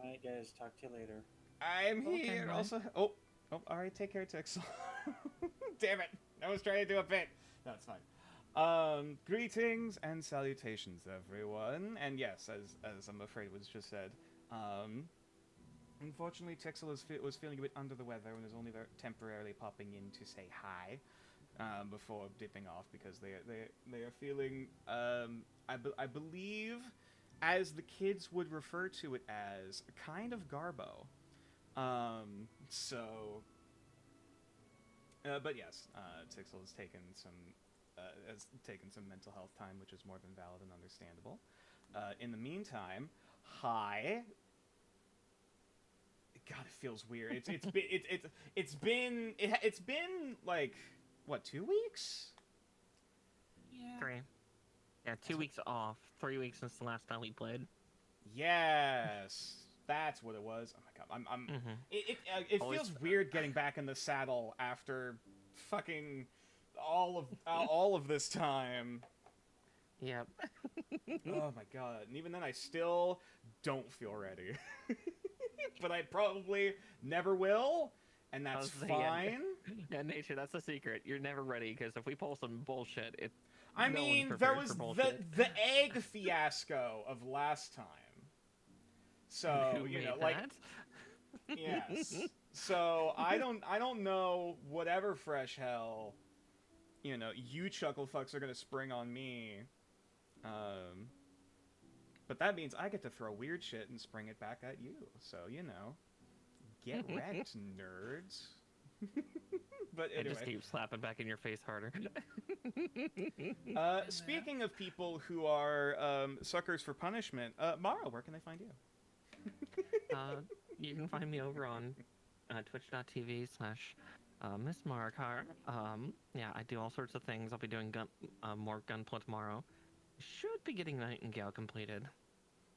Alright, guys, talk to you later. I'm Okay, here. bye. Also, all right. Take care, Tixel. Damn it! I was trying to do a bit. No, it's fine. Greetings and salutations, everyone. And yes, as I'm afraid was just said, um, unfortunately, Tixel was feeling a bit under the weather and was only temporarily popping in to say hi. Before dipping off because they are feeling I believe as the kids would refer to it as kind of garbo. So but yes, Tixel has taken some mental health time, which is more than valid and understandable. In the meantime, hi. God, it feels weird. It's been like what, 2 weeks? Yeah. 3. Yeah, 2 weeks off. 3 weeks since the last time we played. Yes, that's what it was. Oh my god, I'm. Mm-hmm. It Always. feels weird getting back in the saddle after fucking all of this time. Yep. Oh my god, and even then, I still don't feel ready. But I probably never will, and I that's was saying, fine. yeah, nature. That's the secret. You're never ready because if we pull some bullshit, I no one's mean, there prepared for was bullshit. the egg fiasco of last time, And so who made like, that? yes. So I don't know whatever fresh hell, you chuckle fucks are gonna spring on me. Um but that means I get to throw weird shit and spring it back at you. So, get wrecked, nerds. But I just anyway, keep slapping back in your face harder. Hello. speaking of people who are suckers for punishment, Mara, where can they find you? uh, you can find me over on twitch.tv/ Miss Marikar. Yeah, I do all sorts of things. I'll be doing more gunplay tomorrow. Should be getting Nightingale completed. Just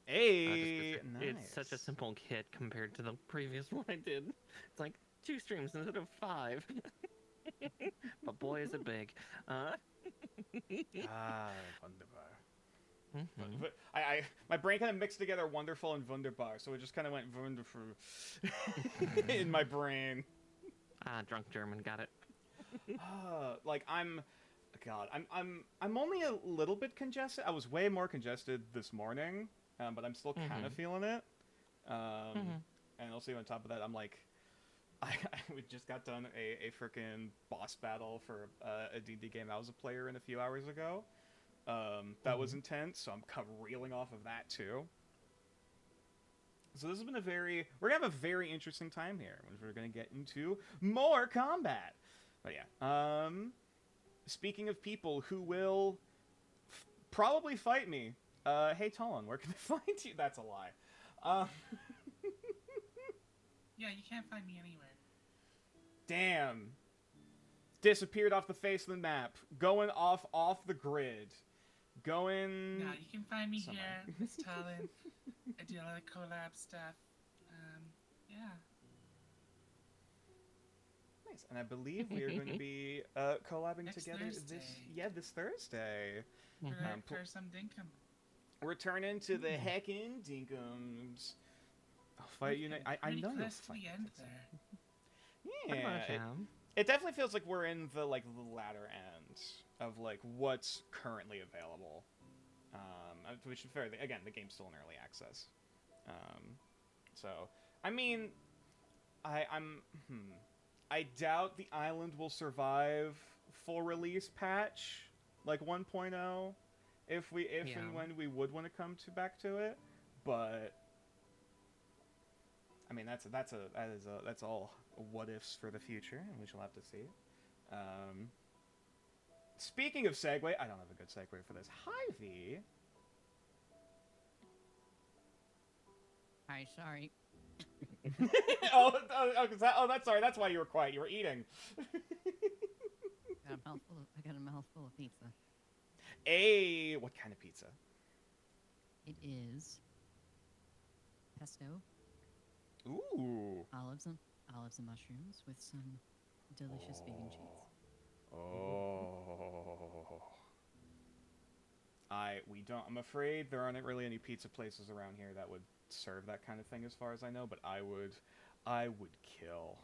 because Hey, it's such a nice. simple kit compared to the previous one I did. It's like 2 streams instead of 5. But boy, is it big. Uh, Ah, wunderbar. mhm. My brain kind of mixed together wonderful and wunderbar, so it just kind of went wonderful in my brain. Drunk German, got it. Like God, I'm only a little bit congested. I was way more congested this morning, but I'm still kind of Mm-hmm. feeling it. Um, Mm-hmm. and also on top of that, I'm like, we just got done a freaking boss battle for a D&D game I was a player in a few hours ago. That was Mm-hmm. intense, so I'm reeling off of that too. So this has been we're gonna have a very interesting time here. We're gonna get into more combat. But yeah, speaking of people who will probably fight me, hey Talon, where can they find you? That's a lie. Uh, Yeah, you can't find me anywhere. damn, disappeared off the face of the map, going off the grid, No, going you can find me somewhere. here with Talon. I do a lot of collab stuff. Yeah. Nice, and I believe we are going to be collabing Next together Thursday. this Thursday. Mm-hmm. For some dinkum. Returning to the heckin' Dinkums. I'll We're fight you. getting I pretty know you'll close to fight the me. end there. Pretty Yeah, much, yeah. it definitely feels like we're in the the latter end of like what's currently available. Which is fair. Again, the game's still in early access. Um, so I mean, I'm I doubt the island will survive full release patch like 1.0 if and Yeah. when we would want to come back to it, but I mean that's all what ifs for the future, and we shall have to see. Um, Speaking of segue, I don't have a good segue for this. Hi V. Hi, sorry. That's sorry. That's why you were quiet. You were eating. I got a mouthful of pizza. What kind of pizza? It is pesto, Ooh. olives and mushrooms with some delicious vegan cheese. Oh. We don't. I'm afraid there aren't really any pizza places around here that would serve that kind of thing as far as I know, but I would kill.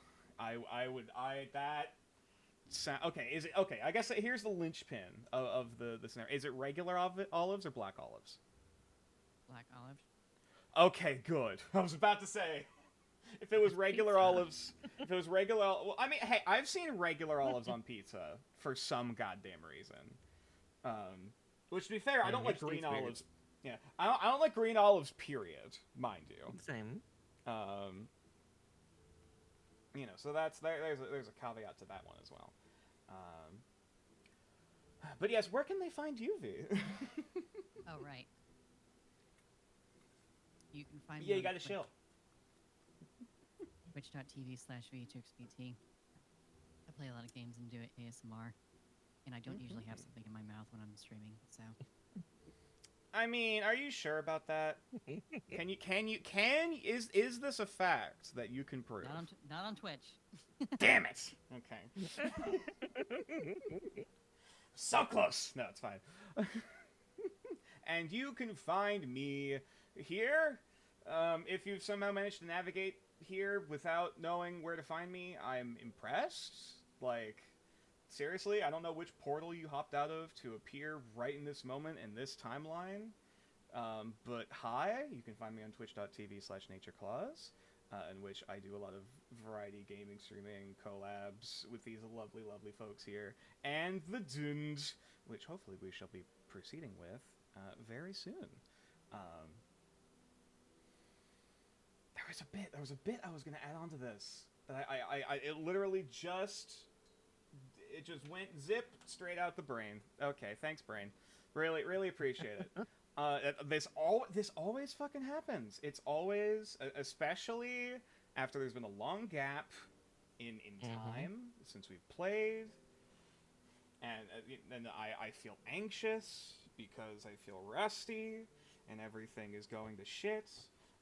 Okay, is it okay? I guess here's the linchpin of the scenario. Is it regular olives or black olives? Black olive. Okay, good. I was about to say, if it was regular olives, well, I mean, hey, I've seen regular olives on pizza for some goddamn reason. Which, to be fair, I don't like green olives. Yeah, I don't like green olives. Period, mind you. Same. You know, so there's a caveat to that one as well. But yes, where can they find you, V? Oh, right. You can find me Yeah, you on gotta chill. Twitch.tv/v2xbt. I play a lot of games and do ASMR, and I don't usually have something in my mouth when I'm streaming, so... I mean, are you sure about that? Is this a fact that you can prove? Not on Twitch. Damn it! Okay. So close! No, it's fine. And you can find me here. If you've somehow managed to navigate here without knowing where to find me, I'm impressed. Like, seriously, I don't know which portal you hopped out of to appear right in this moment in this timeline. But hi, you can find me on twitch.tv/natureclaws, in which I do a lot of variety gaming, streaming, collabs with these lovely, lovely folks here. And the Dund, which hopefully we shall be proceeding with very soon. There was a bit I was going to add on to this. That it literally just went zip straight out the brain. Okay, thanks, brain. Really, really appreciate it. This always fucking happens. It's always, especially after there's been a long gap in time since we've played, and I feel anxious because I feel rusty, and everything is going to shit,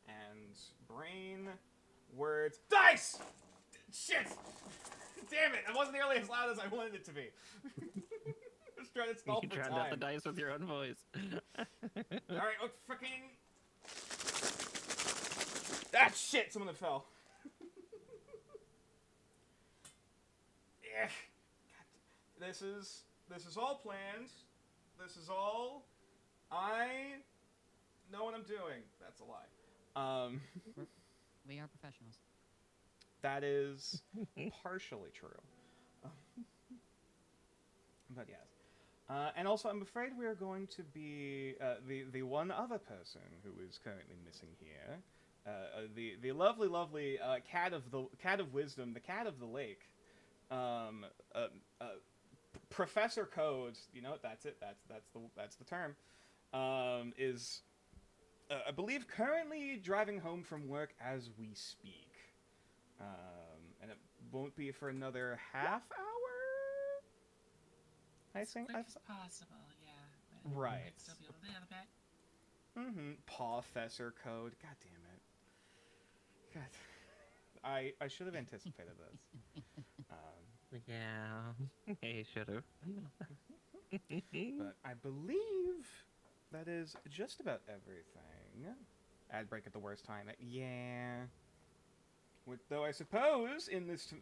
and brain, words, dice! Shit! Damn it! It wasn't nearly as loud as I wanted it to be. Just trying to stall for time. You drowned out the dice with your own voice. Alright, oh, freaking... Ah, shit! Someone that fell. Yeah. This is all planned. This is all... I know what I'm doing. That's a lie. We are professionals. That is partially true. But yes. And also, I'm afraid we are going to be the one other person who is currently missing here. The lovely, lovely cat of wisdom, the cat of the lake, Professor Code. You know what? That's it. That's the term. Is I believe currently driving home from work as we speak. And it won't be for another half hour. I think It's possible, yeah. But right. I'd still be able to do the bit. Professor Code. God damn it. God. I should have anticipated this. Yeah, he should have. But I believe that is just about everything. Ad break at the worst time. Yeah. Though I suppose in this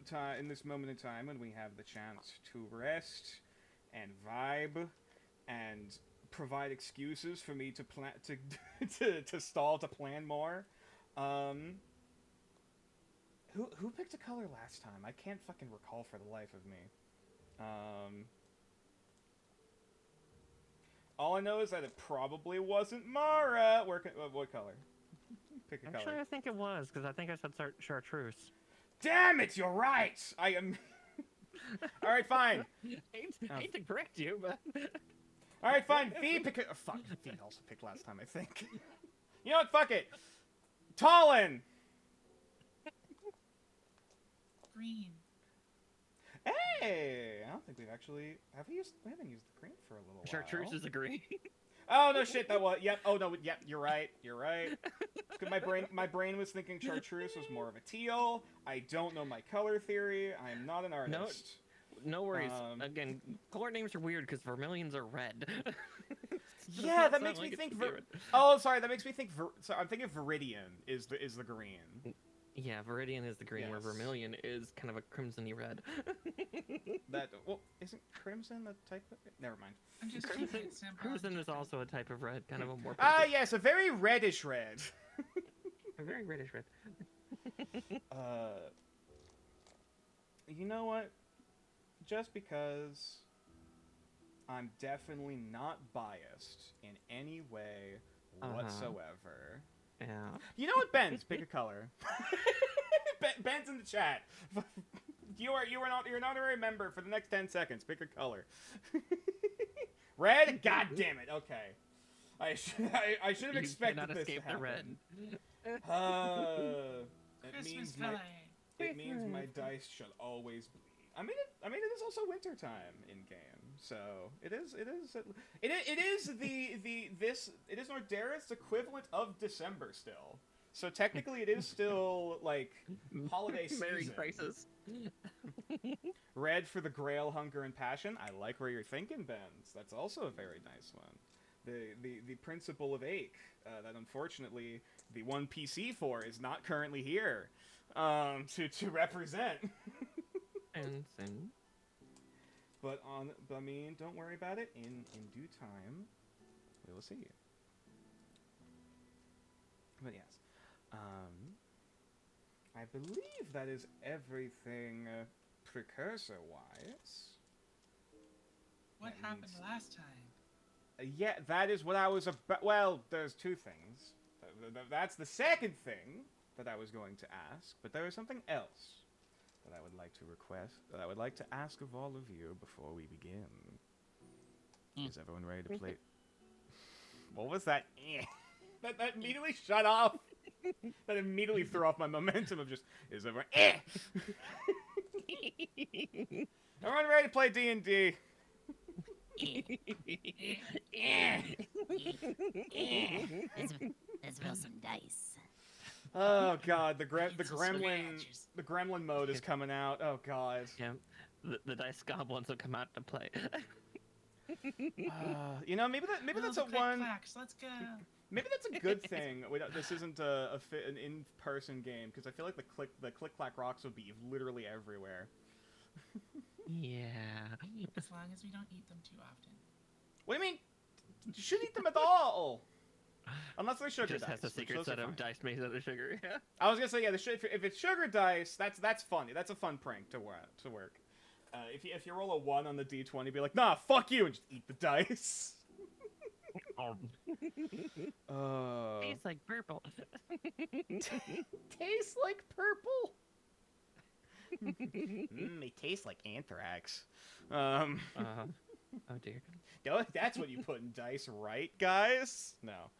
moment in time when we have the chance to rest and vibe and provide excuses for me to plan to stall to plan more. Who picked a color last time? I can't fucking recall for the life of me. All I know is that it probably wasn't Mara. What color? Pick a color. Actually, I think it was, because I think I said chartreuse. Damn it, you're right! I am... Alright, fine. I hate to correct you, but... Alright, fine. V pick a... fuck, V also picked last time, I think. You know what, fuck it. Talon! Green. Hey! I don't think we've actually... we haven't used the green for a little while. Chartreuse is a green. Oh, no shit, that was... Yep, oh, no, yep, you're right. My brain was thinking chartreuse was more of a teal. I don't know my color theory. I am not an artist. No worries. Again, color names are weird because vermilions are red. Yeah, that makes me think. Oh, sorry, that makes me think. Sorry, I'm thinking Viridian is the green. Yeah, Viridian is the green, where Yes. Vermilion is kind of a crimson-y red. That well, isn't crimson a type of? Never mind. I'm just keeping it simple. Crimson and is different. also a type of red, kind of a more. Ah, yes, a very reddish red. A very reddish red. You know what? Just because I'm definitely not biased in any way whatsoever. Yeah. You know what, Ben's? Pick a color. Ben's in the chat. You're not an honorary member for the next 10 seconds. Pick a color. Red? God damn it. Okay. I should have expected this to happen. The red. It means my dice should always bleed. I mean it is also wintertime in game, so it is Nordaris equivalent of December still. So technically it is still like holiday season. Merry crisis. Red for the Grail, Hunger, and Passion. I like where you're thinking, Benz. That's also a very nice one. The principle of ache that unfortunately the one PC for is not currently here to represent. But I mean, don't worry about it. In due time, we will see. But yes, I believe that is everything precursor-wise. What happened last time? Yeah, that is what I was about. Well, there's two things. That's the second thing that I was going to ask, but there is something else that I would like to request, that I would like to ask of all of you before we begin. Is everyone ready to play? What was that? That immediately shut off. That immediately threw off my momentum of just, is everyone... Everyone ready to play D&D? Let's roll some dice. Oh god, the gremlin mode is coming out. Oh god. Yeah, the dice goblins have come out to play. You know, maybe that's a one. Let's go. Maybe that's a good thing. This isn't an in-person game because I feel like the click clack rocks would be literally everywhere. Yeah. As long as we don't eat them too often. What do you mean? You shouldn't eat them at all. Unless they're sugar Just dice. has a secret set of dice made out of sugar. Yeah. I was gonna say, yeah, if it's sugar dice, that's funny. That's a fun prank to work. If you roll a 1 on the d20, be like, nah, fuck you, and just eat the dice. Tastes like purple. Tastes like purple. They taste like anthrax. Oh dear. That's what you put in dice, right, guys? No.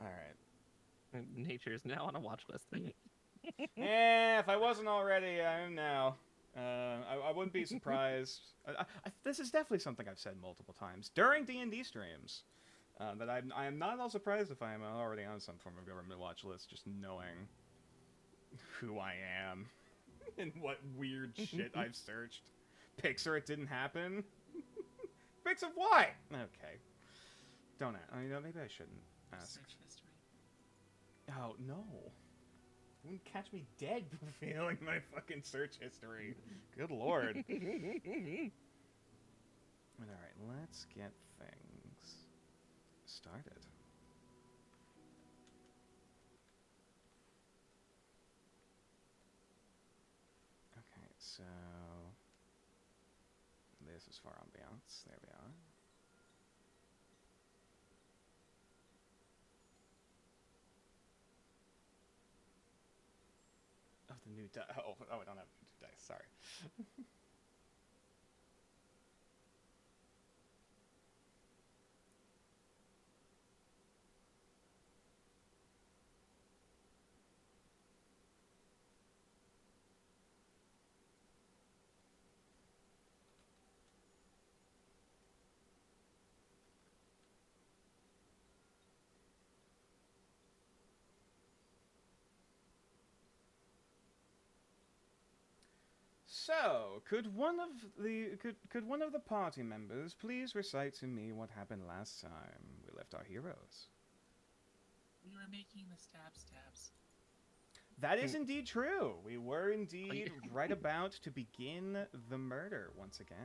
All right. Nature is now on a watch list. If I wasn't already, I am now. I wouldn't be surprised. This is definitely something I've said multiple times during D&D streams. That I am not at all surprised if I am already on some form of government watch list, just knowing who I am and what weird shit I've searched. Pixar, it didn't happen. Pixar, why? Okay. Don't ask. You know, maybe I shouldn't ask. Search history. Oh, no. You wouldn't catch me dead feeling my fucking search history. Good lord. Alright, let's get things started. Okay, so... this is for Ambience. There we are. Oh, the new dice. Oh, I don't have new dice. Sorry. So, could one of the party members please recite to me what happened last time we left our heroes? We were making the stabs. That is indeed true. We were indeed right about to begin the murder once again.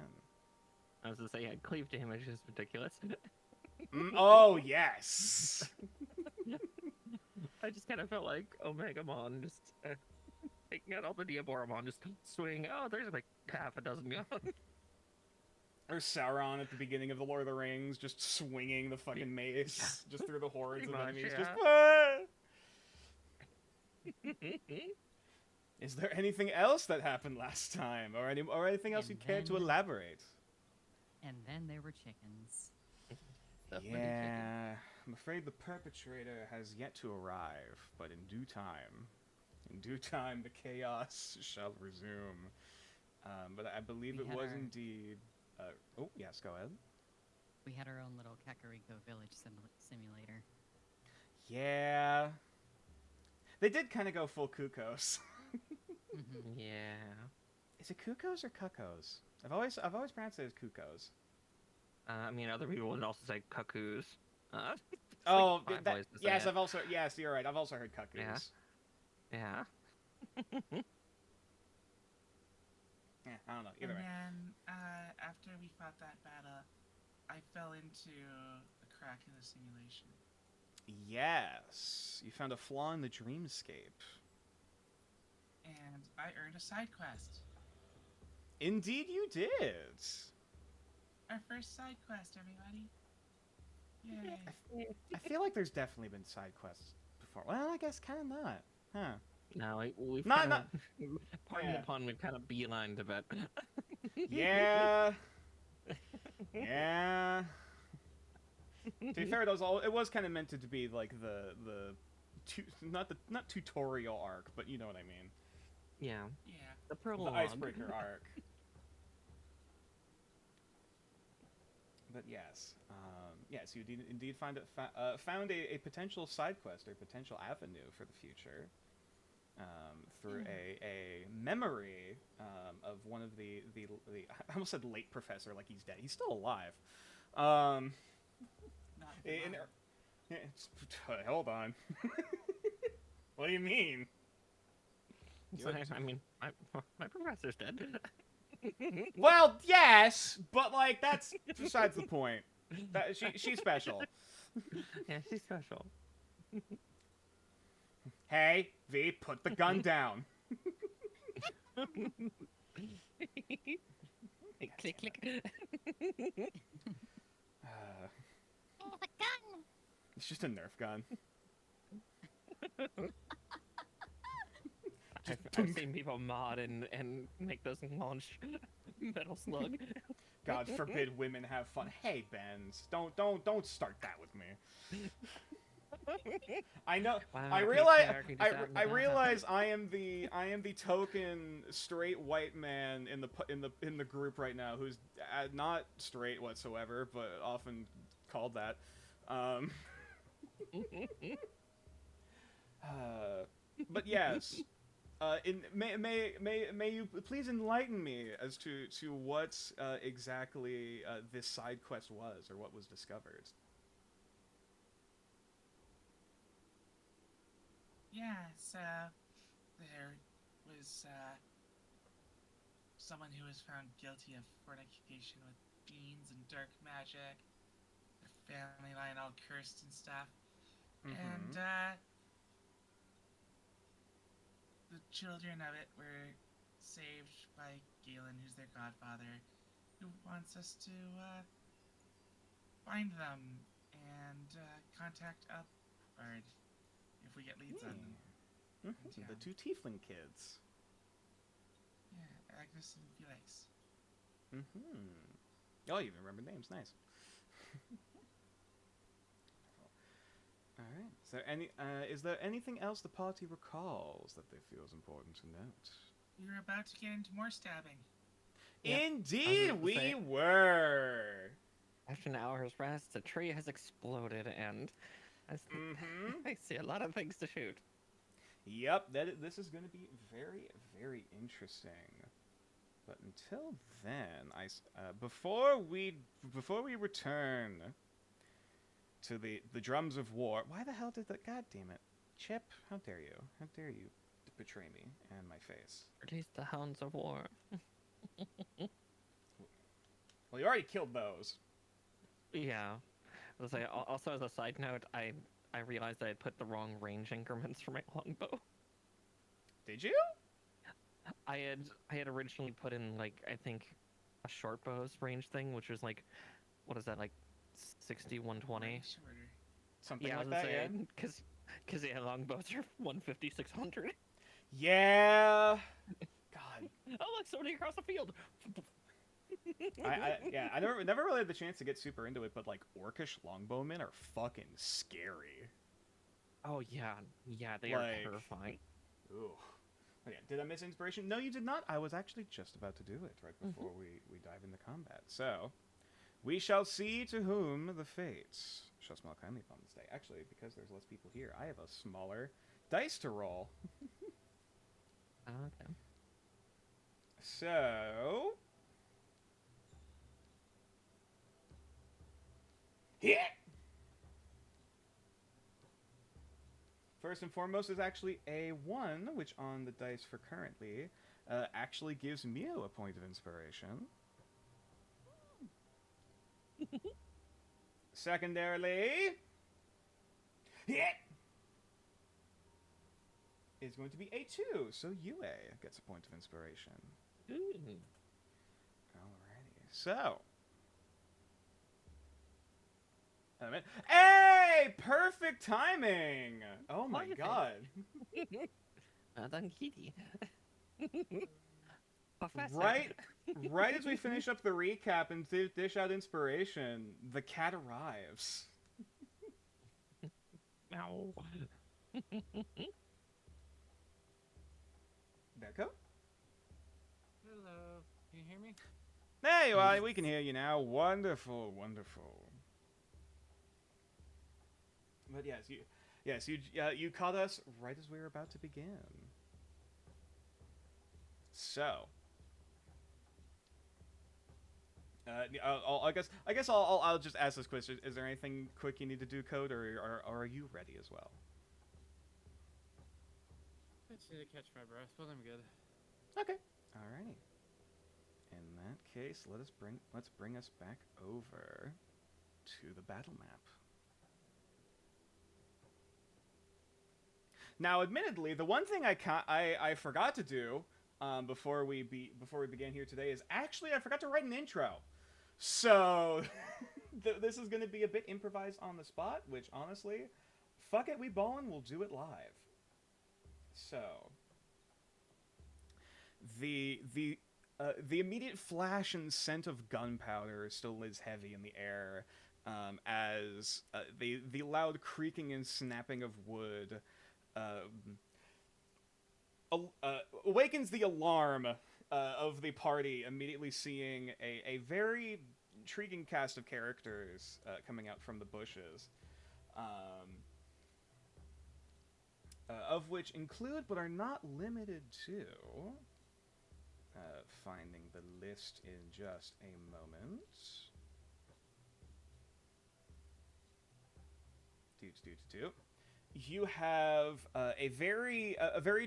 I was gonna say, yeah, cleave damage is ridiculous. Oh, yes. I just kind of felt like Omegamon just taking out all the Diaboromon, just swinging. Oh, there's like half a dozen gone. Or Sauron at the beginning of The Lord of the Rings, just swinging the fucking mace just through the hordes of Pretty much, enemies. yeah. Just, ah! Is there anything else that happened last time, or anything else And you'd care to then- elaborate? And then there were chickens. Definitely Yeah, I'm afraid the perpetrator has yet to arrive, but in due time, the chaos shall resume. But I believe We it had was our- indeed. Oh yes, go ahead. We had our own little Kakariko village simulator. Yeah, they did kind of go full Kukos. Mhm. Yeah. Is it Kukos or Kukos? I've always pronounced it as Kukos. I mean, other people would also say cuckoos. It's Oh, like 5 that, ways to say yes, it. yes, you're right. I've also heard Kukus. Yeah. Yeah. Yeah, I don't know. Either And way. then, after we fought that battle, I fell into a crack in the simulation. Yes, you found a flaw in the dreamscape. And I earned a side quest. Indeed, you did. Our first side quest, everybody. Yay. I feel like there's definitely been side quests before. Well, I guess kind of not. Huh. No, we've Not- kind of, pardon Yeah. the pun, we've kind of beelined a bit. Yeah. Yeah. To be fair, it was kind of meant to be like not tutorial arc, but you know what I mean. Yeah. Yeah. The The prologue. icebreaker arc. But yes, yes, you did indeed found a potential side quest or potential avenue for the future through a memory of one of the I almost said late professor, like he's dead. He's still alive. Not for In, long. hold on. What do you mean? So, I mean, my professor's dead. Well, yes, but like that's besides the point. She's special. Yeah, she's special. Hey, V, put the gun down. Click, click. Oh, the gun! It's just a Nerf gun. I've seen people mod and make those launch Metal Slug. God forbid women have fun. Hey, Benz, don't start that with me. I know. Wow, I Pete realize. Clark, you I, just I added that. realize I am the token straight white man in the group right now who's not straight whatsoever, but often called that. But yes. May you please enlighten me as to what exactly this side quest was, or what was discovered? Yeah, so there was someone who was found guilty of fornication with fiends and dark magic. Their family line all cursed and stuff. And the children of it were saved by Galan, who's their godfather, who wants us to find them and contact Upbard if we get leads on them. The two tiefling kids. Yeah, Agnes and Felix. Oh, you even remember names. Nice. All right. So, is there anything else the party recalls that they feel is important to note? We were about to get into more stabbing. Yep. Indeed, about to we say- were. After an hour's rest, the tree has exploded, and I see a lot of things to shoot. Yep. This is going to be very, very interesting. But until then, before we return to the drums of war, why the hell did that? God damn it, Chip! How dare you? How dare you betray me and my face? Release the hounds of war. Well, you already killed those. Yeah. Let's say, also, as a side note, I realized I had put the wrong range increments for my longbow. Did you? I had originally put in, like, I think a short bow's range thing, which was like, what is that, like 60, 120? Way shorter. Something Yeah, like I was that, gonna yeah? say, because yeah, longbows are 150, 600. Yeah! God. Oh, look, somebody across the field! I never really had the chance to get super into it, but, like, orcish longbowmen are fucking scary. Oh, yeah, they Like- are terrifying. Ooh. Okay, did I miss inspiration? No, you did not. I was actually just about to do it right before we dive into combat. So, we shall see to whom the fates shall smile kindly upon this day. Actually, because there's less people here, I have a smaller dice to roll. Okay. So... hit! First and foremost is actually a 1, which on the dice for currently actually gives Mio a point of inspiration. Secondarily, hit! Is going to be a 2, so Yue gets a point of inspiration. Ooh. Alrighty, so... Hey! Perfect timing! Oh my Perfect. god. Madame Kitty. Professor. Right as we finish up the recap and dish out inspiration, the cat arrives. Ow. Becco? Hello. Can you hear me? There you are, we can hear you now. Wonderful, wonderful. But you caught us right as we were about to begin. So, I guess I'll just ask this question: is there anything quick you need to do, Code, or are you ready as well? I just need to catch my breath, but I'm good. Okay. Alrighty. In that case, let's bring us back over to the battle map. Now, admittedly, the one thing I forgot to do before we began here today is actually I forgot to write an intro. So this is going to be a bit improvised on the spot, which honestly, fuck it, we ballin', we'll do it live. So the immediate flash and scent of gunpowder still is heavy in the air, as the loud creaking and snapping of wood awakens the alarm of the party, immediately seeing a very intriguing cast of characters coming out from the bushes, of which include but are not limited to, finding the list in just a moment. You have a very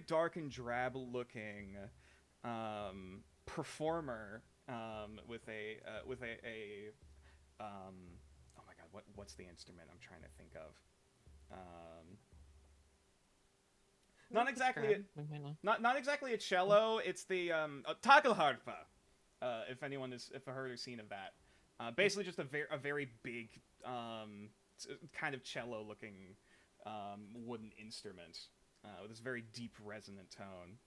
dark and drab looking performer with a oh my god, what's the instrument I'm trying to think of? Not exactly a cello. It's the takelharpa. If a heard or seen of that, basically just a very big kind of cello looking wooden instrument with this very deep resonant tone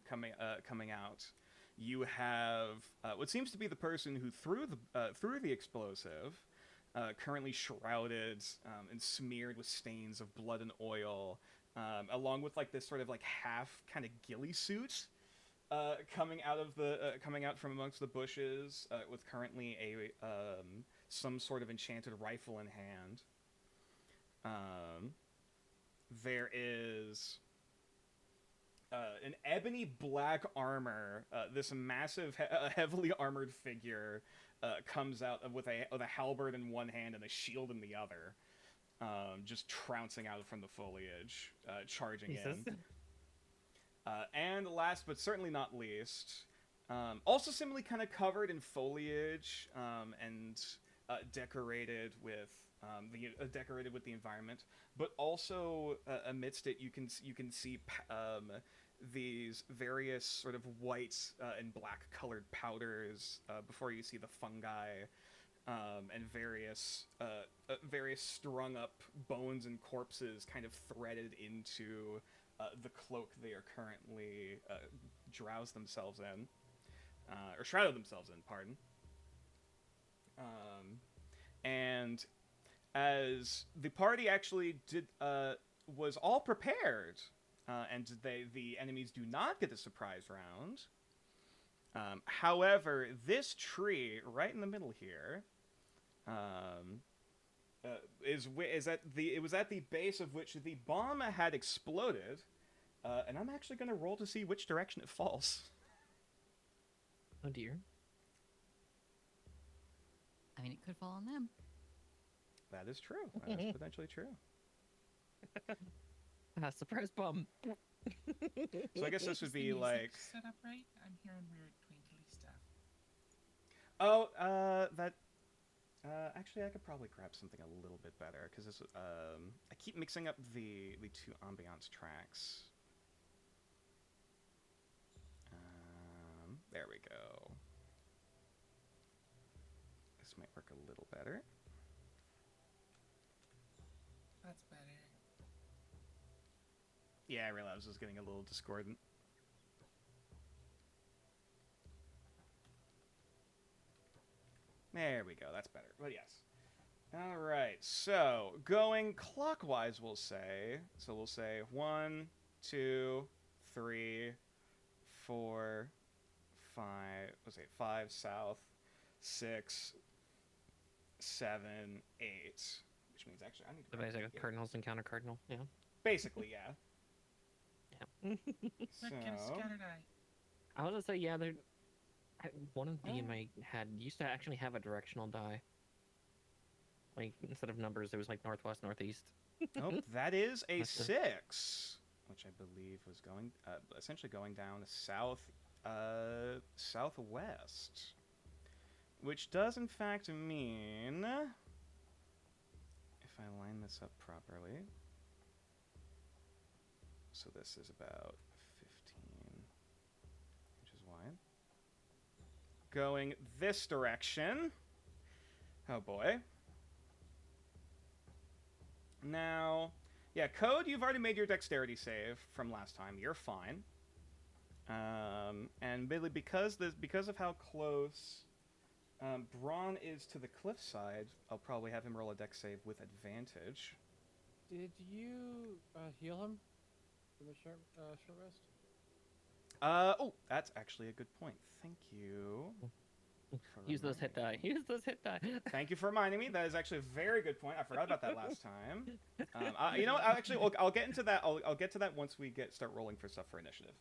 coming out. You have what seems to be the person who threw the explosive, currently shrouded and smeared with stains of blood and oil, along with like this sort of like half kind of ghillie suit coming out from amongst the bushes, with currently a some sort of enchanted rifle in hand. There is an ebony black armor. This massive, heavily armored figure comes out with a halberd in one hand and a shield in the other, just trouncing out from the foliage, charging Jesus. in. And last but certainly not least, also similarly kind of covered in foliage and decorated with the environment, but also amidst it you can see these various sort of white and black colored powders before you see the fungi and various strung up bones and corpses kind of threaded into the cloak they are currently drowse themselves in, or shroud themselves in, pardon. And as the party actually was all prepared, and the enemies do not get the surprise round. However, this tree right in the middle here it was at the base of which the bomb had exploded, and I'm actually going to roll to see which direction it falls. Oh dear. I mean, it could fall on them. That is true. That is potentially true. Surprise bomb. So I guess this would Is the be music like, set up right? I'm hearing weird twinkly stuff. oh, that. Actually, I could probably grab something a little bit better because this. I keep mixing up the two ambiance tracks. There we go. This might work a little better. That's better. Yeah, I realized I was getting a little discordant. There we go, that's better. But yes. Alright, so going clockwise, we'll say. So we'll say 1, 2, 3, 4, 5. Let's say 5 south, 6, 7, 8. Which means actually I need to. The basic cardinals and counter cardinal. Yeah. Basically, yeah. Yeah. So, Look, get a scattered eye. I was gonna say yeah. One of the in my head used to actually have a directional die. Like instead of numbers, it was like northwest, northeast. oh, that is a That's 6, which I believe was going essentially going down south, southwest, which does in fact mean, if I line this up properly, so this is about 15 inches wide, going this direction. Oh boy. Now, yeah, Code, you've already made your dexterity save from last time. You're fine. And Billy, because of how close Braun is to the cliffside, I'll probably have him roll a dex save with advantage. Did you heal him from the short rest? Oh, that's actually a good point. Thank you. for Use those hit die. reminding me. Use those hit die. Thank you for reminding me. That is actually a very good point. I forgot about that last time. You know what? I'll get into that. I'll get to that once we start rolling for stuff for initiative.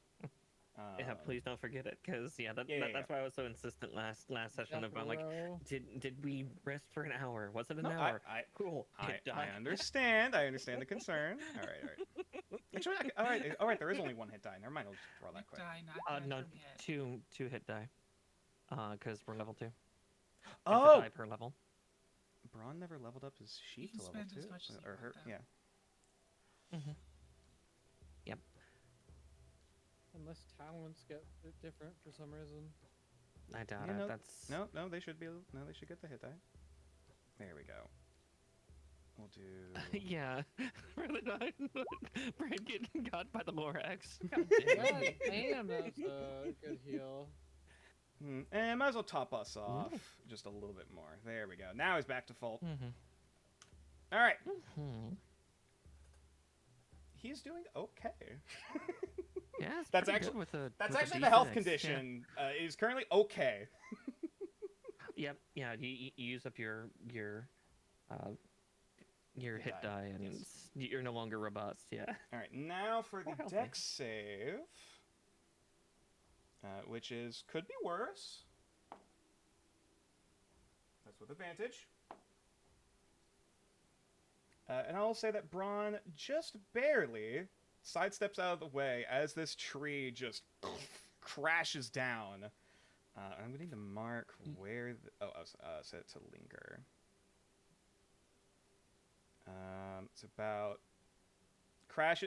Yeah, please don't forget it, because that's why I was so insistent last session about like, did we rest for an hour? Was it an hour? Cool. Hit die. I understand. I understand the concern. All right. Actually, all right. There is only one hit die. Never mind. I'll just roll that quick. Die, not No, from hit. two hit die. Because we're level 2. Oh, It's a die per level. Braun never leveled up his sheet can to level spend as 2, much as you or want, her. though. Yeah. Mm-hmm. Yep. Unless talents get different for some reason. I doubt Yeah, it. no, That's No, they should be. No, they should get the hit die. There we go. We'll do. yeah. Really not. Brad getting got by the Lorax. God damn, that's a good heal. And might as well top us off just a little bit more. There we go. Now he's back to full. Mm-hmm. All right. Mm-hmm. He's doing okay. Yeah, it's That's pretty actually- good with a. That's with a actually the health D6, condition. Is currently okay. Yeah. Yep. Yeah. You use up your your hit die, and yes. you're no longer robust. Yeah. All right, now for the Or healthy. dex save, which could be worse. That's with advantage. And I'll say that Braun just barely sidesteps out of the way as this tree just crashes down. I'm going to need to mark where... set it to linger. It's about...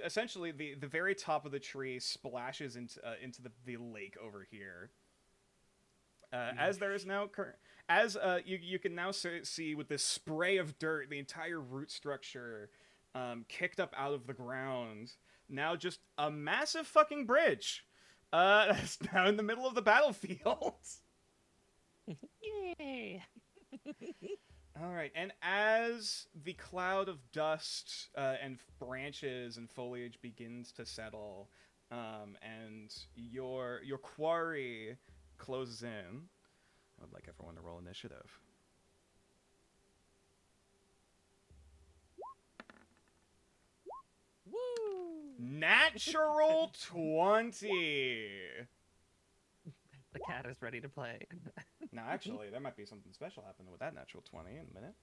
Essentially, the very top of the tree splashes into the lake over here. As there is now... you can now see with this spray of dirt, the entire root structure kicked up out of the ground. Now just a massive fucking bridge. That's now in the middle of the battlefield. Yay! All right, and as the cloud of dust and branches and foliage begins to settle, and your quarry closes in, I would like everyone to roll initiative. Woo! Natural 20. The cat is ready to play. Now, actually, there might be something special happening with that natural 20 in a minute.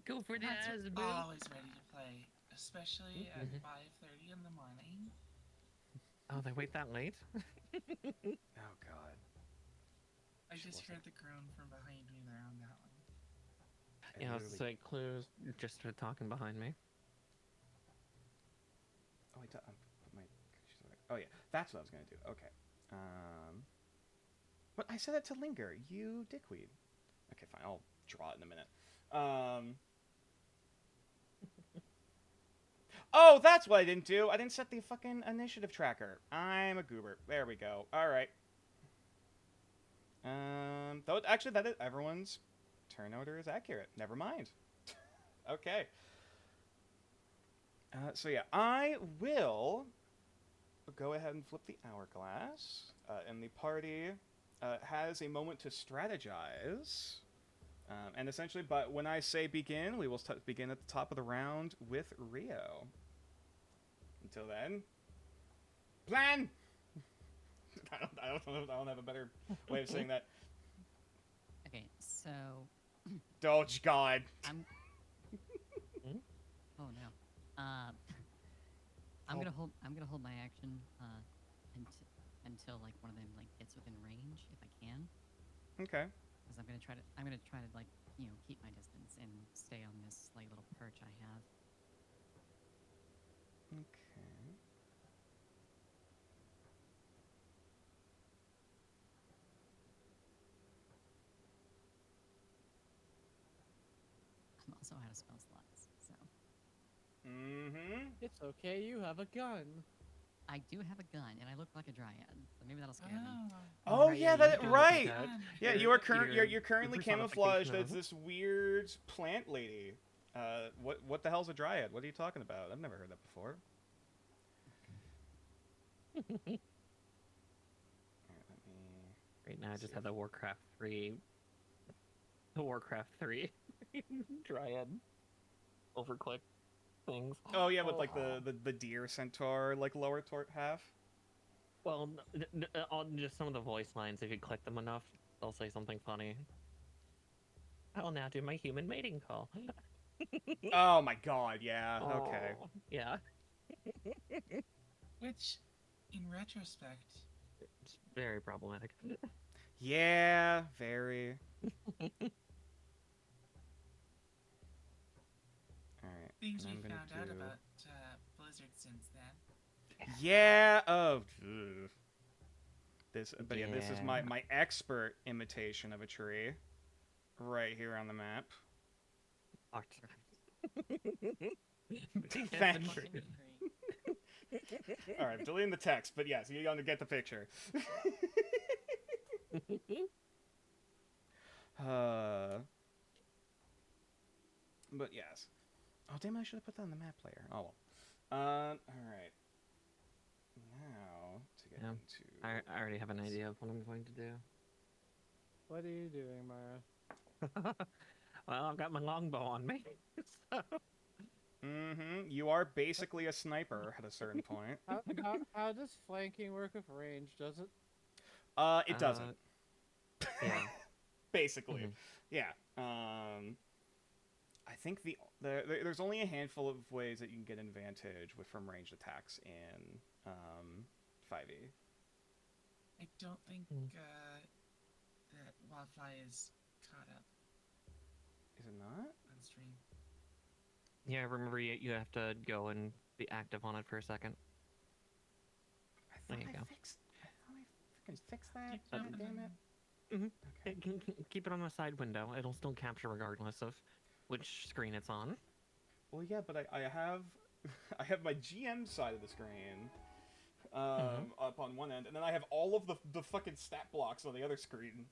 Go for the Cats ass, are boo. always ready to play, especially at Mhm. 5:30 in the morning. Oh, they wait that late? Oh, God. I She just wasn't. heard the groan from behind me there on that one. I Yeah, literally- so clues just started talking behind me. Oh, put my... Oh, yeah. That's what I was going to do. Okay. But I said it to linger. You dickweed. Okay, fine. I'll draw it in a minute. Oh, that's what I didn't do. I didn't set the fucking initiative tracker. I'm a goober. There we go. All right. Though actually, that is everyone's turn order is accurate. Never mind. Okay. So yeah, I will go ahead and flip the hourglass, and the party has a moment to strategize. And essentially, but when I say begin, we will begin at the top of the round with Rio. Until then, plan. I don't have a better way of saying that. Okay, so Doge God. I'm. Oh no. I'm gonna hold my action until like one of them like gets within range if I can, Okay. because I'm gonna try to like keep my distance and stay on this like little perch I have. Okay. I'm also out of spell slots, so Mm-hmm. It's okay, you have a gun. I do have a gun and I look like a dryad, so maybe that'll scare them. Oh, Right, yeah, you that do look right. like that. Yeah, You're- you are you're- you're currently your personification camouflaged as of- this weird plant lady. What the hell's a dryad? What are you talking about? I've never heard that before. Alright, let me... Right now, I just have the Warcraft 3. The Warcraft 3 Dryad overclick things. Oh yeah, with like the deer centaur like lower half. Well, just some of the voice lines. If you click them enough, they'll say something funny. I'll now do my human mating call. Oh my god, yeah. Okay. Oh, yeah. Which, in retrospect, It's very problematic. Yeah, very. Alright. things and we I'm gonna found out do- about Blizzard since then. Yeah. Oh. Ugh. But yeah, this is Yeah. my expert imitation of a tree, right here on the map. Art. Thank you. All right, deleting the text, but yes, you're gonna get the picture. But yes. Oh damn! I should have put that on the map layer. Oh well. All right. Now to get Yeah. into. I already have an idea of what I'm going to do. What are you doing, Mara? Well, I've got my longbow on me. So, Mm-hmm. You are basically a sniper at a certain point. How does flanking work with range? Does it? It doesn't. yeah. Basically, Mhm. yeah. I think there's only a handful of ways that you can get advantage from ranged attacks in 5e. I don't think Mm. that Wildfly is caught up Is it not? on stream. Yeah, remember you have to go and be active on it for a second. I There thought you I go. fixed. I thought I freaking fixed that. Keep God jumping damn it. Mm-hmm. Okay. Keep it on the side window. It'll still capture regardless of which screen it's on. Well, yeah, but I have I have my GM side of the screen up on one end, and then I have all of the fucking stat blocks on the other screen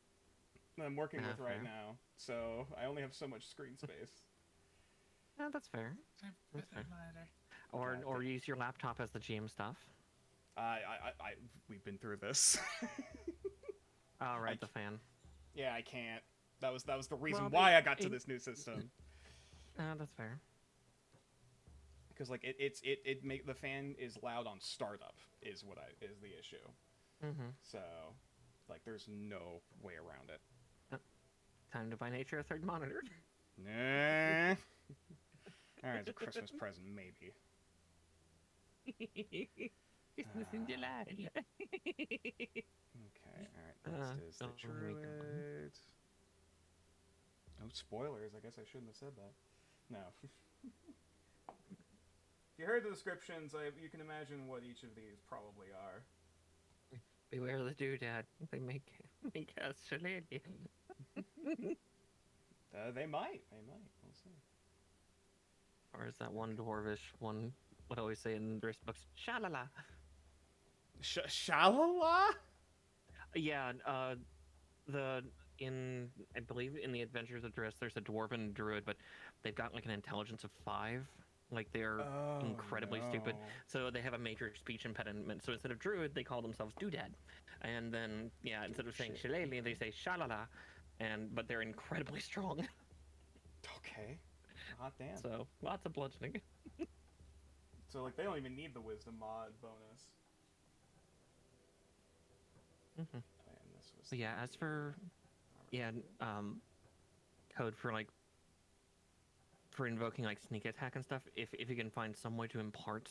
that I'm working with right Fair. now. So I only have so much screen space. No, that's fair. I've That's put fair. that monitor. Or use your laptop as the GM stuff. We've been through this. All right, the fan. Yeah, I can't. That was the reason Well, why I got to this new system. That's fair. Because like the fan is loud on startup is the issue. Mm-hmm. So like there's no way around it. Time to buy nature a third monitor. Nah. All right, it's a Christmas present, maybe. Christmas in July. Okay, all right. Next is the here we go. druid. No spoilers. I guess I shouldn't have said that. No. If you heard the descriptions, you can imagine what each of these probably are. Beware the doodad. They make us shillelagh. They might. We'll see. Or is that one dwarvish one would always say in the books, shalala? Shalala? Yeah, I believe in the Adventures of Driss, there's a dwarven druid, but they've got like an intelligence of 5. Like they're incredibly stupid, so they have a major speech impediment. So instead of druid, they call themselves doodad, and then instead of saying shillelagh, they say shalala, but they're incredibly strong. Okay. Hot damn. So lots of bludgeoning. So like they don't even need the wisdom mod bonus. Mm-hmm. And this was But yeah, as for code for like for invoking like sneak attack and stuff, if you can find some way to impart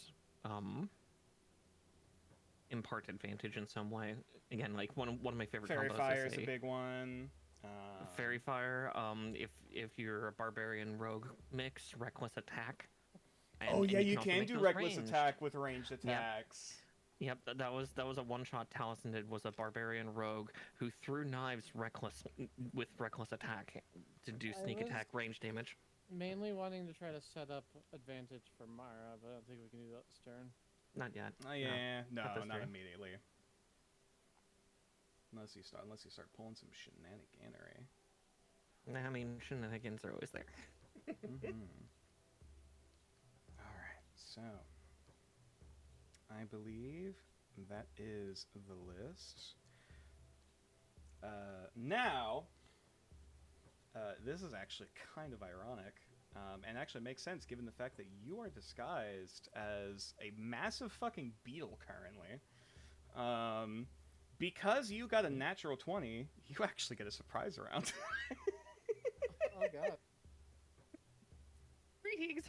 advantage in some way, again, like one of my favorite Fairy combos Fire is is a big one. Fairy Fire. If you're a barbarian rogue mix, reckless attack. And you also can make do those reckless ranged. attack with ranged attacks. Yep, that was a one-shot Taliesin did, was a barbarian rogue who threw knives with reckless attack to do sneak attack range damage. Mainly wanting to try to set up advantage for Mara, but I don't think we can do that this turn. Not yet. No, Not this not turn. immediately. Unless you start pulling some shenaniganery. I mean, shenanigans are always there. Alright, so I believe that is the list. Now, this is actually kind of ironic, and actually makes sense given the fact that you are disguised as a massive fucking beetle currently. Because you got a natural 20, you actually get a surprise round. Oh god. Greetings.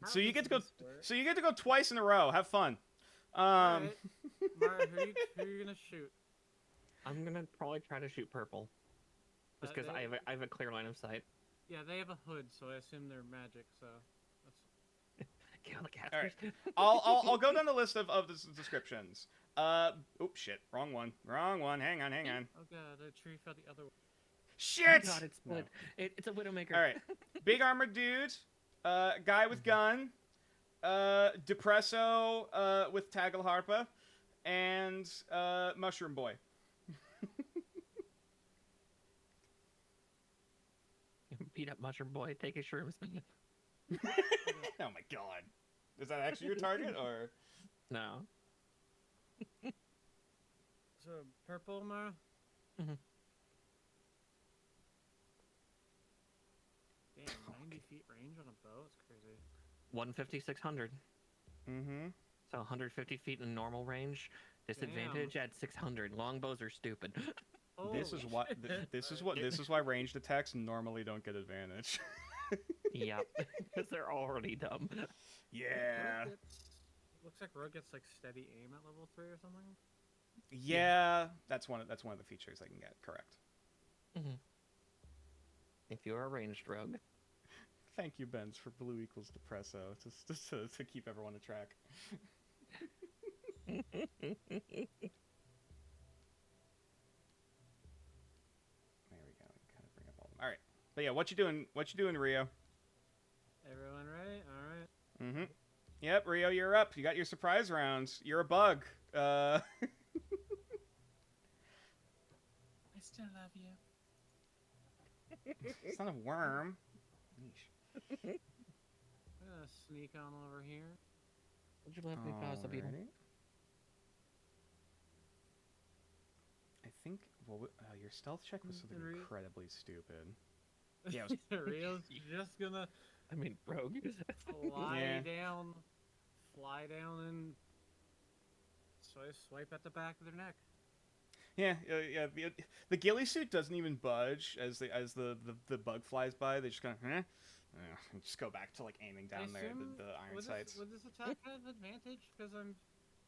So you get to go twice in a row. Have fun. Alright. Mara, who are you gonna shoot? I'm gonna probably try to shoot purple, just because I have a clear line of sight. Yeah, they have a hood, so I assume they're magic. So that's. Kill the cat. All right. I'll go down the list of the descriptions. Oops, shit. Wrong one. Hang on. Oh god, the tree fell the other way. Shit! Oh god, it's split. No. It's a Widowmaker. All right. Big armored dude. Guy with gun. Depresso with Tagelharpa. And Mushroom Boy. Beat up Mushroom Boy. Take his shrooms. Oh my god. Is that actually your target, or? No. So purple, Mara. Damn, 90 feet range on a bow? It's crazy. 150, 600. Mm-hmm. So 150 feet in normal range. Disadvantage at 600. Longbows are stupid. This is why. This is why ranged attacks normally don't get advantage. Yep, because they're already dumb. Yeah. Looks like Rogue gets like steady aim at level 3 or something. Yeah, that's one of the features I can get. Correct. Mhm. If you're a ranged rogue. Thank you, Benz, for blue equals depresso, just to keep everyone on track. There we go. Kind of bring up all of them. All right, but yeah, what you doing? What you doing, Rio? Everyone right? All right. Mm-hmm. Yep, Rio, you're up. You got your surprise rounds. You're a bug. I still love you. It's not a worm. Yeesh. I'm gonna sneak on over here. Would you let me pass the beetle? Alrighty. I think your stealth check was something incredibly stupid. Yeah, it was Rio's just gonna I mean, rogue. fly down and swipe at the back of their neck. Yeah. The ghillie suit doesn't even budge as the bug flies by. They just kind of just go back to like aiming down there the iron sights. Would this attack have advantage because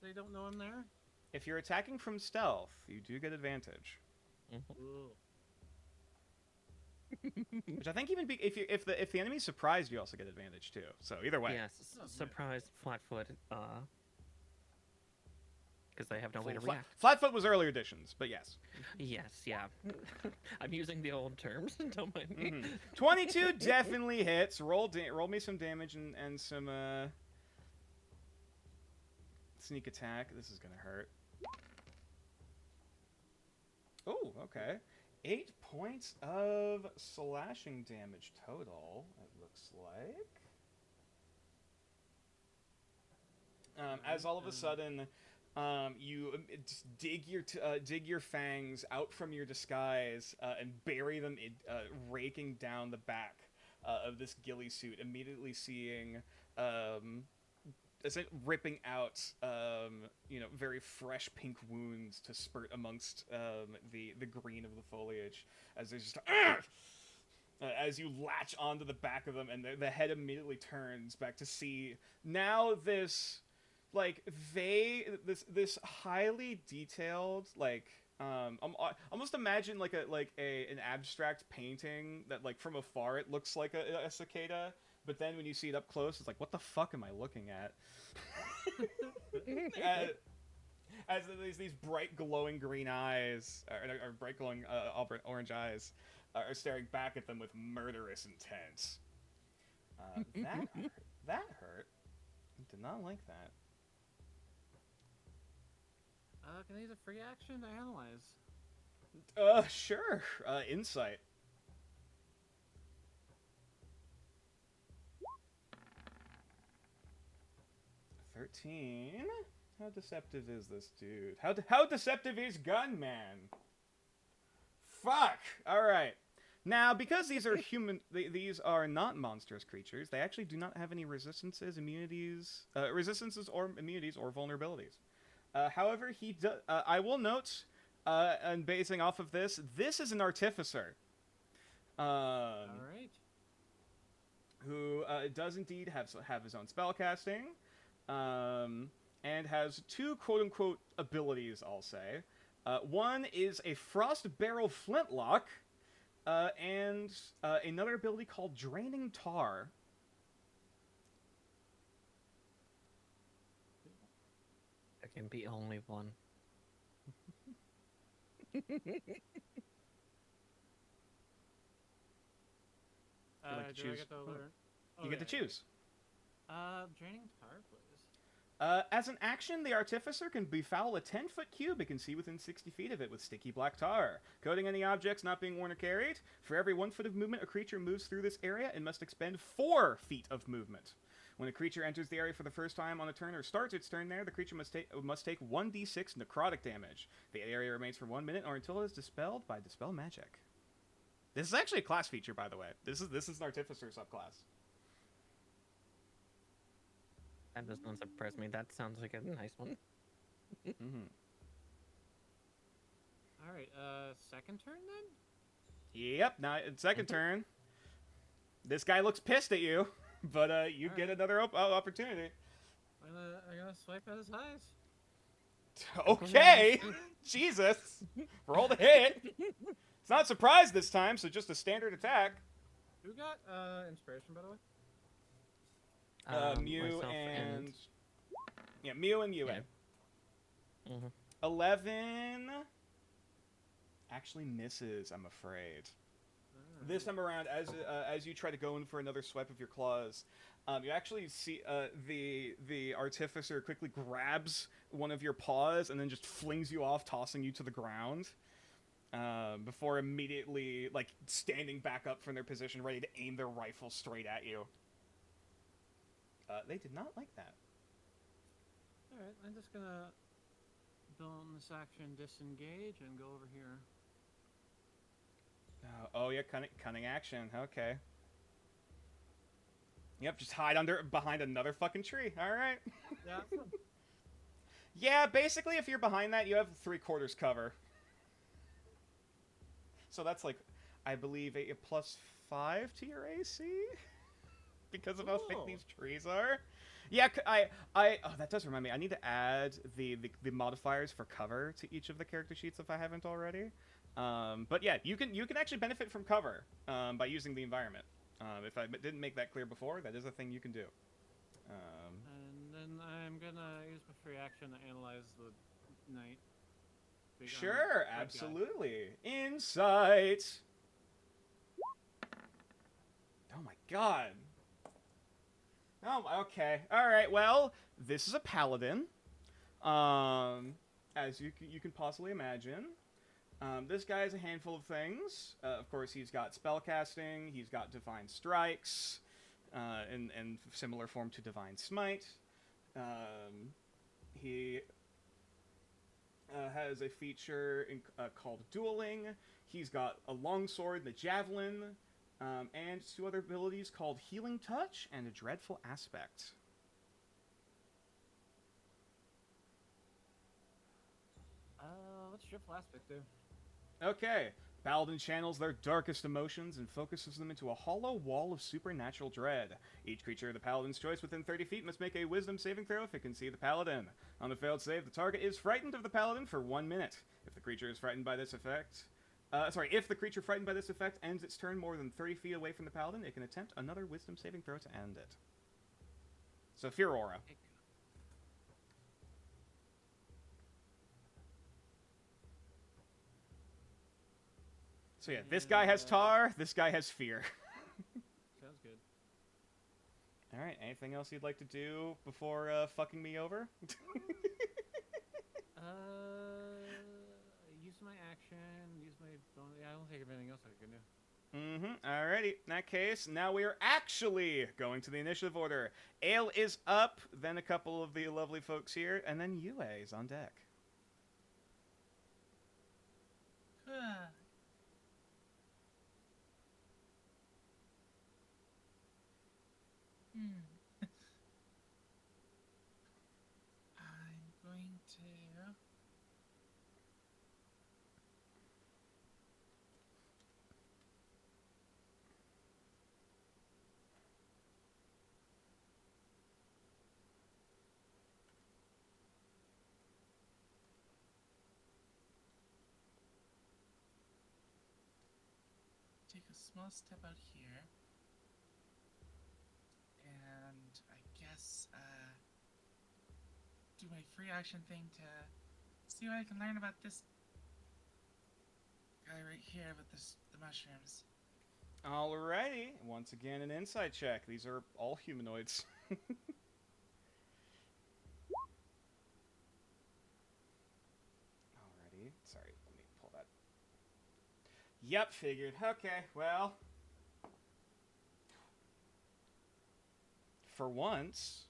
they don't know I'm there? If you're attacking from stealth, you do get advantage. Ooh. Which I think even if the enemy's surprised, you also get advantage too. So either way. Yes, surprise flatfoot. Because they have no way to react. Flatfoot was earlier editions, but yes. Yes, yeah. I'm using the old terms. Don't mind me. 22 definitely hits. Roll me some damage and some sneak attack. This is gonna hurt. Oh, okay. 8 points of slashing damage total, it looks like. As all of a sudden, you just dig your fangs out from your disguise and bury them, raking down the back of this ghillie suit, immediately seeing ripping out very fresh pink wounds to spurt amongst the green of the foliage as there's just as you latch onto the back of them, and the head immediately turns back to see now this this highly detailed almost imagine like an abstract painting that from afar it looks like a cicada. But then when you see it up close, it's like, what the fuck am I looking at? as these bright glowing green eyes, or bright glowing orange eyes, are staring back at them with murderous intent. That hurt. I did not like that. Can I use a free action to analyze? Sure. Insight. 13. How deceptive is this dude? How deceptive is Gunman? Fuck! Alright. Now, because these are these are not monstrous creatures, they actually do not have any resistances, immunities, or vulnerabilities. However, I will note, and basing off of this is an artificer. Alright. Who does indeed have his own spellcasting. And has 2 quote-unquote abilities, I'll say. One is a Frost Barrel Flintlock, and another ability called Draining Tar. There can be only one. Do I choose? get to learn? You get to choose. Draining tar, please. As an action, the Artificer can befoul a 10-foot cube it can see within 60 feet of it with sticky black tar, coating any objects not being worn or carried. For every 1 foot of movement a creature moves through this area, it must expend 4 feet of movement. When a creature enters the area for the first time on a turn or starts its turn there, the creature must take 1d6 necrotic damage. The area remains for 1 minute or until it is dispelled by Dispel Magic. This is actually a class feature, by the way. This is an artificer subclass. That doesn't surprise me. That sounds like a nice one. Mm-hmm. All right. Second turn then. Yep. Now second turn. This guy looks pissed at you, but you get another opportunity. I'm gonna swipe at his eyes. Okay. Jesus. Roll the hit. It's not surprise this time, so just a standard attack. Who got inspiration, by the way? Mew Myself and... Yeah, Mew and Yue. Yeah. Mhm. 11... Actually misses, I'm afraid. This time around, as you try to go in for another swipe of your claws, you actually see the artificer quickly grabs one of your paws and then just flings you off, tossing you to the ground. Before immediately, like, standing back up from their position, ready to aim their rifle straight at you. They did not like that. Alright, I'm just gonna bonus action disengage and go over here. Oh yeah, cunning action. Okay. Yep, just hide behind another fucking tree. All right. Yeah, that's fun. Yeah, basically, if you're behind that, you have 3/4 cover. So that's like, I believe, a +5 to your AC because of how thick these trees are. Yeah, oh, that does remind me. I need to add the modifiers for cover to each of the character sheets if I haven't already. But yeah, you can actually benefit from cover by using the environment. If I didn't make that clear before, that is a thing you can do. And then I'm gonna use my free action to analyze the knight. Big Sure, red guy. absolutely. Insight. Oh my god. Oh, okay. All right. Well, this is a paladin. As you can possibly imagine. This guy has a handful of things. Of course, he's got spellcasting. He's got divine strikes, in similar form to divine smite. He has a feature called dueling. He's got a longsword, the javelin, and 2 other abilities called healing touch and a dreadful aspect. What's Triple Aspect do? Okay. Paladin channels their darkest emotions and focuses them into a hollow wall of supernatural dread. Each creature of the Paladin's choice within 30 feet must make a wisdom saving throw if it can see the Paladin. On the failed save, the target is frightened of the Paladin for 1 minute. If the creature is frightened by this effect... if the creature frightened by this effect ends its turn more than 30 feet away from the Paladin, it can attempt another wisdom saving throw to end it. So, Fear Aura. So yeah, this guy has Tar, this guy has Fear. Sounds good. Alright, anything else you'd like to do before fucking me over? Use my action, use my bonus. Yeah, I don't think of anything else I can do. Alrighty, in that case, now we are actually going to the initiative order. Ale is up, then a couple of the lovely folks here, and then Yue is on deck. I'm going to... take a small step out here. And I guess, do my free action thing to see what I can learn about this guy right here with the mushrooms. Alrighty, once again an insight check. These are all humanoids. Alrighty, sorry, let me pull that. Yep, figured. Okay, well. For once,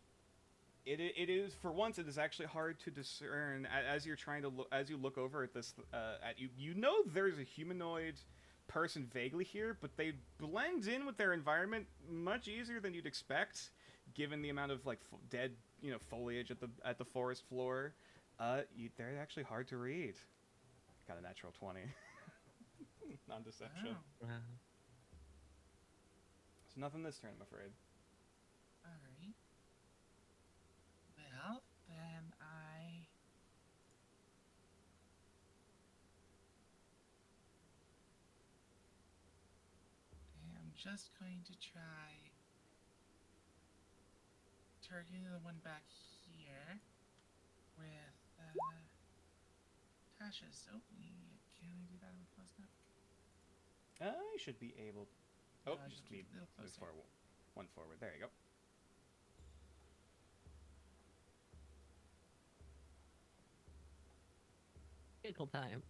it is actually hard to discern as you're trying to look, as you look over at this, at you. You know there's a humanoid person vaguely here, but they blend in with their environment much easier than you'd expect, given the amount of like dead, foliage at the forest floor. They're actually hard to read. Got a natural 20. Non-deception. Oh, So nothing this turn, I'm afraid. alright. Well, then I am just going to try targeting the one back here with Tasha's. Oh, can I do that one close enough? I should be able. Oh, No, I just should be need a little move closer. forward. One forward. There you go. Pickle time.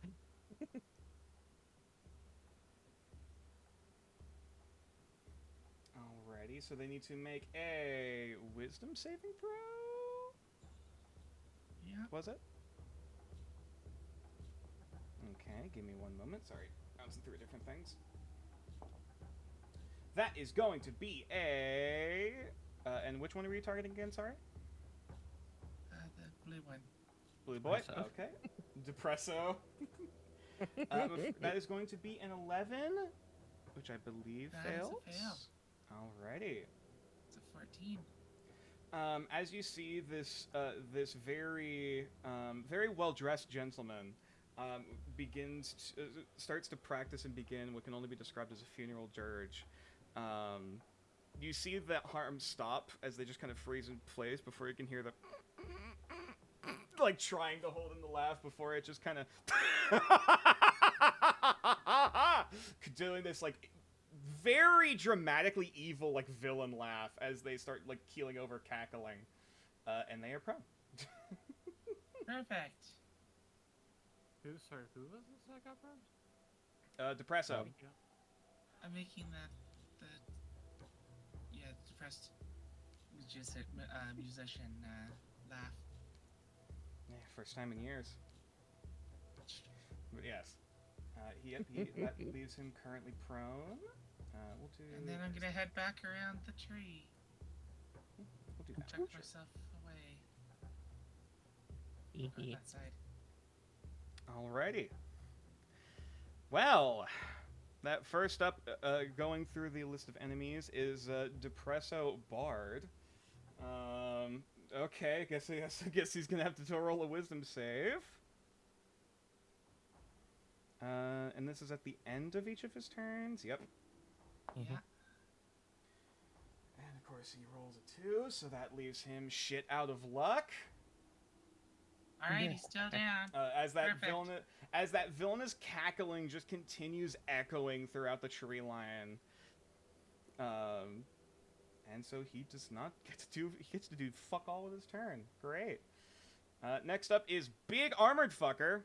Alrighty, so they need to make a wisdom saving throw? Yeah. Was it? Okay, give me one moment. Sorry, bouncing through different things. That is going to be a... and which one are you targeting again, sorry? The blue one. Blue boy? Depresso. Okay. Depresso. That is going to be an 11, which I believe That is a fails. fail. Alrighty. It's a 14. As you see this this very very well dressed gentleman starts to practice and begin what can only be described as a funeral dirge. You see that harm stop as they just kind of freeze in place before you can hear the like trying to hold in the laugh before it just kind of doing this like very dramatically evil like villain laugh as they start like keeling over cackling, and they are prone. Perfect. Who was this that got burned? Depresso. I'm making the depressed musician laugh. Yeah, first time in years. But yes, that leaves him currently prone. We'll do. And then I'm gonna head back around the tree. We'll do that. Tuck myself away on that side. Alrighty. Well, that first up, going through the list of enemies is Depresso Bard. Okay, I guess he's gonna have to roll a wisdom save. And this is at the end of each of his turns. Yep. Yeah. And of course he rolls a 2, so that leaves him shit out of luck. Alright, he's still down. As that Perfect. villainous cackling just continues echoing throughout the tree line. And so he does not get to do. He gets to do fuck all with his turn. Great. Next up is Big Armored Fucker.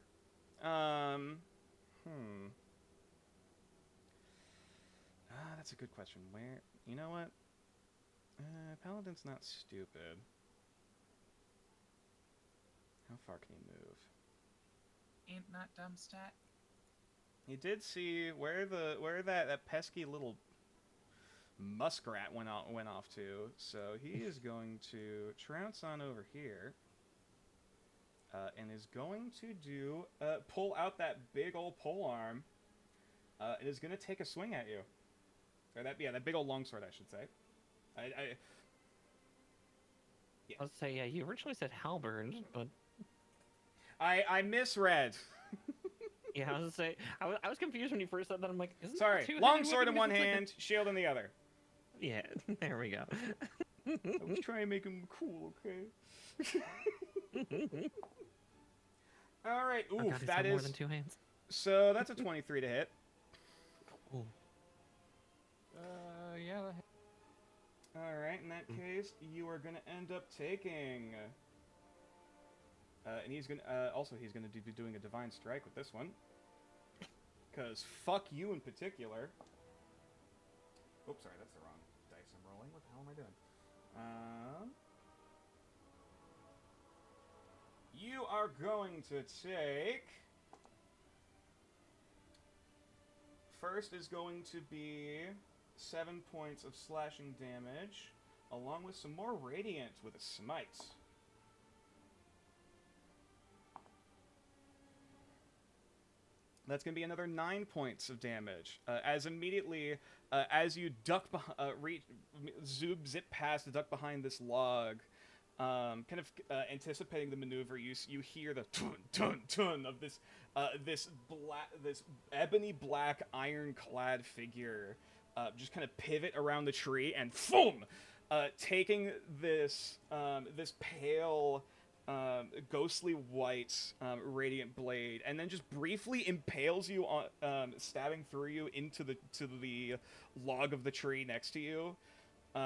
That's a good question. Where? You know what? Paladin's not stupid. How far can he move? Ain't not dumb stat. He did see where that pesky little muskrat went off to, so he is going to trounce on over here, and is going to do pull out that big old pole arm, and is going to take a swing at you. Or that big old longsword, I should say. Let's say, yeah, you originally said halberd, but I misread. yeah, I was gonna say, I was confused when you first said that. I'm like, isn't Sorry, that a long two-handed sword in weapon? one Because it's like hand, shield in the other. yeah, there we go. I was trying to make him cool, okay? All right, Oh, oof, God, he's that got more is than 2 hands. so. That's a 23 to hit. Ooh. Yeah. All right, in that case, you are gonna end up taking. And he's gonna he's gonna be doing a divine strike with this one. Cause fuck you in particular. Oops, sorry, that's the wrong dice I'm rolling. What the hell am I doing? You are going to take first is going to be 7 points of slashing damage, along with some more radiant with a smite. That's going to be another 9 points of damage. As immediately, as you duck, zip past, duck behind this log, kind of anticipating the maneuver, you hear the tun tun tun of this ebony black ironclad figure just kind of pivot around the tree and boom, taking this pale ghostly white radiant blade, and then just briefly impales you on, stabbing through you into the log of the tree next to you,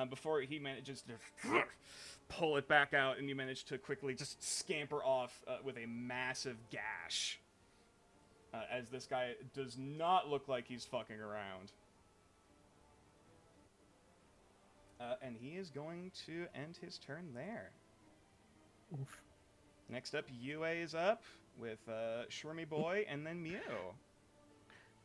before he manages to pull it back out, and you manage to quickly just scamper off with a massive gash. As this guy does not look like he's fucking around. And he is going to end his turn there. Oof. Next up, UA is up with Shroomy Boy and then Mew.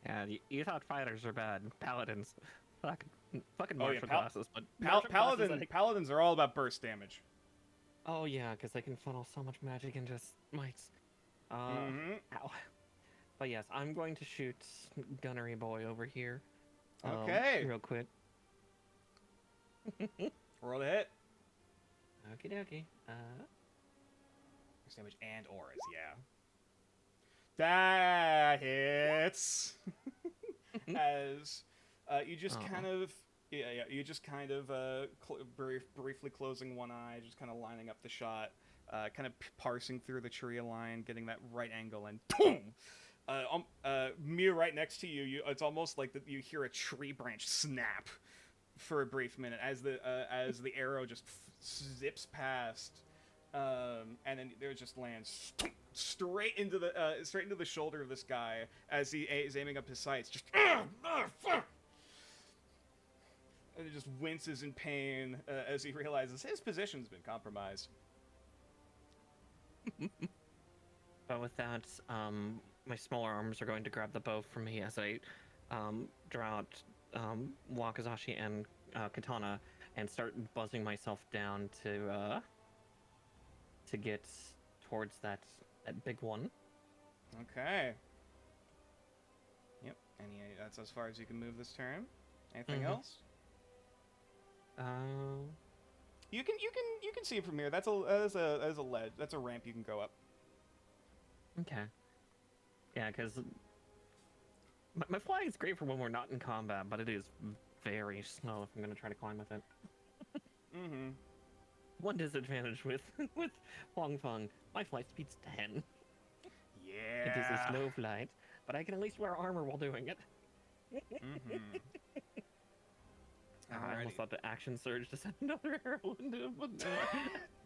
Yeah, you thought fighters are bad. Paladins. Fucking martial Pal- classes, but martial classes, I think- Paladins are all about burst damage. Oh yeah, because they can funnel so much magic into mites. Ow. But yes, I'm going to shoot Gunnery Boy over here. Okay. Real quick. Roll the hit. Okie dokie. Burst damage and auras, yeah. That hits. As you just kind of you just kind of briefly closing one eye, just kind of lining up the shot, kind of parsing through the tree line, getting that right angle, and boom! Mew right next to you, it's almost like you hear a tree branch snap for a brief minute as the arrow just zips past, and then there just lands straight into the shoulder of this guy as he is aiming up his sights. Just fuck! And he just winces in pain as he realizes his position's been compromised. But with that, my smaller arms are going to grab the bow from me as I draw out Wakazashi and Katana and start buzzing myself down to get towards that big one. Okay. Yep. That's as far as you can move this turn. Anything else? You can see it from here. That's a ledge. That's a ramp you can go up. Okay. Yeah, because my flying is great for when we're not in combat, but it is very slow if I'm going to try to climb with it. Mm-hmm. One disadvantage with Huang Feng, my flight speed's 10. Yeah. It is a slow flight, but I can at least wear armor while doing it. Mm-hmm. I almost thought the action surge to send another arrow into him, but no.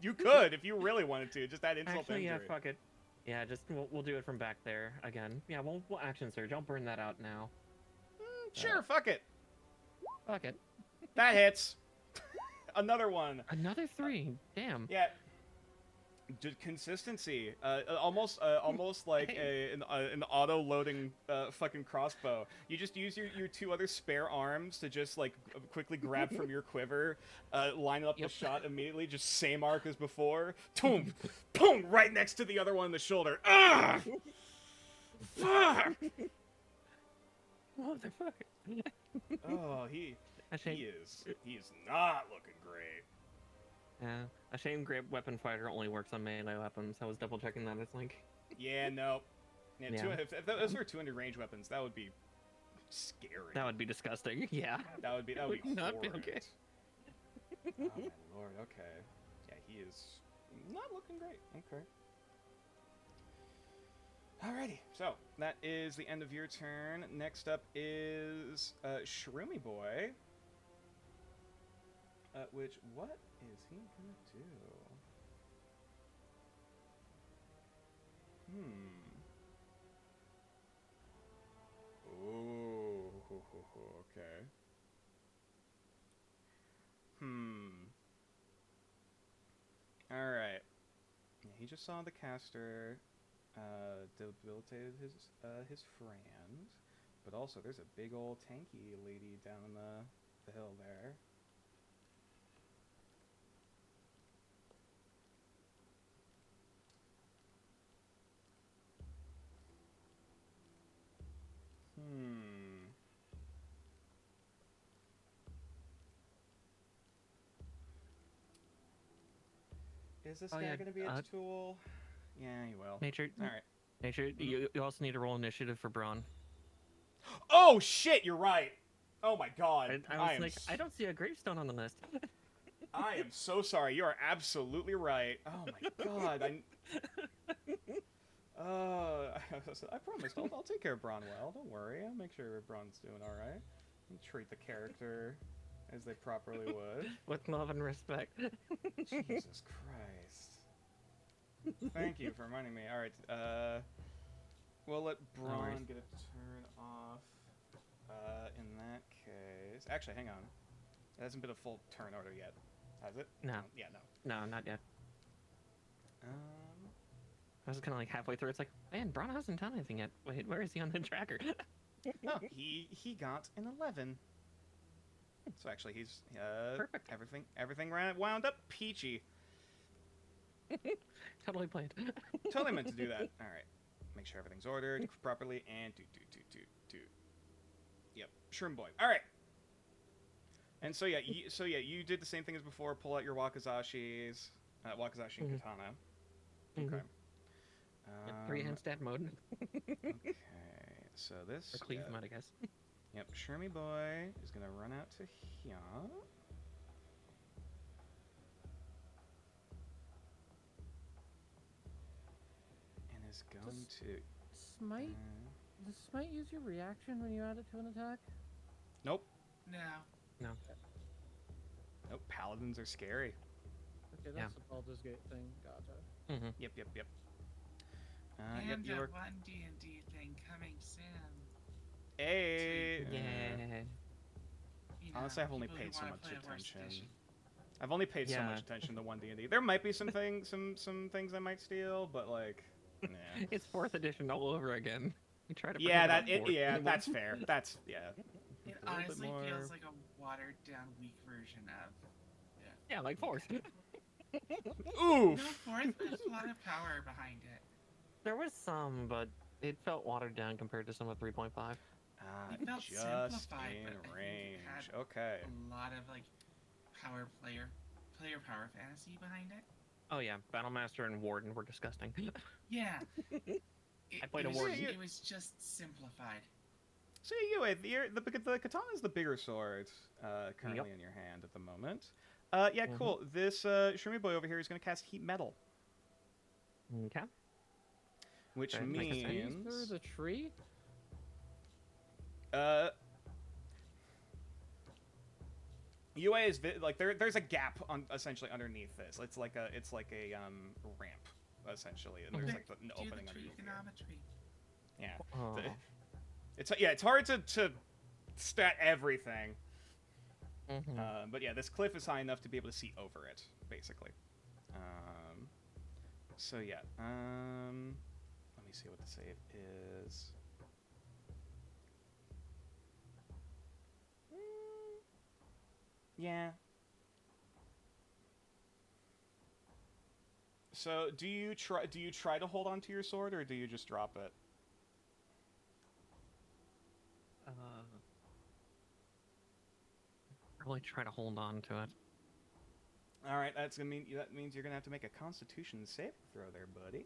You could if you really wanted to. Just add insult Actually, injury. yeah, fuck it. Yeah, just we'll do it from back there again. Yeah, we'll action surge. I'll burn that out now. Sure, fuck it. Fuck it. That hits. Another one. Another 3. Damn. Yeah. Consistency. Almost like an auto-loading fucking crossbow. You just use your 2 other spare arms to just like quickly grab from your quiver, line up the shot immediately, just same arc as before. Boom, boom, right next to the other one in the shoulder. Ah! Fuck! Motherfucker. Oh, he Actually, is not looking great. yeah, a shame great weapon fighter only works on melee weapons. I was double checking that. It's like, Yeah, no. Yeah, Yeah. If those were 200 range weapons, that would be scary. that would be disgusting. Yeah. That would be would not be horrid. okay. Oh my lord. Okay. Yeah, he is not looking great. Okay. Alrighty. So that is the end of your turn. Next up is Shroomy Boy. What is he gonna do? Ooh. Okay. Alright. Yeah, he just saw the caster debilitated his friend, but also there's a big old tanky lady down the hill there. Is this guy going to be a tool? Yeah, he will. Nature. All right. Nature. You also need to roll initiative for Braun. Oh shit! You're right. Oh my god. I was like, I don't see a gravestone on the list. I am so sorry. You are absolutely right. Oh my god. I promised I'll take care of Braun well. Don't worry. I'll make sure Braun's doing all right. You treat the character as they properly would. With love and respect. Jesus Christ. Thank you for reminding me. All right. We'll let Braun get a turn off. In that case, actually, hang on. It hasn't been a full turn order yet, has it? No. Yeah, no. No, not yet. I was kind of like halfway through. It's like, man, Braun hasn't done anything yet. Wait, where is he on the tracker? Oh, he got an 11. So actually, he's perfect. Everything wound up peachy. Totally planned. Totally meant to do that. All right, make sure everything's ordered properly and do. Yep, Shroom Boy. All right. And so yeah, you did the same thing as before. Pull out your wakazashis, wakizashi and katana. Okay. 3-hand stab mode. Okay, so this... Or cleave mode, I guess. Yep, Shermy Boy is going to run out to here. And is going to... Smite? Does Smite use your reaction when you add it to an attack? Nope. No. Nope, paladins are scary. Okay, that's the Baldur's Gate thing. Gotcha. Yep. And you a were... 1D&D thing coming soon. Hey! Yeah. You know, Honestly, I've only people who paid so wanna much play a worse attention. edition. I've only paid so much attention to 1D&D. There might be some things I might steal, but like, nah. It's 4th edition all over again. You try to that's fair. That's It honestly feels like a watered down, weak version of. Yeah, like 4th. Oof. No, 4th, there's a lot of power behind it. There was some, but it felt watered down compared to some of 3.5. It felt Just simplified, in but I think it range. had Okay. a lot of like player power fantasy behind it. Oh yeah, Battlemaster and Warden were disgusting. Yeah. I played a was, warden. It was just simplified. So the katana is the bigger sword currently in your hand at the moment. Cool. This Shroomy Boy over here is going to cast Heat Metal. Okay. Which means... Through the tree? UA is like there's a gap on essentially underneath this. It's like a ramp essentially, and there's like an opening underneath here. Yeah. Oh. It's hard to stat everything. But yeah, this cliff is high enough to be able to see over it, basically. So yeah. Let me see what the save is. Yeah. So do you try to hold on to your sword, or do you just drop it? Probably try to hold on to it. All right, that means you're gonna have to make a Constitution saving throw there, buddy.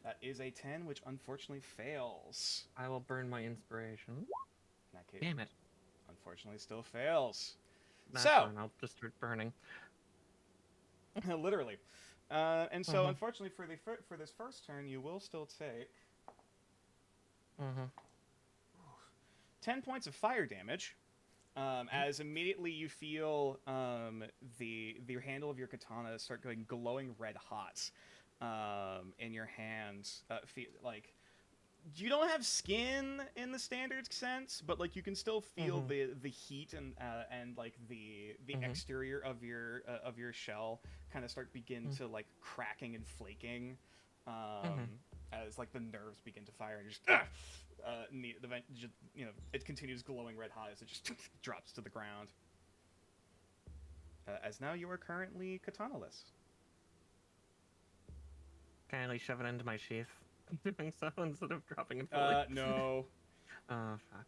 That is a 10, which unfortunately fails. I will burn my inspiration. In that case, Damn it. Unfortunately, still fails. That's so fine, I'll just start burning. literally, and so unfortunately for this first turn, you will still take 10 points of fire damage. As immediately you feel the handle of your katana start going glowing red hot in your hands. Like you don't have skin in the standard sense, but like you can still feel the heat and like the exterior of your shell kind of begin to like cracking and flaking As like the nerves begin to fire and just it continues glowing red hot as it just drops to the ground. As now you are currently katanaless. Can I like shove it into my sheath? Doing so instead of dropping it fully. No. Oh fuck.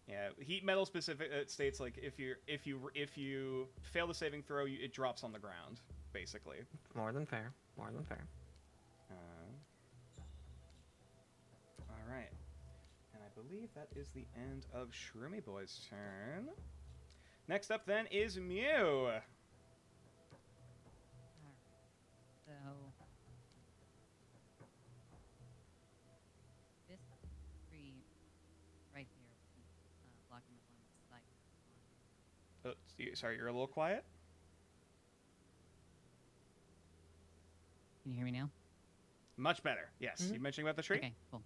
Yeah, heat metal specific states like if you fail the saving throw, it drops on the ground, basically. More than fair. More than fair. All right, and I believe that is the end of Shroomy Boy's turn. Next up then is Mew. Alright. So this tree right here will be blocking my line of sight. Sorry, you're a little quiet. Can you hear me now? Much better. Yes. Mhm. You mentioning about the tree? Okay, cool.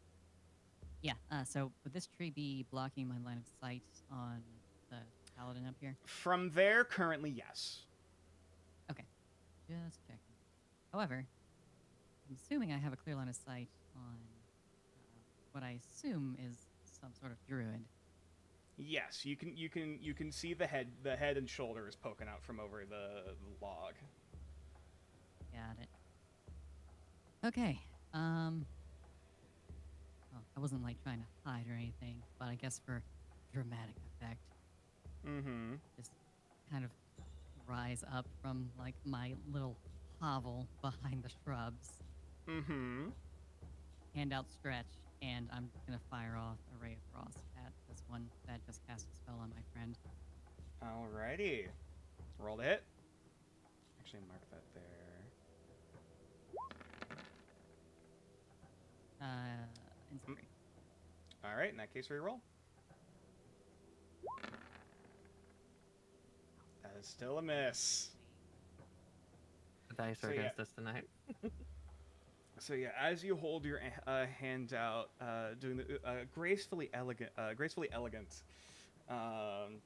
Yeah. So would this tree be blocking my line of sight on the paladin up here? From there, currently, yes. Just checking. However, I'm assuming I have a clear line of sight on what I assume is some sort of druid. Yes, you can see the head and shoulders poking out from over the log. Got it. Okay. Well, I wasn't like trying to hide or anything, but I guess for dramatic effect, Mm-hmm. just kind of rise up from like my little hovel behind the shrubs, Mm-hmm. hand outstretched, and I'm gonna fire off a ray of frost at this one that just cast a spell on my friend. Alrighty. Roll to hit. Actually, mark that there. Inspiration. Alright, in that case, reroll. That is still a miss. The dice So, are yeah. against us tonight. So yeah, as you hold your hand out, doing the gracefully elegant,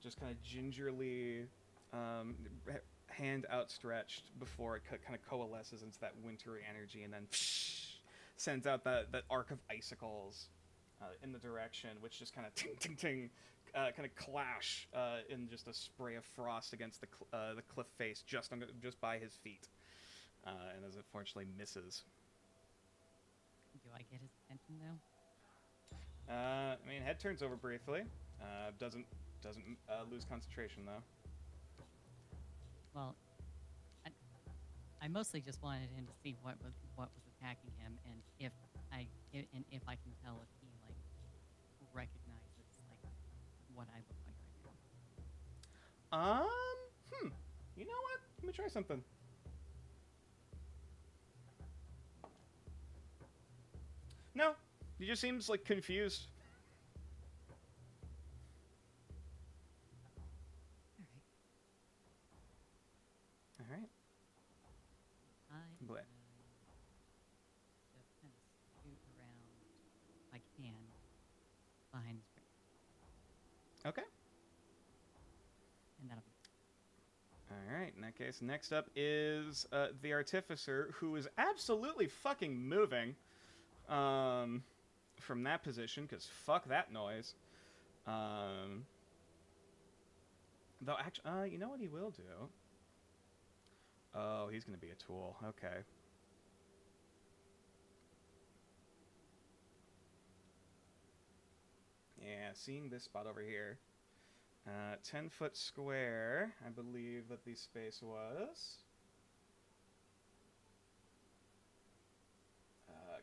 just kind of gingerly, hand outstretched before it kind of coalesces into that wintry energy, and then sends out that arc of icicles in the direction, which just kind of ting ting ting, kind of clash in just a spray of frost against the cliff face just by his feet, and as it fortunately misses. Do I get his attention though? I mean, head turns over briefly. Doesn't lose concentration though. Well, I mostly just wanted him to see what was attacking him, and if I can tell if he like recognizes like what I look like right now. You know what? Let me try something. No, he just seems like confused. All All right. right. What? Just kind of scoot around if I can behind his grave, Okay. and that'll be. All right. In that case, next up is the artificer, who is absolutely fucking moving from that position, because fuck that noise. Though actually, you know what he will do? Oh, he's gonna be a tool. Okay. Yeah, seeing this spot over here. 10-foot square, I believe that the space was.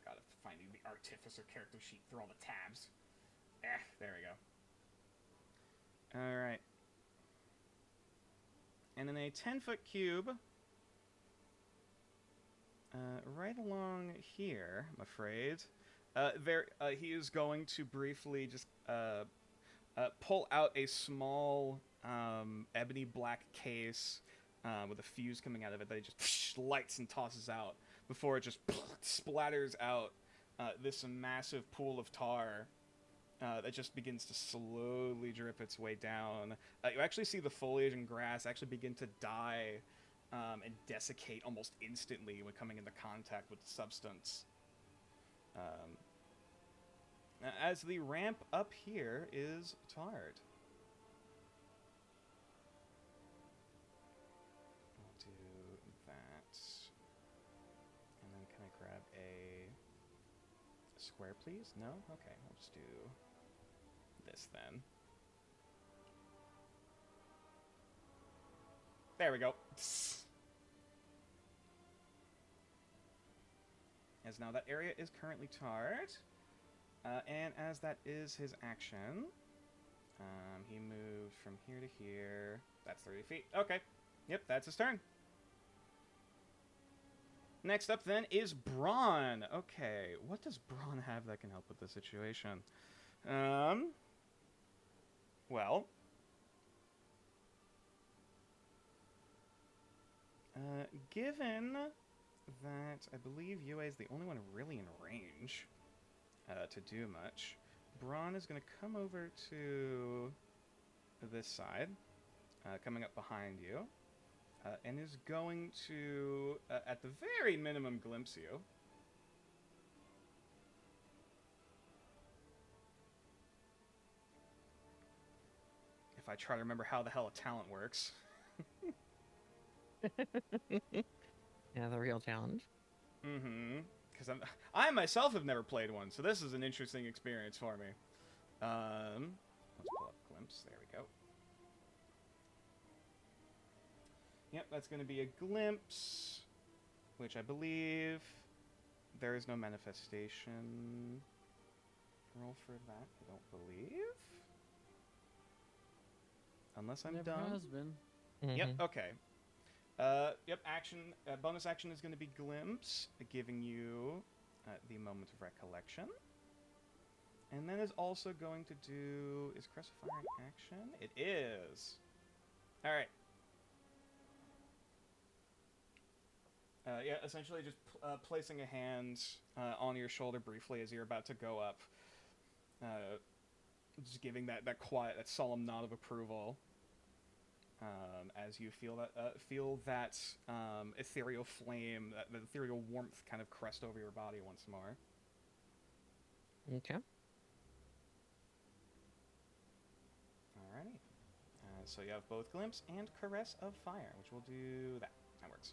Gotta find the artificer character sheet through all the tabs. There we go. Alright. And in a 10-foot cube, right along here, I'm afraid, he is going to briefly just pull out a small ebony black case with a fuse coming out of it that he just lights and tosses out before it just splatters out this massive pool of tar that just begins to slowly drip its way down. You actually see the foliage and grass actually begin to die and desiccate almost instantly when coming into contact with the substance. As the ramp up here is tarred. I'll do that. And then can I grab a square, please? No? Okay, I'll just do this then. There we go. As now that area is currently tarred. And as that is his action, he moved from here to here. That's 30 feet. Okay. Yep, that's his turn. Next up, then, is Braun. Okay, what does Braun have that can help with the situation? Well... given that I believe Yue is the only one really in range... to do much, Braun is going to come over to this side, coming up behind you, and is going to, at the very minimum, glimpse you. If I try to remember how the hell a talent works. Yeah, the real challenge. Mm-hmm. Because I myself have never played one, so this is an interesting experience for me. Let's pull up glimpse. There we go. Yep, that's going to be a glimpse, which I believe there is no manifestation roll for that. I don't believe, unless I'm Never dumb. has been. Yep. Okay. Yep, action, bonus action is going to be Glimpse, giving you the moment of recollection. And then is also going to do... Is Crest of Fire an action? It is! Alright. Yeah, essentially just placing a hand on your shoulder briefly as you're about to go up. Just giving that quiet, that solemn nod of approval. As you feel that ethereal flame, that ethereal warmth kind of crest over your body once more. Okay. Alrighty. So you have both Glimpse and Caress of Fire, which will do that. That works.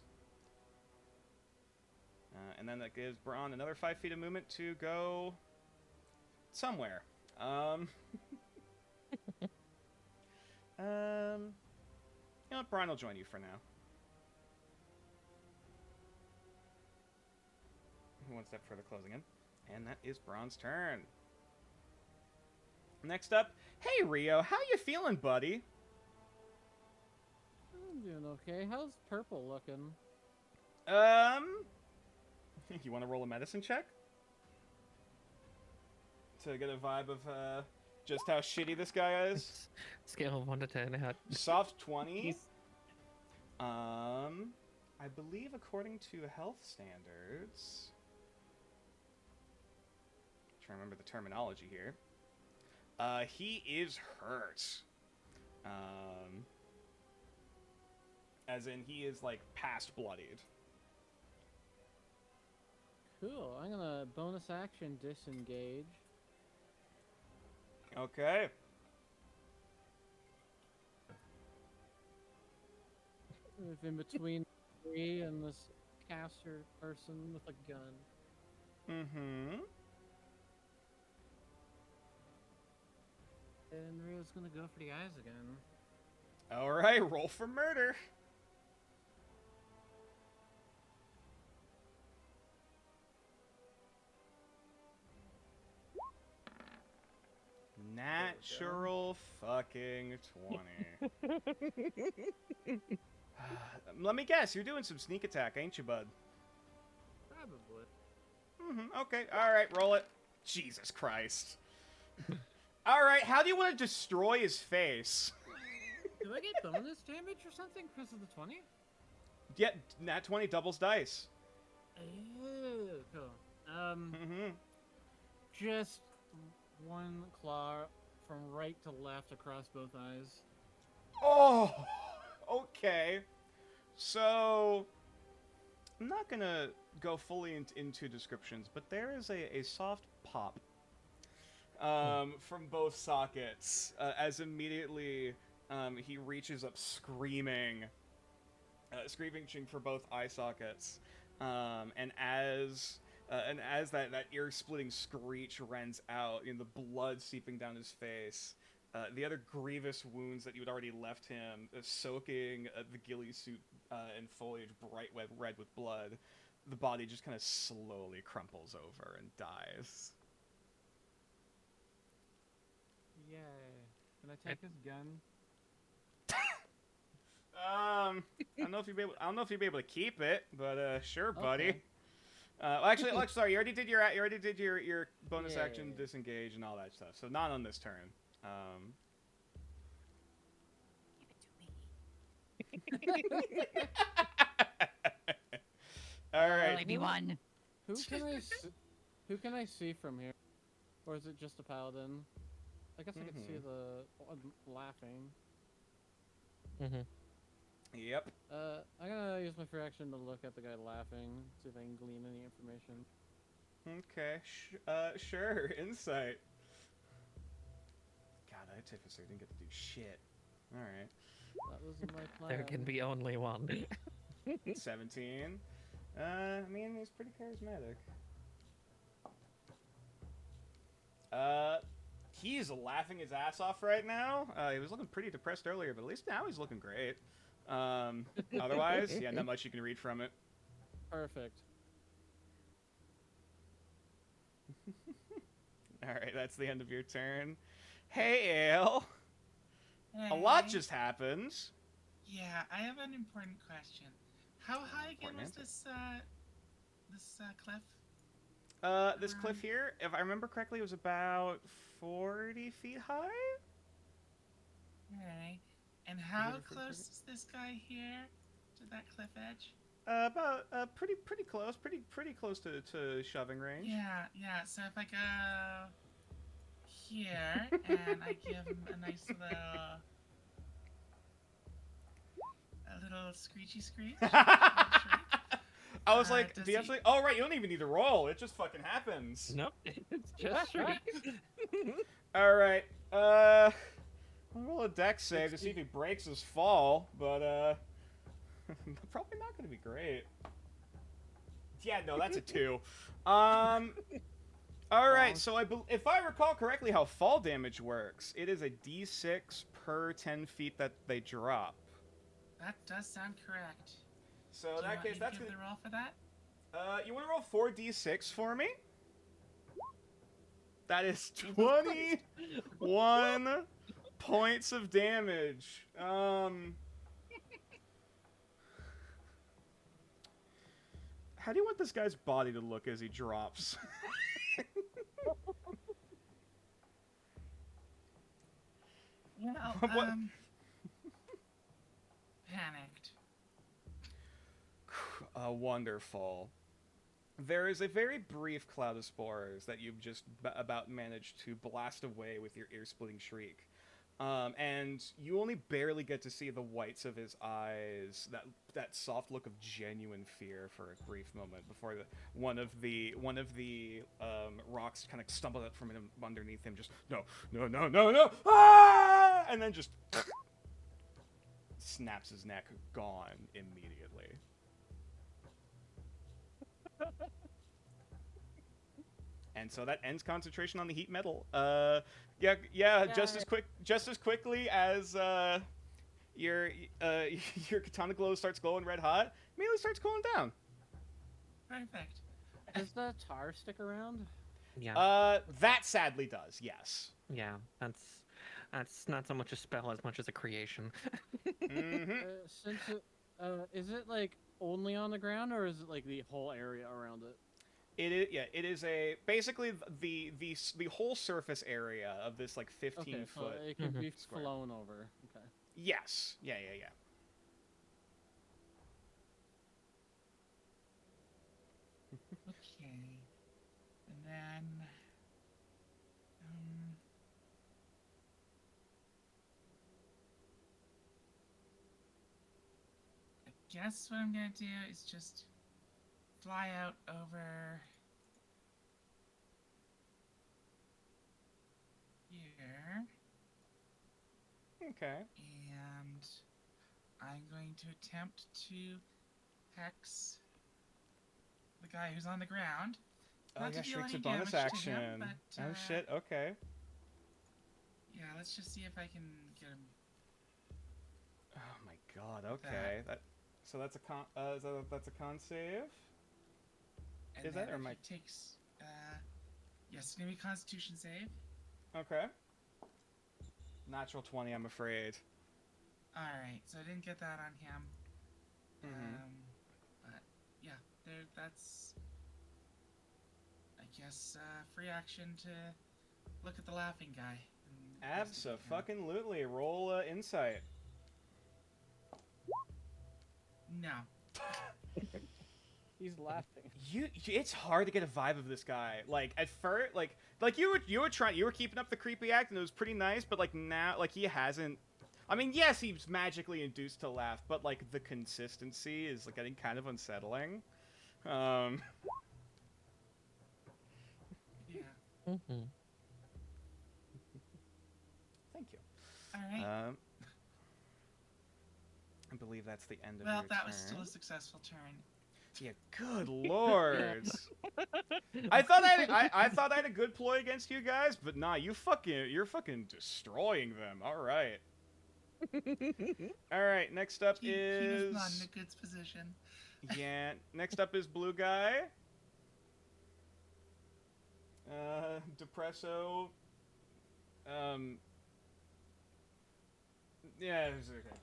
And then that gives Braun another 5 feet of movement to go somewhere. You know what, Brian will join you for now. One step further closing in. And that is Braun's turn. Next up, hey Rio, how you feeling, buddy? I'm doing okay. How's purple looking? You want to roll a medicine check? To get a vibe of, just how shitty this guy is? Scale of 1 to 10. Soft 20. I believe according to health standards... I'm trying to remember the terminology here. He is hurt. As in, he is, like, past bloodied. Cool. I'm gonna bonus action disengage. Okay. If in between me and this caster person with a gun. Mm-hmm. And Rio's gonna go for the eyes again. Alright, roll for murder. Natural fucking 20. Let me guess, you're doing some sneak attack, ain't you, bud? Probably. Mm-hmm, okay, alright, roll it. Jesus Christ. Alright, how do you want to destroy his face? Do I get bonus damage or something because of the 20? Yeah, nat 20 doubles dice. Oh, cool. Just one claw from right to left across both eyes. Oh, okay. So, I'm not gonna go fully into descriptions, but there is a soft pop from both sockets as immediately he reaches up screaming for both eye sockets, and as that ear-splitting screech rends out, the blood seeping down his face, the other grievous wounds that you had already left him, soaking the ghillie suit and foliage bright red with blood, the body just kind of slowly crumples over and dies. Yay. Can I take his gun? I don't know if you'd be able to keep it, but sure, buddy. Okay. Well, actually, sorry, you already did your bonus Yeah. action, disengage, and all that stuff. So not on this turn. All right. Only be one. Who can I see from here? Or is it just a paladin? I guess I could see the one laughing. Yep. I'm gonna use my free action to look at the guy laughing, see if I can glean any information. Okay. Sure. Insight. God, I take this. I didn't get to do shit. All right. That was my plan. There can be only one. 17. I mean, he's pretty charismatic. He's laughing his ass off right now. He was looking pretty depressed earlier, but at least now he's looking great. Otherwise, yeah, not much you can read from it. Perfect. Alright, that's the end of your turn. Hey, Ale. A lot just happened. Yeah, I have an important question. How high again was this cliff? This cliff here, if I remember correctly, was about 40 feet high? Alright. And how close is this guy here to that cliff edge? About pretty close, pretty close to shoving range. Yeah. So if I go here and I give him a nice little screechy screech. I was like, does do you he- actually? Oh right, you don't even need to roll. It just fucking happens. Nope, it's just right. All right. I'll roll a dex save to see if he breaks his fall, but probably not gonna be great. Yeah, no, that's a 2. All right. So if I recall correctly, how fall damage works, it is a d6 per 10 feet that they drop. That does sound correct. So Do in you that want case, me to that's give gonna. the roll for that? You want to roll 4d6 for me? That is 21 points of damage. How do you want this guy's body to look as he drops? Well, What? Panicked. Wonderful. There is a very brief cloud of spores that you've just about managed to blast away with your ear-splitting shriek. And you only barely get to see the whites of his eyes, that soft look of genuine fear for a brief moment before one of the rocks kind of stumbled out from underneath him. Just no, ah! And then just snaps his neck, gone immediately. And so that ends concentration on the heat metal. Yeah. Just as quickly as your katana glow starts glowing red hot, immediately starts cooling down. Perfect. Does the tar stick around? Yeah, That sadly does. Yes. yeah, that's not so much a spell as much as a creation. Mm-hmm. Since is it like only on the ground, or is it like the whole area around it? It is. Yeah. It is basically the whole surface area of this like 15 Okay, so foot. it can be square. flown over. Okay. Yes. Yeah. Okay. And then, I guess what I'm gonna do is just fly out over here, Okay. and I'm going to attempt to hex the guy who's on the ground. Oh Not yeah, to deal Shriek's any a bonus damage action. to him, but Oh shit. Okay. yeah, let's just see if I can get him. Oh my god. Okay. So that's a con. That's a con save. And Is then that or if my? he takes, yes, it's gonna be Constitution save. Okay. Natural 20, I'm afraid. All right, so I didn't get that on him. Mhm. But yeah, that's I guess free action to look at the laughing guy. And investigate him. Abso-fucking-lutely. Roll insight. No. He's laughing. It's hard to get a vibe of this guy. Like at first, like you were keeping up the creepy act, and it was pretty nice. But like now, like he hasn't. I mean, yes, he's magically induced to laugh, but like the consistency is like getting kind of unsettling. Yeah. Mm-hmm. Thank you. All right. I believe that's the end of Well, your that turn. was still a successful turn. Yeah, good lord. I thought I had a good ploy against you guys, but nah, you're fucking destroying them. All right. All right, next up He is was not in a good position. yeah, next up is blue guy. Depresso. Yeah, it's okay.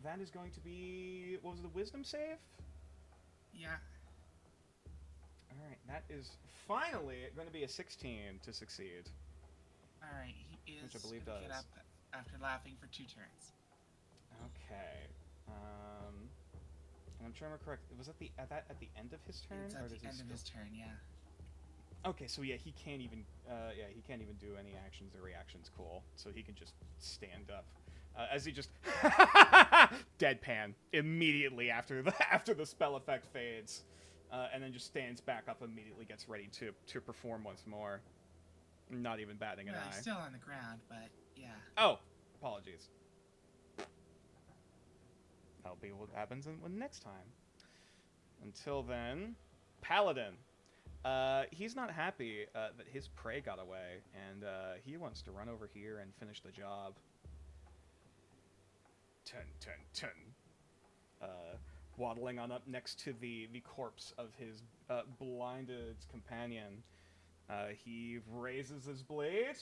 That is going to be, what was it, the wisdom save? Yeah. Alright, that is finally going to be a 16 to succeed. All right. He is Which I believe gonna get does. up after laughing for 2 turns. Okay. And I'm trying to correct, was that at the end of his turn? It's or at does the he end of still... his turn. Yeah. Okay, so yeah, he can't even do any actions or reactions. Cool. So he can just stand up, as he just deadpan immediately after the spell effect fades, and then just stands back up, immediately gets ready to perform once more, not even batting an Well, eye. he's still on the ground, but yeah. Oh, apologies. That'll be what happens next time. Until then, Paladin. He's not happy that his prey got away, and he wants to run over here and finish the job. 10. Waddling on up next to the corpse of his blinded companion. He raises his blade.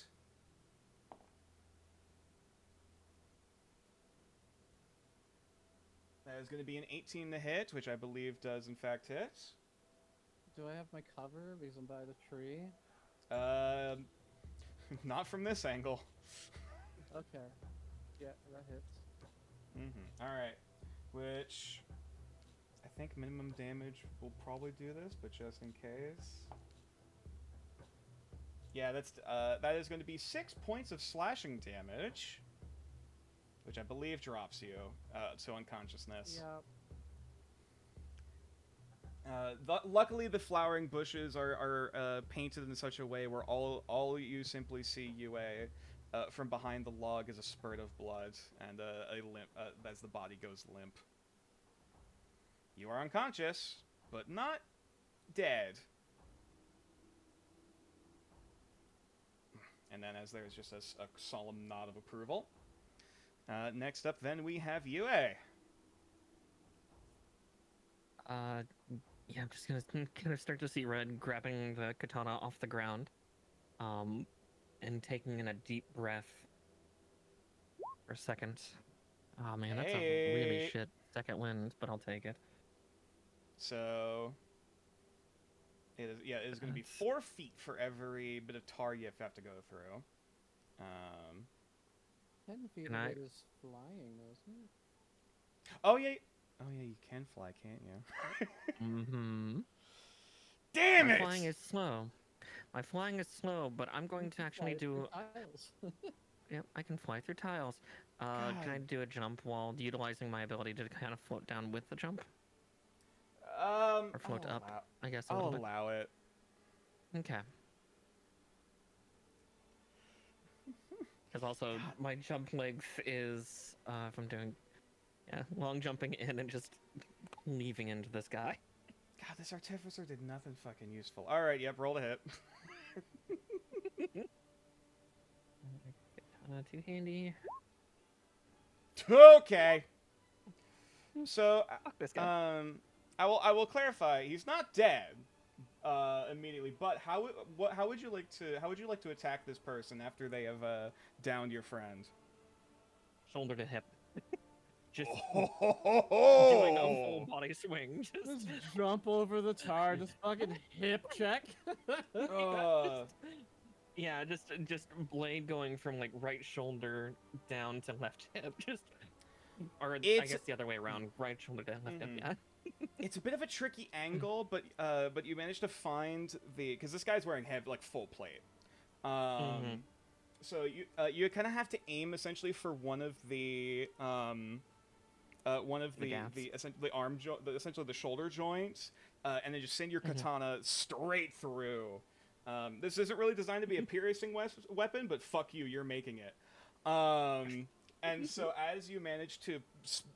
That is going to be an 18 to hit, which I believe does in fact hit. Do I have my cover because I'm by the tree? Not from this angle. Okay. Yeah, that hits. Mm-hmm. Alright. Which... I think minimum damage will probably do this, but just in case... Yeah, that is going to be 6 points of slashing damage. Which I believe drops you to unconsciousness. Yep. Luckily, the flowering bushes are painted in such a way where all you simply see from behind the log is a spurt of blood and a limp as the body goes limp. You are unconscious, but not dead. And then, as there's just a solemn nod of approval. Next up, then we have Yue. Yeah, I'm just gonna start to see red, grabbing the katana off the ground, and taking in a deep breath for a second. Oh man, that's a really shit second wind, but I'll take it. So it is going to be 4 feet for every bit of tar you have to go through. 10 feet Can of I- it is flying, though, isn't it? Oh yeah, you can fly, can't you? Mm-hmm. Damn My it! flying is slow. My flying is slow, but I'm going to actually Flies through do. tiles. Yep, I can fly through tiles. Can I God. do a jump while utilizing my ability to kind of float down with the jump? Or float up, I guess, a I'll little bit. allow it. Okay. Because also, my jump length is, from doing, long jumping in and just cleaving into this guy. God, this artificer did nothing fucking useful. All right, yep, roll to hit. Too handy. Okay. So, Fuck this guy. I will clarify. He's not dead immediately, but how would you like to attack this person after they have downed your friend? Shoulder to hip. Just Oh. doing a full body swing. Just jump over the tar, just fucking hip check. Yeah, just blade going from like right shoulder down to left hip, or I guess the other way around, right shoulder down, left hip. Yeah. It's a bit of a tricky angle, but you managed to find because this guy's wearing full plate. So you kind of have to aim essentially for one of the arm essentially the shoulder joints, and then just send your katana straight through. This isn't really designed to be a piercing weapon, but fuck you, you're making it. And so as you manage to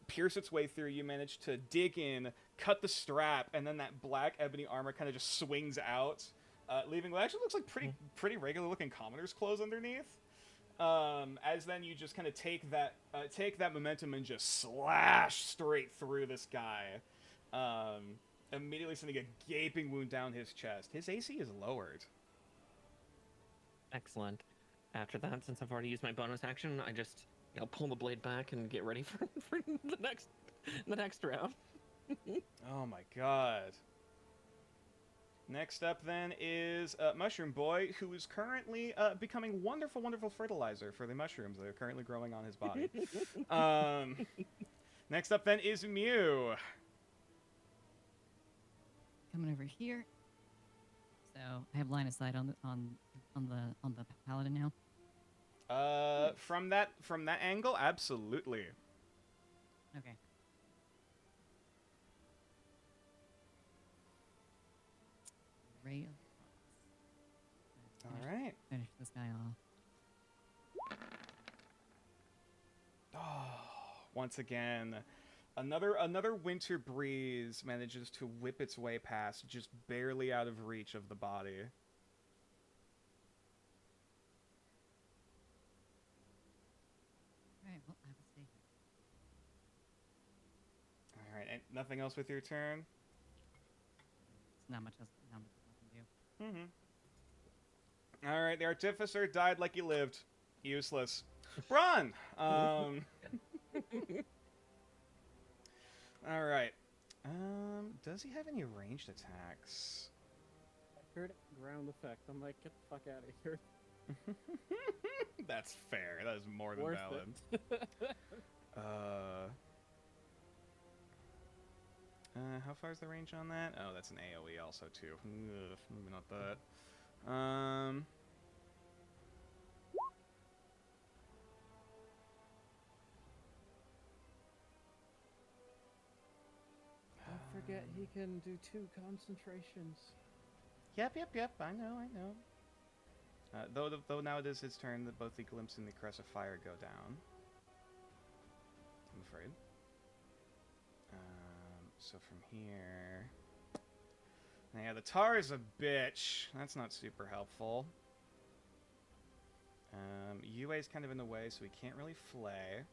pierce its way through, you manage to dig in, cut the strap, and then that black ebony armor kind of just swings out, leaving what actually looks like pretty regular looking commoner's clothes underneath. As then you just kind of take that momentum and just slash straight through this guy, immediately sending a gaping wound down his chest. His AC is lowered. Excellent. After that, since I've already used my bonus action, I just pull the blade back and get ready for the next round. Oh my god. Next up then is Mushroom Boy, who is currently becoming wonderful, wonderful fertilizer for the mushrooms that are currently growing on his body. Next up then is Mew. Coming over here. So I have line of sight on the paladin now. From that angle, absolutely. Okay. Ray of Frost. All right. Finish this guy off. Oh, once again, another winter breeze manages to whip its way past, just barely out of reach of the body. Alright, well, I will stay here. All right, and nothing else with your turn? It's not much else I can do. Mm-hmm. All right, the artificer died like he lived. Useless. Run! All right. Does he have any ranged attacks? I heard ground effect. I'm like, get the fuck out of here. That's fair. That is more than Worth valid. it. How far is the range on that? Oh, that's an AoE also too. Ugh, maybe not that. Don't forget he can do 2 concentrations. Yep. I know. Though now it is his turn that both the glimpse and the caress of fire go down. I'm afraid. So from here... Yeah, the tar is a bitch. That's not super helpful. UA's kind of in the way, so he can't really flay.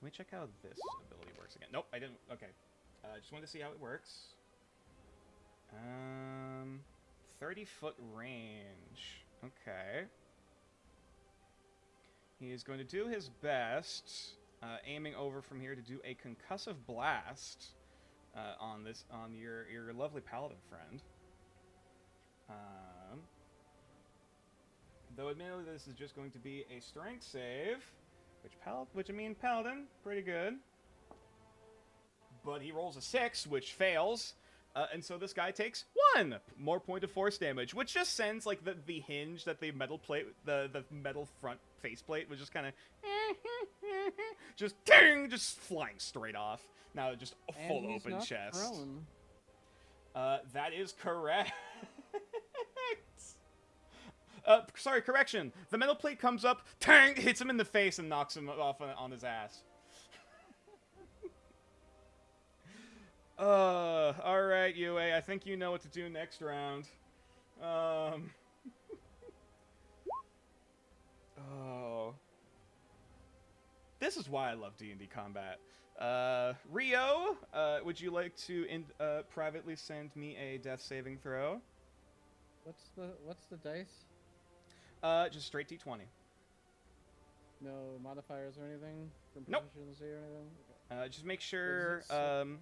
Let me check how this ability works again. Nope, I didn't. Okay. Just wanted to see how it works. 30-foot range. Okay. He is going to do his best, aiming over from here to do a concussive blast on your lovely paladin friend. Though admittedly this is just going to be a strength save, which I mean paladin, pretty good. But he rolls a 6, which fails. And so this guy takes 1 more point of force damage, which just sends like the hinge that the metal plate, the metal front faceplate was just kind of just flying straight off. Now just a And full he's open not chest. prone. That is correct. Sorry, correction. The metal plate comes up, tang, hits him in the face, and knocks him off on his ass. Alright, UA, I think you know what to do next round. Oh. This is why I love D&D combat. Rio, would you like to privately send me a death saving throw? What's the dice? Just straight D20. No modifiers or anything from Nope. proficiency or anything? Just make sure, Is it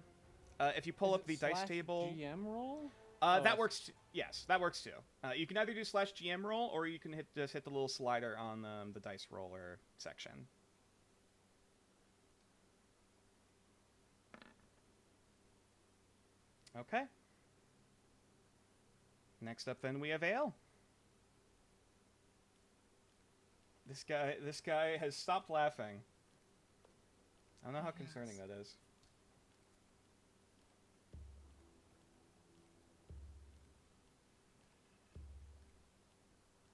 if you pull Is up the it dice slash table... GM roll? That works, yes, that works too. You can either do /GM roll, or you can just hit the little slider on the dice roller section. Okay. Next up, then, we have Ale. This guy has stopped laughing. I don't know how concerning that is.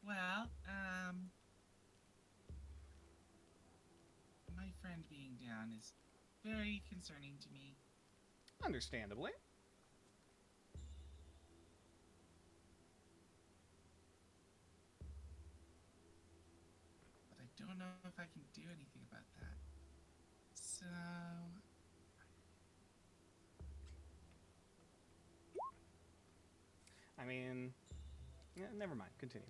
Well, my friend being down is very concerning to me. Understandably. But I don't know if I can do anything about that. So... I mean... Yeah, never mind. Continue.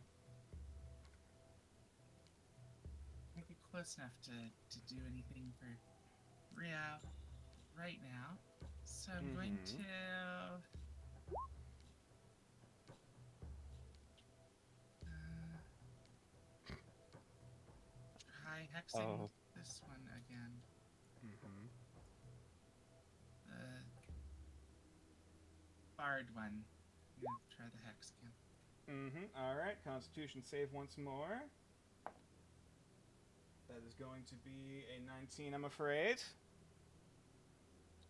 I think we're close enough to do anything for Rio right now. So I'm going to try hexing this one again. The bard one. I'm gonna try the hex again. Alright, Constitution save once more. That is going to be a 19, I'm afraid.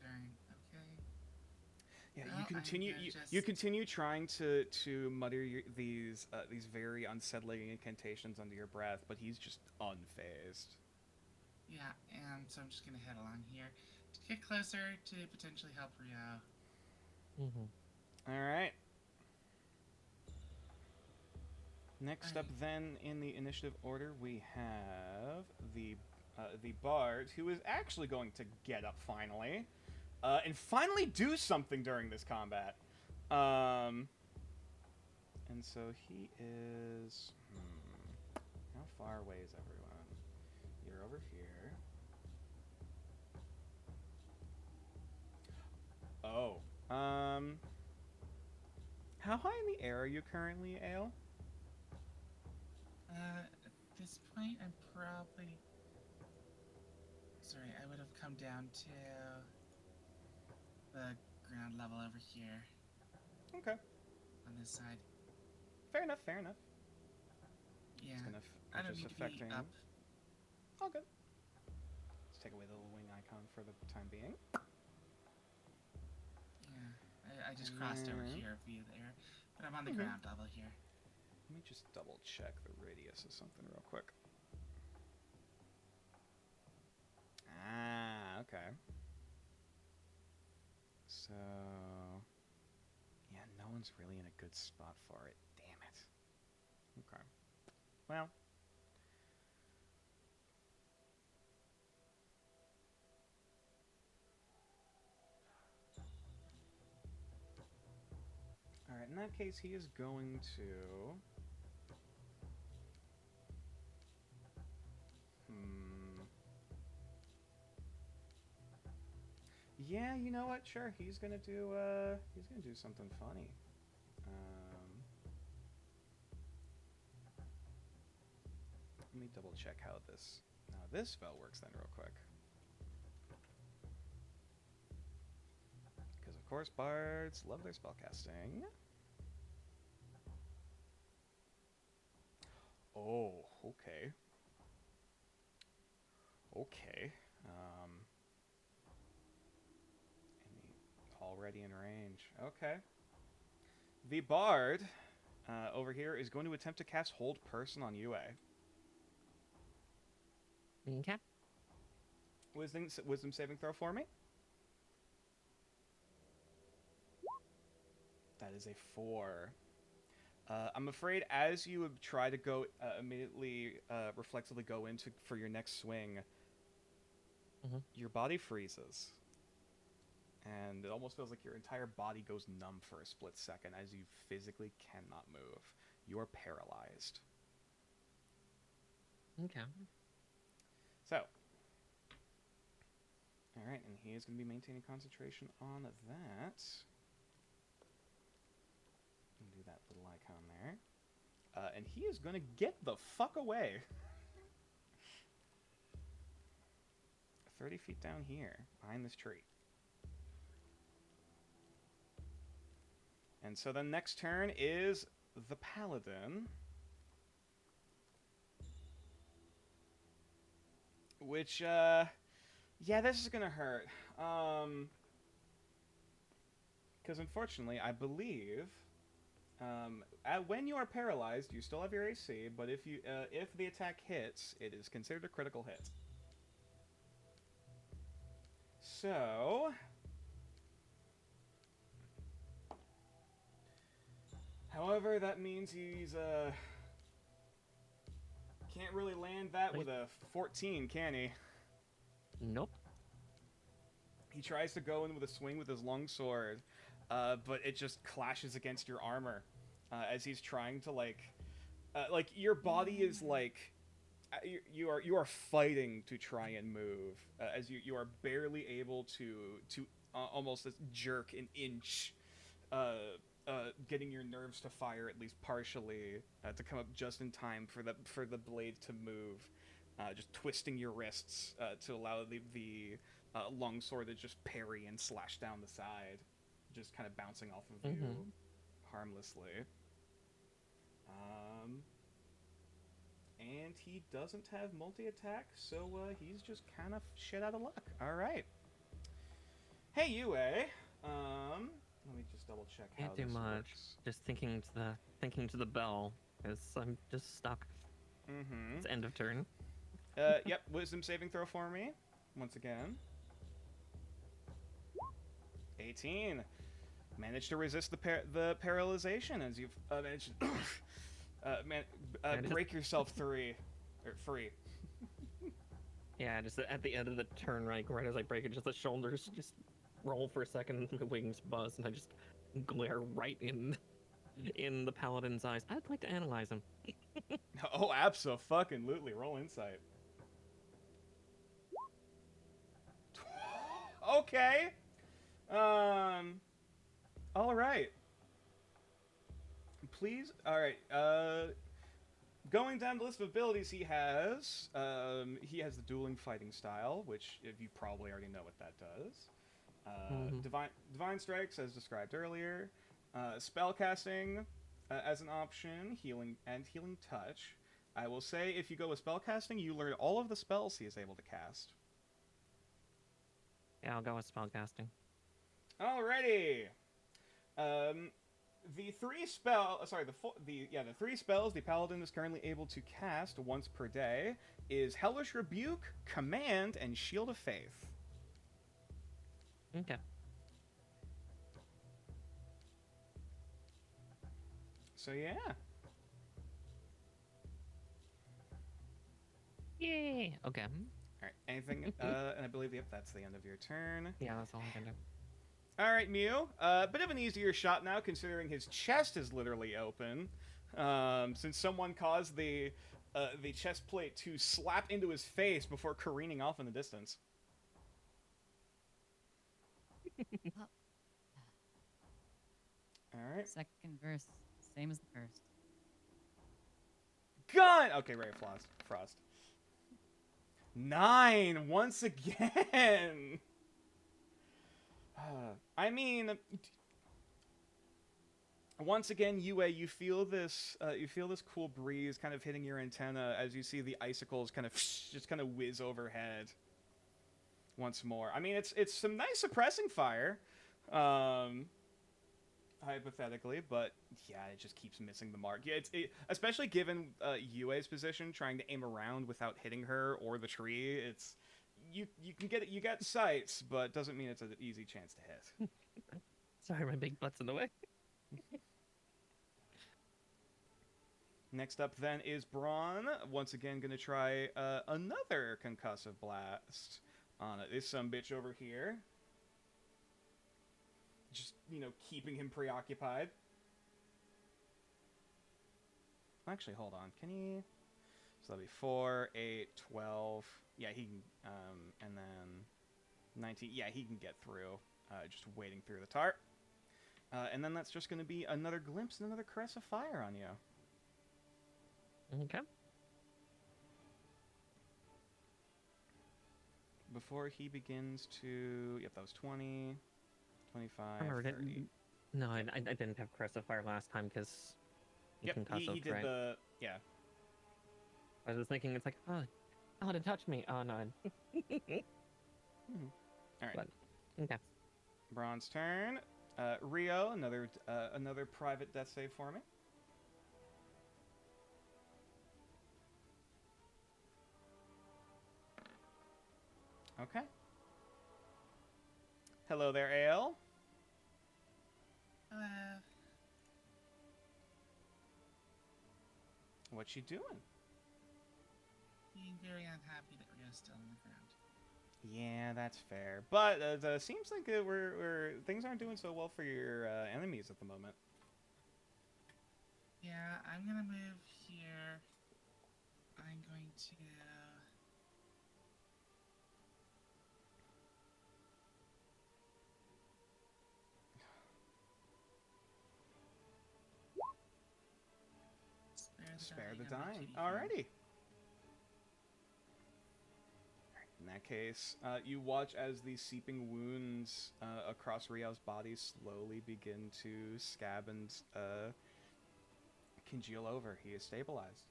Darn, okay. Yeah, Well, you continue trying to mutter these very unsettling incantations under your breath, but he's just unfazed. Yeah, and so I'm just gonna head along here to get closer to potentially help Rio. Alright. Next up, then, in the initiative order, we have the bard, who is actually going to get up finally, and finally do something during this combat. And so he is... How far away is everyone? You're over here. Oh. How high in the air are you currently, Ale? At this point, I'm probably... Sorry, I would have come down to the ground level over here. Okay. On this side. Fair enough, fair enough. Yeah, It's I don't need to be up. All good. Let's take away the little wing icon for the time being. Yeah, I just crossed over here via there, but I'm on the ground level here. Let me just double check the radius of something real quick. Ah, okay. So... Yeah, no one's really in a good spot for it. Damn it. Okay. Well... Alright, in that case, he is going to... Yeah, you know what? Sure, he's gonna do something funny. Let me double check how this spell works then real quick. Because of course bards love their spellcasting. Oh, okay. Okay. already in range. Okay. The bard over here is going to attempt to cast Hold Person on UA. Okay. Wisdom saving throw for me. That is a 4. I'm afraid as you try to go immediately, reflexively go into for your next swing, your body freezes. And it almost feels like your entire body goes numb for a split second as you physically cannot move. You are paralyzed. Okay. So. Alright, and he is going to be maintaining concentration on that. Do that little icon there. And he is going to get the fuck away. 30 feet down here, behind this tree. And so the next turn is the Paladin. Which, yeah, this is going to hurt. Because unfortunately, I believe... when you are paralyzed, you still have your AC, but if the attack hits, it is considered a critical hit. So, however, that means he's can't really land that with a 14, can he? Nope. He tries to go in with a swing with his long sword, but it just clashes against your armor. As he's trying to like your body is like you are fighting to try and move as you are barely able to almost jerk an inch, getting your nerves to fire at least partially to come up just in time for the blade to move, just twisting your wrists to allow the longsword to just parry and slash down the side, just kind of bouncing off of you harmlessly. And he doesn't have multi-attack, so he's just kind of shit out of luck. All right. Hey, UA. Let me just double check how Can't do this much. works. Just thinking to the bell, because I'm just stuck. It's end of turn. Yep. Wisdom saving throw for me, once again. 18. Managed to resist the paralyzation as you've managed. Break yourself free. Yeah, just at the end of the turn, right as I break it, just the shoulders just roll for a second, the wings buzz, and I just glare right in the paladin's eyes. I'd like to analyze him. Oh, abso-fucking-lutely. Roll insight. Okay. All right. Please. All right. Going down the list of abilities he has the dueling fighting style, which if you probably already know what that does. Divine strikes, as described earlier. Spellcasting as an option, healing touch. I will say, if you go with spellcasting, you learn all of the spells he is able to cast. Yeah, I'll go with spellcasting. Alrighty. The three spells the Paladin is currently able to cast once per day is Hellish Rebuke, Command, and Shield of Faith. Okay. So yeah. Yay! Okay. Alright, anything, and I believe, yep, that's the end of your turn. Yeah, that's all I'm gonna do. Alright, Mew. Bit of an easier shot now, considering his chest is literally open. Since someone caused the chest plate to slap into his face before careening off in the distance. Alright. Second verse, same as the first. Gun! Okay, right, Frost. 9 once again! I mean, once again, UA, you feel this cool breeze kind of hitting your antenna as you see the icicles kind of just kind of whiz overhead once more. I mean, it's some nice suppressing fire. Hypothetically, but yeah, it just keeps missing the mark. Yeah, especially given Yue's position, trying to aim around without hitting her or the tree. It's you can get it. You got sights, but doesn't mean it's an easy chance to hit. Sorry, my big butt's in the way. Next up, then, is Braun. Once again, going to try another concussive blast on this sumbitch over here. Just, keeping him preoccupied. Actually, hold on. Can he... So that'll be 4, 8, 12. Yeah, he can... and then 19. Yeah, he can get through. Just wading through the tart. And then that's just going to be another glimpse and another caress of fire on you. Okay. Before he begins to... Yep, that was 20, 25, 30. No, I didn't have Crest of Fire last time because He did right? the... Yeah. I was thinking, it's like, oh, it touched me. Oh, no. All right. But, okay. Braun's turn. Rio, another private death save for me. Okay. Hello there, Ale. Hello. What you doing? Being very unhappy that Rio's still on the ground. Yeah, that's fair. But it seems like things aren't doing so well for your enemies at the moment. Yeah, I'm gonna move here. I'm going to... Spare the on my dying. kitty friend. Alrighty. In that case, you watch as the seeping wounds across Rio's body slowly begin to scab and congeal over. He is stabilized.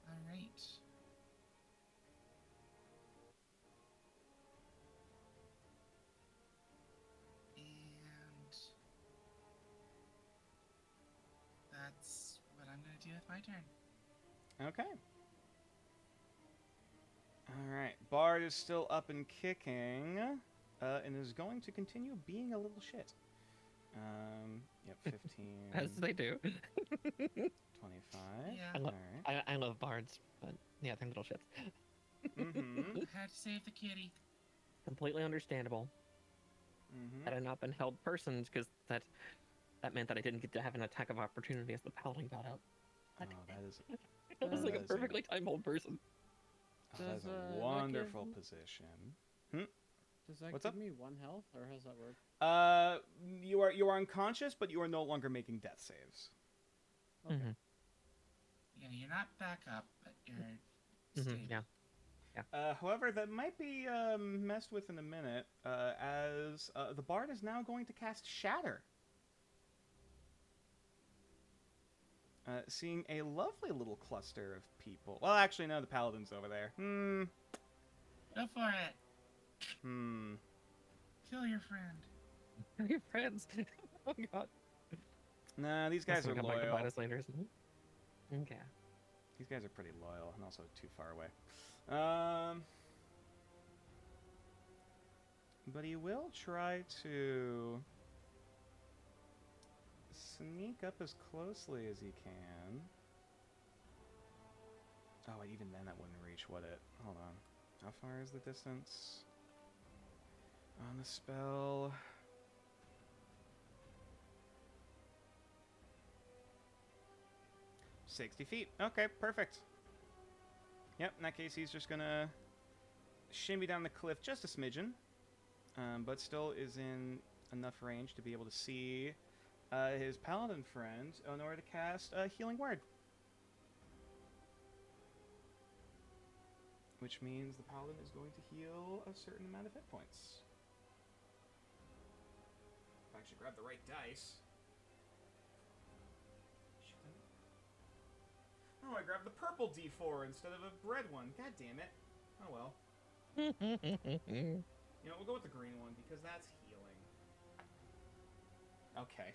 Alright. And... that's what I'm gonna do with my turn. Okay. Alright. Bard is still up and kicking, and is going to continue being a little shit. Yep, 15. As they do. 25. Yeah. I love bards, but yeah, they're little shits. Mm-hmm. Had to save the kitty. Completely understandable. Mm-hmm. Had I not been held persons, because that meant that I didn't get to have an attack of opportunity as the paladin got up. Oh, that is... It was like that a is a- perfectly timed hold person. Oh, that's Does, a that wonderful give- position. Does that What's give up? me 1 health, or how's that work? You are unconscious, but you are no longer making death saves. Okay. Mm-hmm. Yeah, you're not back up, but you're Mm-hmm. stable. Yeah. However, that might be messed with in a minute, as the bard is now going to cast Shatter. Seeing a lovely little cluster of people. Well, actually, no, the paladin's over there. Go for it. Kill your friend. Your friends. Oh god. Nah, these guys are Come back to bite loyal. us later, isn't it? Okay. These guys are pretty loyal and also too far away. But he will try to sneak up as closely as he can. Oh, wait, even then that wouldn't reach, would it? Hold on. How far is the distance on the spell? $60 feet. Okay, perfect. Yep, in that case, he's just gonna shimmy down the cliff just a smidgen, but still is in enough range to be able to see his paladin friend in order to cast a Healing Word. Which means the paladin is going to heal a certain amount of hit points. If I actually grab the right dice. Oh, I grabbed the purple D4 instead of a red one. God damn it. Oh well. You know, we'll go with the green one because that's healing. Okay.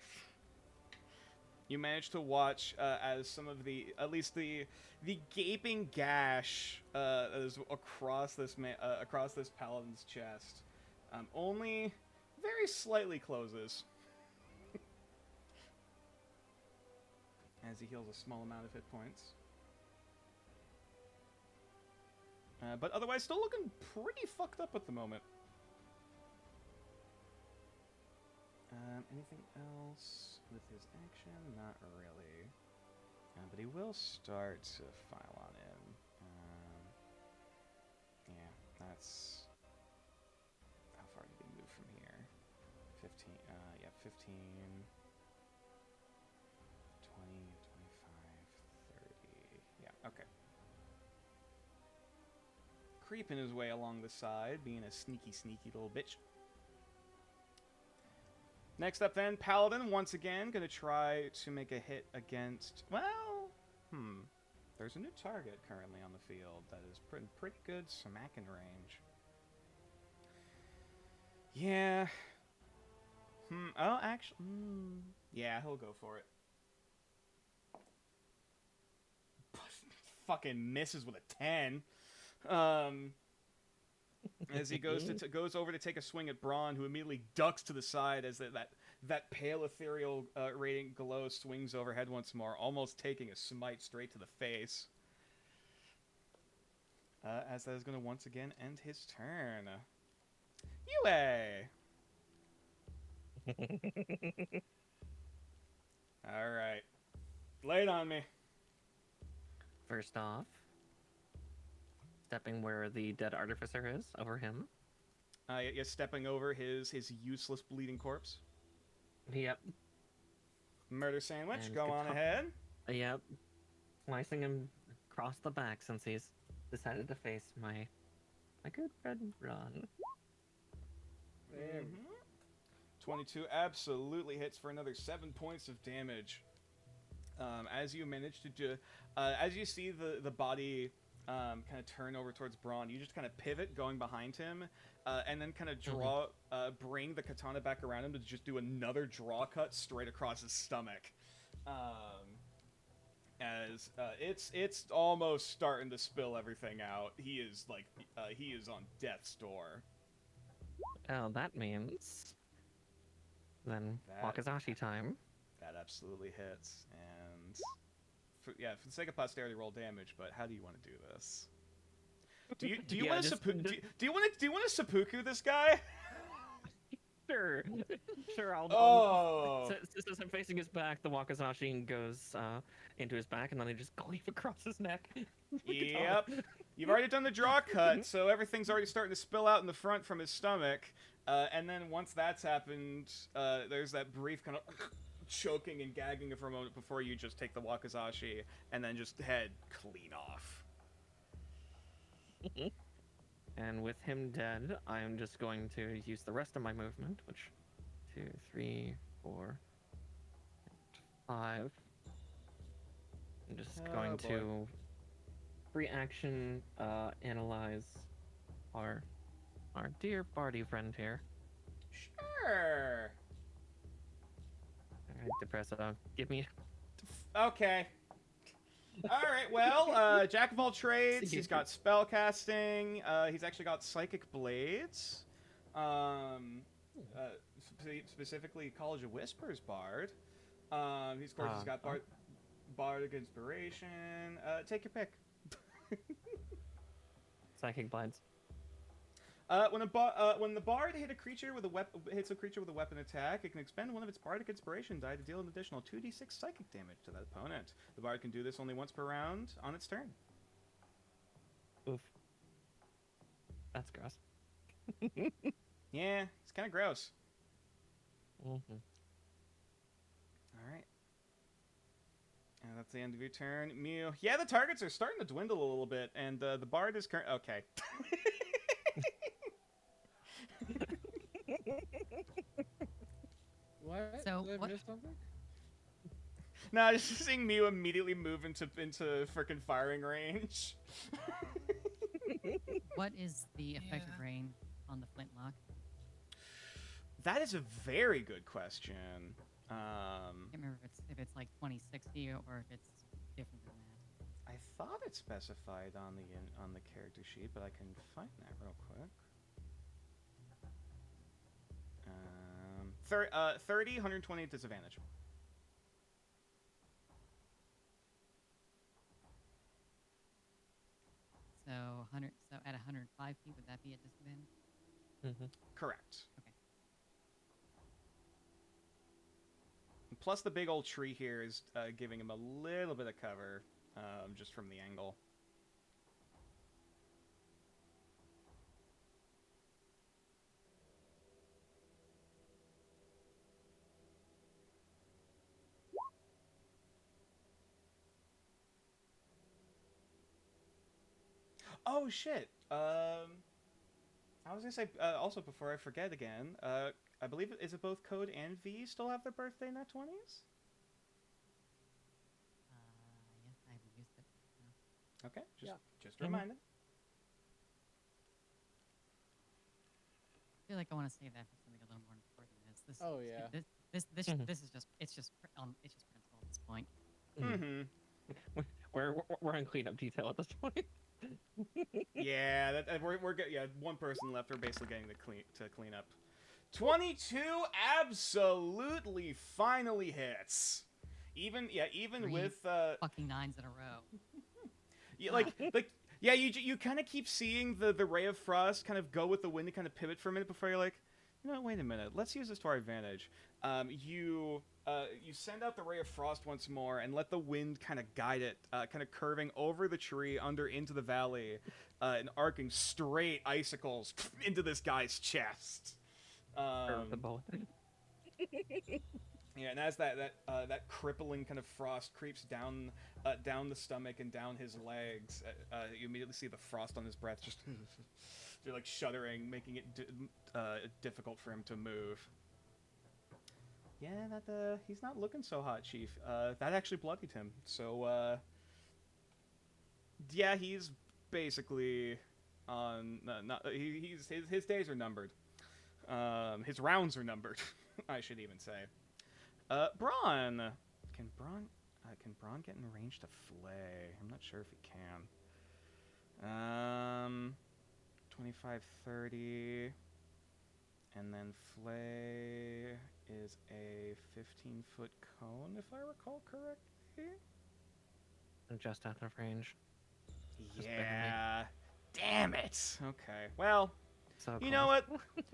You managed to watch as some of at least the gaping gash is across this paladin's chest, only very slightly closes as he heals a small amount of hit points. But otherwise, still looking pretty fucked up at the moment. Anything else with his action? Not really. But he will start to file on in. Yeah, that's... How far did he move from here? 15, yeah, 15... 20, 25, 30... Yeah, okay. Creeping his way along the side, being a sneaky little bitch. Next up then, Paladin, once again, gonna try to make a hit against... Well, there's a new target currently on the field that is pretty good smacking range. Yeah. Oh, actually... Yeah, he'll go for it. Fucking misses with a 10. As he goes over to take a swing at Braun, who immediately ducks to the side as that pale ethereal radiant glow swings overhead once more, almost taking a smite straight to the face. As that is going to once again end his turn. Yue! Alright. Lay it on me. First off, stepping where the dead artificer is, over him. Yeah, stepping over his useless bleeding corpse. Yep. Murder sandwich, And go on ahead. Yep. Slicing him across the back since he's decided to face my good friend Ron. 22 absolutely hits for another 7 points of damage. As you manage to do, as you see the body kind of turn over towards Braun, you just kind of pivot going behind him, and then kind of bring the katana back around him to just do another draw cut straight across his stomach. As it's almost starting to spill everything out. He is on death's door. Oh, that means then Wakazashi time. That absolutely hits, and for the sake of posterity, roll damage. But how do you want to do this? Do you want to seppuku this guy? Sure. I'll. Since I'm facing his back, the Wakazashi goes into his back, and then I just cleave across his neck. Yep. You've already done the draw cut, so everything's already starting to spill out in the front from his stomach. And then once that's happened, there's that brief kind of choking and gagging for a moment before you just take the Wakazashi and then just head clean off. And with him dead, I'm just going to use the rest of my movement, which 2, 3, 4, 5. I'm just going to reaction analyze our dear Barty friend here. Sure. Alright, Depresso, give me... Okay. Alright, well, Jack of all trades, he's got spellcasting, he's actually got psychic blades, specifically College of Whispers Bard. He's got Bardic Inspiration. Take your pick. Psychic blades. When the bard hits a creature with a weapon attack, it can expend one of its bardic inspiration die to deal an additional 2d6 psychic damage to that opponent. The bard can do this only once per round on its turn. Oof. That's gross. Yeah, it's kind of gross. Mm-hmm. All right. And that's the end of your turn. Mew. Yeah, the targets are starting to dwindle a little bit, and the bard is okay. What? So, Did I what- miss something? No, just seeing Mew immediately move into frickin' firing range. What is the effective Yeah. rain on the flintlock? That is a very good question. I can't remember if it's like 2060 or if it's different than that. I thought it specified on the character sheet, but I can find that real quick. 30, 120 disadvantage. So 100. So at 105 feet, would that be a disadvantage? Mm-hmm. Correct. Okay. Plus, the big old tree here is giving him a little bit of cover, just from the angle. Oh shit! I was gonna say also before I forget again. I believe is it both Code and V still have their birthday in that 20s? Yes, I haven't used it. No. Okay, just a Mhm. reminder. I feel like I want to save that for something a little more important than this. Oh, yeah. This is just it's just principle at this point. Mm-hmm. We're on cleanup detail at this point. Yeah, we're good. Yeah, one person left. We're basically getting to clean up. 22 absolutely finally hits. Even Three with fucking 9s in a row. you kind of keep seeing the ray of frost kind of go with the wind and kind of pivot for a minute before you're like, wait a minute, let's use this to our advantage. You send out the ray of frost once more and let the wind kind of guide it, kind of curving over the tree under into the valley, and arcing straight icicles into this guy's chest. Yeah, and as that crippling kind of frost creeps down the stomach and down his legs, you immediately see the frost on his breath just they're like shuddering, making it difficult for him to move. Yeah, he's not looking so hot, Chief. That actually bloodied him. So yeah, he's basically on his days are numbered. His rounds are numbered, I should even say. Braun. Can Braun get in range to flay? I'm not sure if he can. 25, 30. And then flay is a 15-foot cone, if I recall correctly. Just out of range. Just Yeah. Damn it. Okay. Well, So you know what?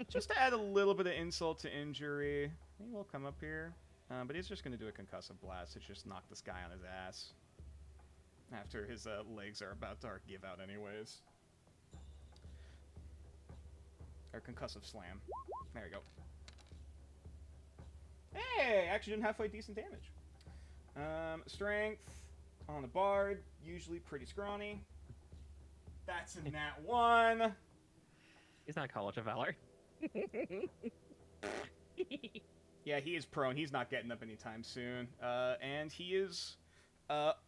Just to add a little bit of insult to injury, he will come up here. But he's just going to do a concussive blast to just knock this guy on his ass. After his legs are about to give out anyways. Or concussive slam. There you go. Hey! Actually doing halfway decent damage. Strength on the bard. Usually pretty scrawny. That's a nat 1. He's not College of Valor. Yeah, he is prone. He's not getting up anytime soon. And he is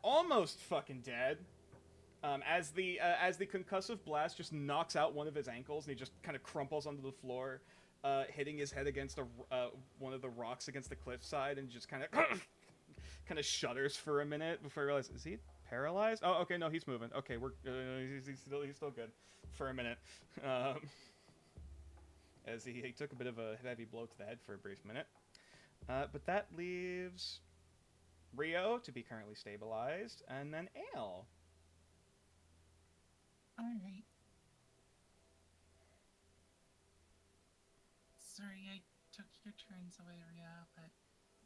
almost fucking dead. As the concussive blast just knocks out one of his ankles, and he just kind of crumples onto the floor, hitting his head against one of the rocks against the cliffside, and just kind of shudders for a minute before he realizes, is he paralyzed? Oh, okay, no, he's moving. Okay, he's still good for a minute. As he took a bit of a heavy blow to the head for a brief minute. But that leaves Rio to be currently stabilized, and then Ale. Alright. Sorry I took your turns away, Ria, but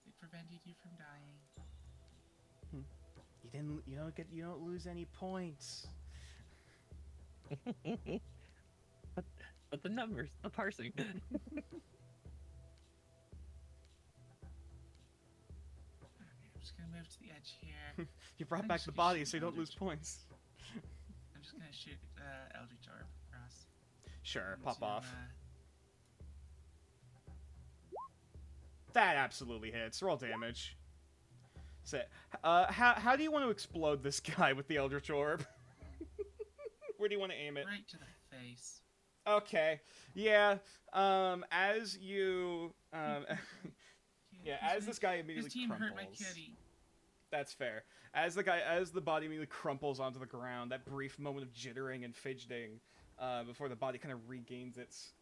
it prevented you from dying. You don't lose any points. but the numbers, the parsing. I'm just gonna move to the edge here. You brought I'm back just the gonna body shoot so you don't lose Eldritch. points. I'm just gonna shoot Eldritch Orb across. Sure, into, pop off. That absolutely hits. Roll damage. So, how do you want to explode this guy with the Eldritch Orb? Where do you want to aim it? Right to the face. Okay. Yeah. As you yeah, as this guy immediately His team crumples. hurt my kitty. That's fair. As the body immediately crumples onto the ground, that brief moment of jittering and fidgeting before the body kind of regains its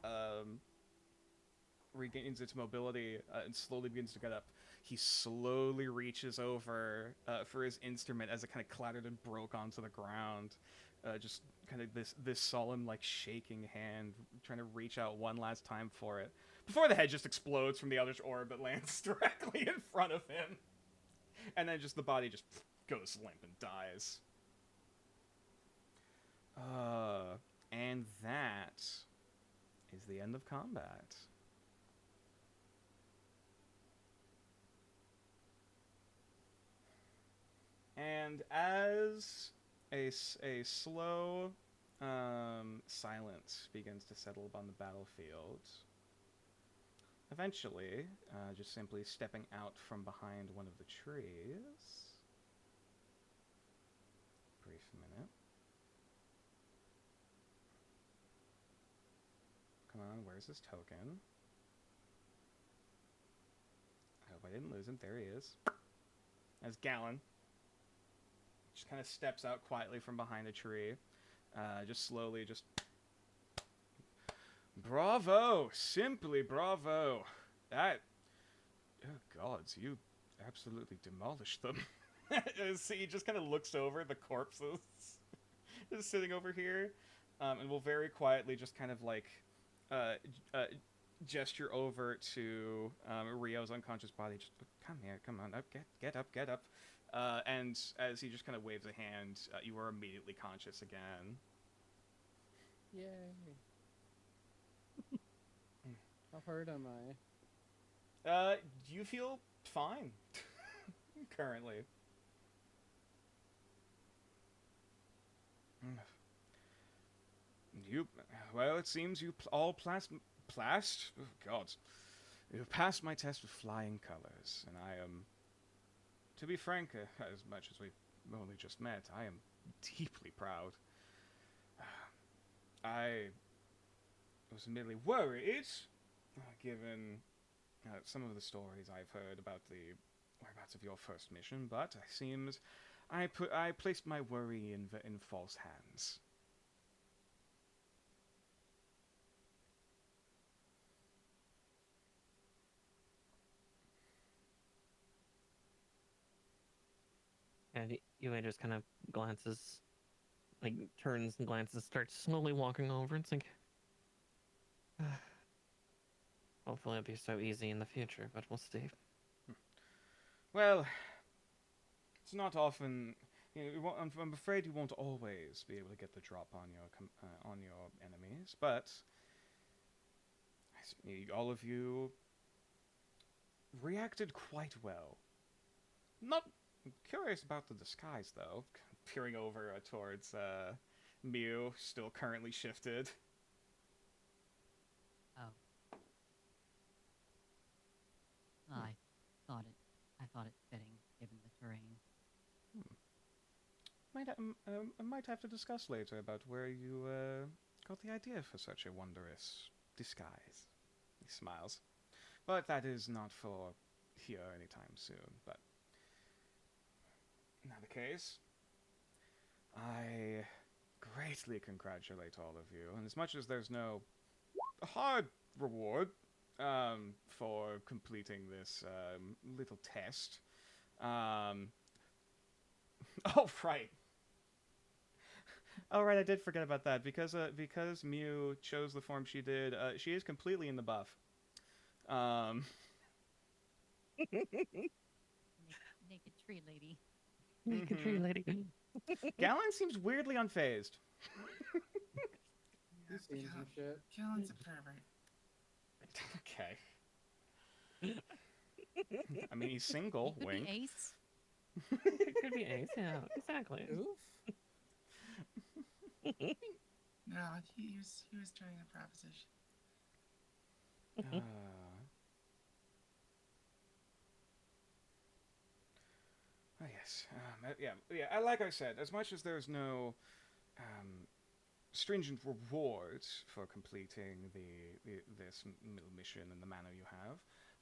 mobility and slowly begins to get up. He slowly reaches over for his instrument as it kind of clattered and broke onto the ground. Just kind of this solemn, like, shaking hand, trying to reach out one last time for it. Before the head just explodes from the Eldritch Orb that lands directly in front of him. And then just the body just goes limp and dies. And that is the end of combat. And as a slow silence begins to settle upon the battlefield, eventually, just simply stepping out from behind one of the trees. Brief minute. Come on, where's his token? I hope I didn't lose him. There he is. As Galan just kind of steps out quietly from behind a tree. Just slowly, just... Bravo! Simply bravo! That... Oh, gods, you absolutely demolished them. As he just kind of looks over the corpses just sitting over here, and will very quietly just kind of, like, gesture over to Rio's unconscious body. Just, come here, come on, up, get up, get up. And as he just kind of waves a hand, you are immediately conscious again. Yay. How hurt am I? You feel fine. Currently. Well, it seems you all plast? Oh, God. You passed my test with flying colors, and I am... To be frank, as much as we've only just met, I am deeply proud. I was merely worried, given some of the stories I've heard about the whereabouts of your first mission, but it seems I placed my worry in false hands. And Yue just kind of glances, like, turns and glances, starts slowly walking over. It's like, hopefully it'll be so easy in the future, but we'll see. Well, it's not often. I'm afraid you won't always be able to get the drop on your enemies, but all of you reacted quite well. Not curious about the disguise, though. Peering over towards Mew, still currently shifted. Oh. I thought it fitting, given the terrain. I might have to discuss later about where you got the idea for such a wondrous disguise. He smiles. But that is not for here anytime soon, but... In that case, I greatly congratulate all of you, and as much as there's no hard reward for completing this little test, oh, right. Oh, right, I did forget about that. Because Mew chose the form she did, she is completely in the buff. Naked tree lady. Naked tree lady. Galan seems weirdly unfazed. He's seen some shit. Galan's a pervert. Okay. I mean, he's single. Could Wink. be Ace. It could be Ace, yeah, exactly. Oof. No, he was trying a proposition. Oh, yes. Yeah. Like I said, as much as there's no stringent reward for completing this middle mission in the manner you have,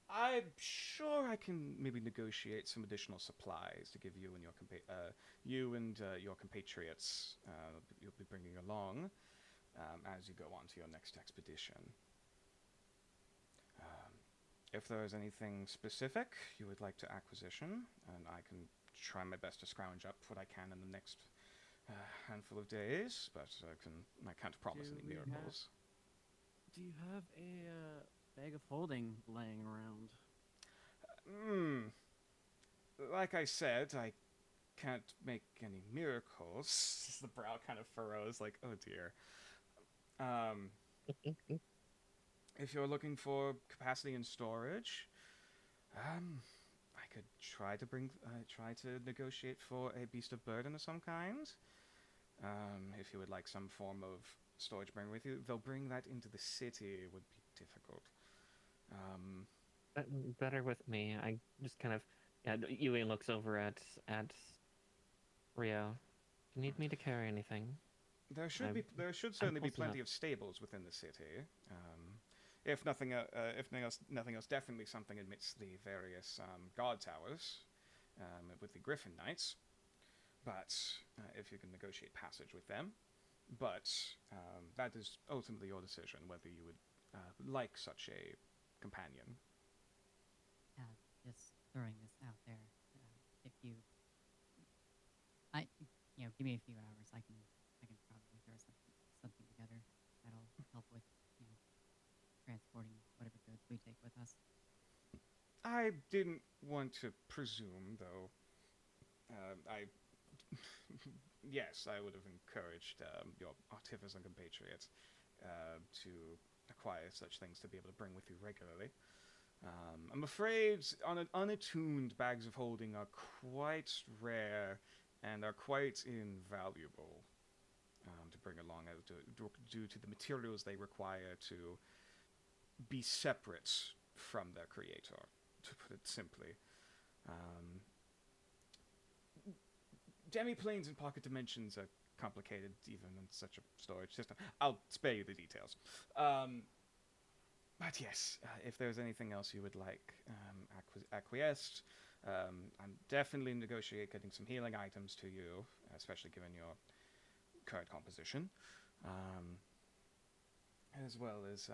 I'm sure I can maybe negotiate some additional supplies to give you and your compatriots you'll be bringing along as you go on to your next expedition. If there is anything specific you would like to acquisition, and I can try my best to scrounge up what I can in the next handful of days, but I can't promise any miracles. Do you have a bag of holding laying around? Like I said, I can't make any miracles. The brow kind of furrows, like, oh dear. If you're looking for capacity and storage, I could try to negotiate for a beast of burden of some kind. If you would like some form of storage bring with you, though bring that into the city would be difficult. Better with me. I just kind of, Yui looks over at Rio. Do you need me to carry anything? There should certainly be plenty of stables within the city. If nothing else, definitely something amidst the various guard towers with the Griffin Knights. But if you can negotiate passage with them, but that is ultimately your decision whether you would like such a companion. Just throwing this out there. If you, give me a few hours. I can probably throw something together that'll help with, transporting whatever goods we take with us. I didn't want to presume, though. Yes, I would have encouraged your artificer compatriots to acquire such things to be able to bring with you regularly. I'm afraid unattuned bags of holding are quite rare and are quite invaluable to bring along due to the materials they require to be separate from their creator, to put it simply. Demi-planes and pocket dimensions are complicated even in such a storage system. I'll spare you the details. But yes, if there's anything else you would like acquiesced, I'm definitely negotiate getting some healing items to you, especially given your current composition. As well as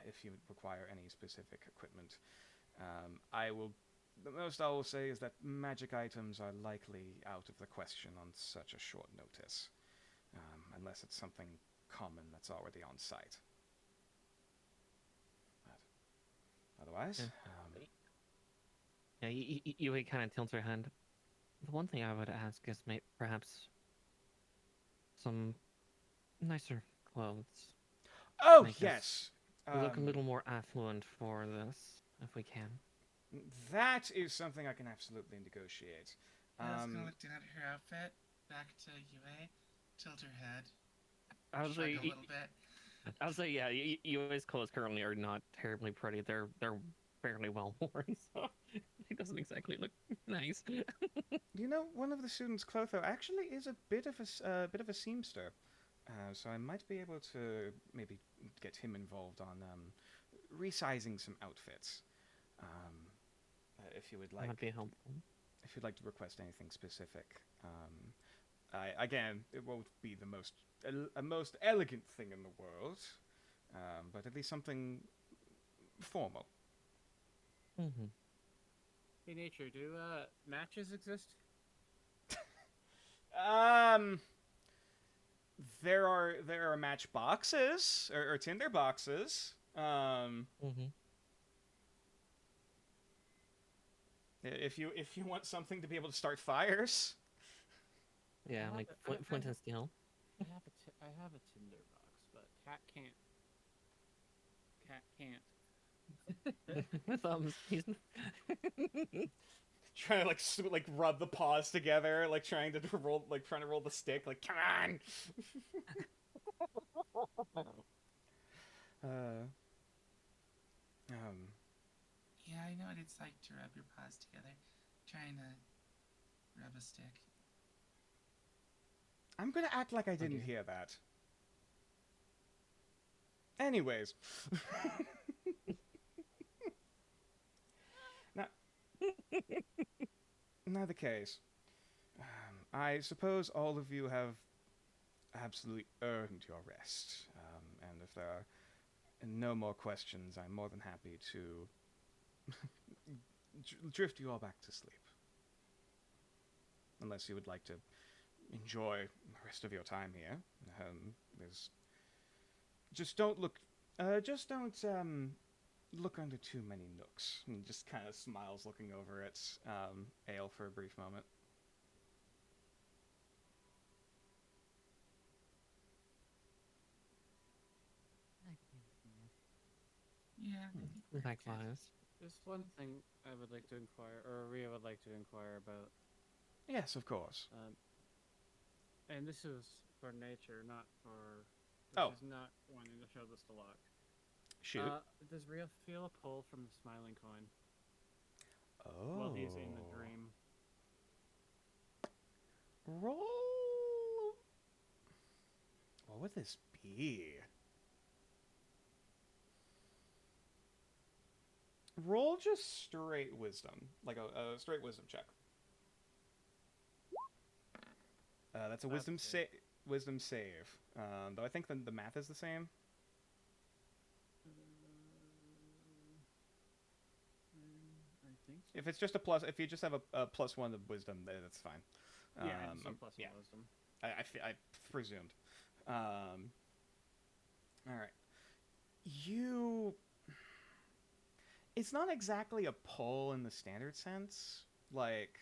if you require any specific equipment. The most I will say is that magic items are likely out of the question on such a short notice, unless it's something common that's already on site. But otherwise, Yui kind of tilts her head. The one thing I would ask is perhaps some nicer clothes. oh yes, Look a little more affluent for this, if we can. That is something I can absolutely negotiate. I was gonna look down at her outfit, back to Yue, tilt her head, shrug a little bit. I would say, yeah, Yui's clothes currently are not terribly pretty. They're fairly well worn, so it doesn't exactly look nice. One of the students' Clotho actually is a bit of a seamster, so I might be able to maybe get him involved on resizing some outfits. If you would like, that'd be helpful. If you'd like to request anything specific, it won't be the most elegant thing in the world, but at least something formal. Mm-hmm. Hey, Nature, do matches exist? There are match boxes or tinder boxes. Mm-hmm. If you want something to be able to start fires. Yeah, like flint and steel. I have a tinder box, but Cat can't. He's trying to rub the paws together, trying to roll the stick, come on. Yeah, I know what it's like to rub your paws together, trying to rub a stick. I'm gonna act like I didn't hear that. Anyways. Not the case. I suppose all of you have absolutely earned your rest. And if there are no more questions, I'm more than happy to drift you all back to sleep. Unless you would like to enjoy the rest of your time here. Just don't look under too many nooks. And just kind of smiles looking over at Ale for a brief moment. Yeah. Likewise. There's one thing I would like to inquire, or Rhea would like to inquire about. Yes, of course. And this is for nature, not for... Oh. She's not wanting to show this to Locke. Shoot. Does Rhea feel a pull from the smiling coin Oh. while he's in the dream? Roll. What would this be? Roll just straight wisdom, like a straight wisdom check. That's a wisdom save. Though I think the math is the same. I think so. If it's just a plus, if you just have a +1 of wisdom, then that's fine. Yeah, it's a plus yeah. wisdom. I presumed. All right. It's not exactly a pull in the standard sense. Like,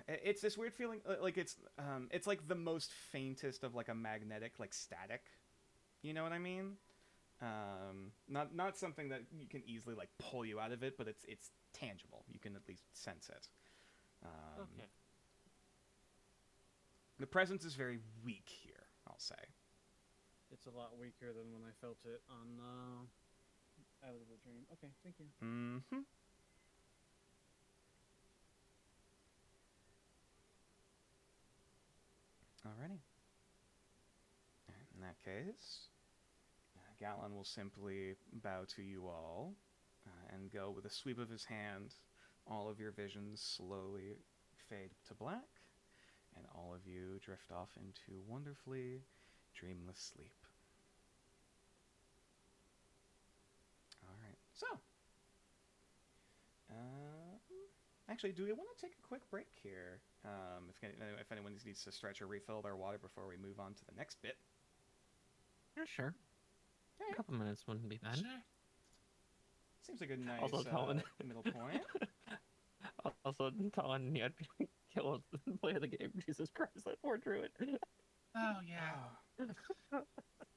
it's this weird feeling, like it's like the most faintest of like a magnetic, like static. You know what I mean? Not something that you can easily like pull you out of it, but it's tangible. You can at least sense it. Okay. The presence is very weak here, I'll say. It's a lot weaker than when I felt it on out of the dream. Okay, thank you. Mm-hmm. Alrighty. In that case, Galan will simply bow to you all and go with a sweep of his hand. All of your visions slowly fade to black, and all of you drift off into wonderfully dreamless sleep. Alright, so, actually, do we want to take a quick break here? If anyone needs to stretch or refill their water before we move on to the next bit. Yeah, sure. Yeah. A couple minutes wouldn't be bad. Sure. Seems like a nice Also, Talon. middle point. Also, Talon, you had to kill us and play the game. Jesus Christ, that poor druid. Oh yeah.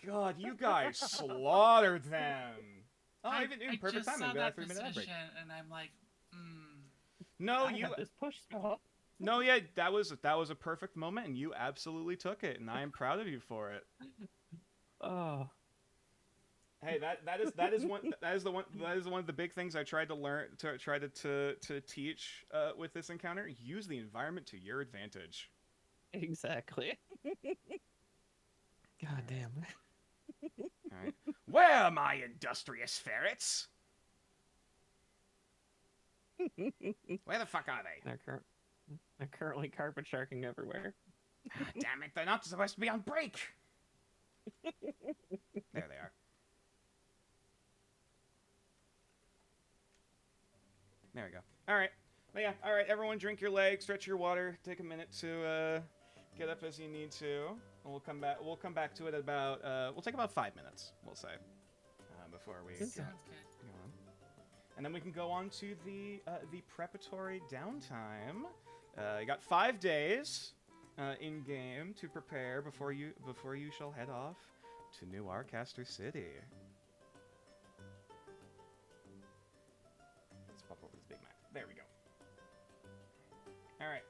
God, you guys slaughtered them. Oh, I even perfect just timing. saw We got that 3 minute ad break. decision, and I'm like, No, I had this push stop. No, yeah, that was a perfect moment, and you absolutely took it, and I am proud of you for it. Oh. Hey, that is one of the big things I tried to learn to teach with this encounter. Use the environment to your advantage. Exactly. God damn. All right. Where are my industrious ferrets? Where the fuck are they? They're currently carpet sharking everywhere. Damn it! They're not supposed to be on break. There they are. There we go. All right. But yeah. All right. Everyone, drink your leg, stretch your water, take a minute to get up as you need to. And we'll come back. We'll come back to it at about. We'll take about 5 minutes. We'll say before we sounds good. go on. And then we can go on to the preparatory downtime. You got 5 days in game to prepare before you shall head off to New Arcaster City. Let's pop over this big map. There we go. All right.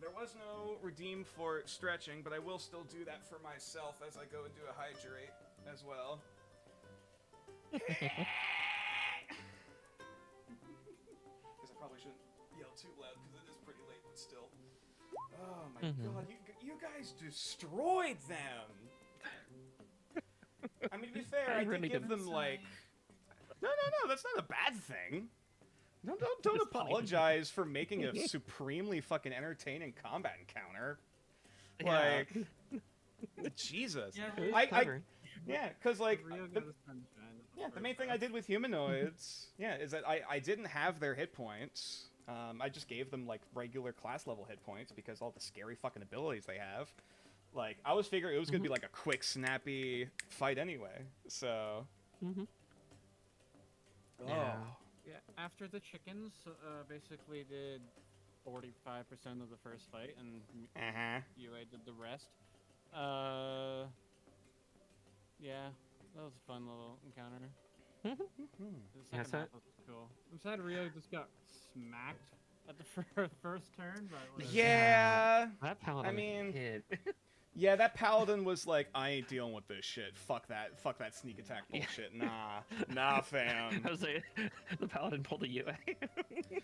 There was no redeem for stretching, but I will still do that for myself as I go and do a hydrate as well. Guess I probably shouldn't yell too loud because it is pretty late, but still. Oh my god, You guys destroyed them. I mean, to be fair, I really did give didn't. them like. No, that's not a bad thing. Don't It's funny. apologize for making a supremely fucking entertaining combat encounter. Yeah. Like, Jesus. Yeah, It was I clever. yeah, because like Rio the, got his sunshine. the main thing I did with humanoids, is that I didn't have their hit points. I just gave them like regular class level hit points because all the scary fucking abilities they have. Like I was figuring it was gonna be like a quick, snappy fight anyway. So. Mm-hmm. Oh. Yeah. Yeah, after the chickens, basically did 45% of the first fight, and UA did the rest. Yeah, that was a fun little encounter. The second so- half was cool. I'm sad Rio just got smacked at the first turn, but whatever. Yeah. That paladin hit. Yeah, that paladin was like, I ain't dealing with this shit. Fuck that sneak attack bullshit. Nah, fam. I was like, the paladin pulled a UA.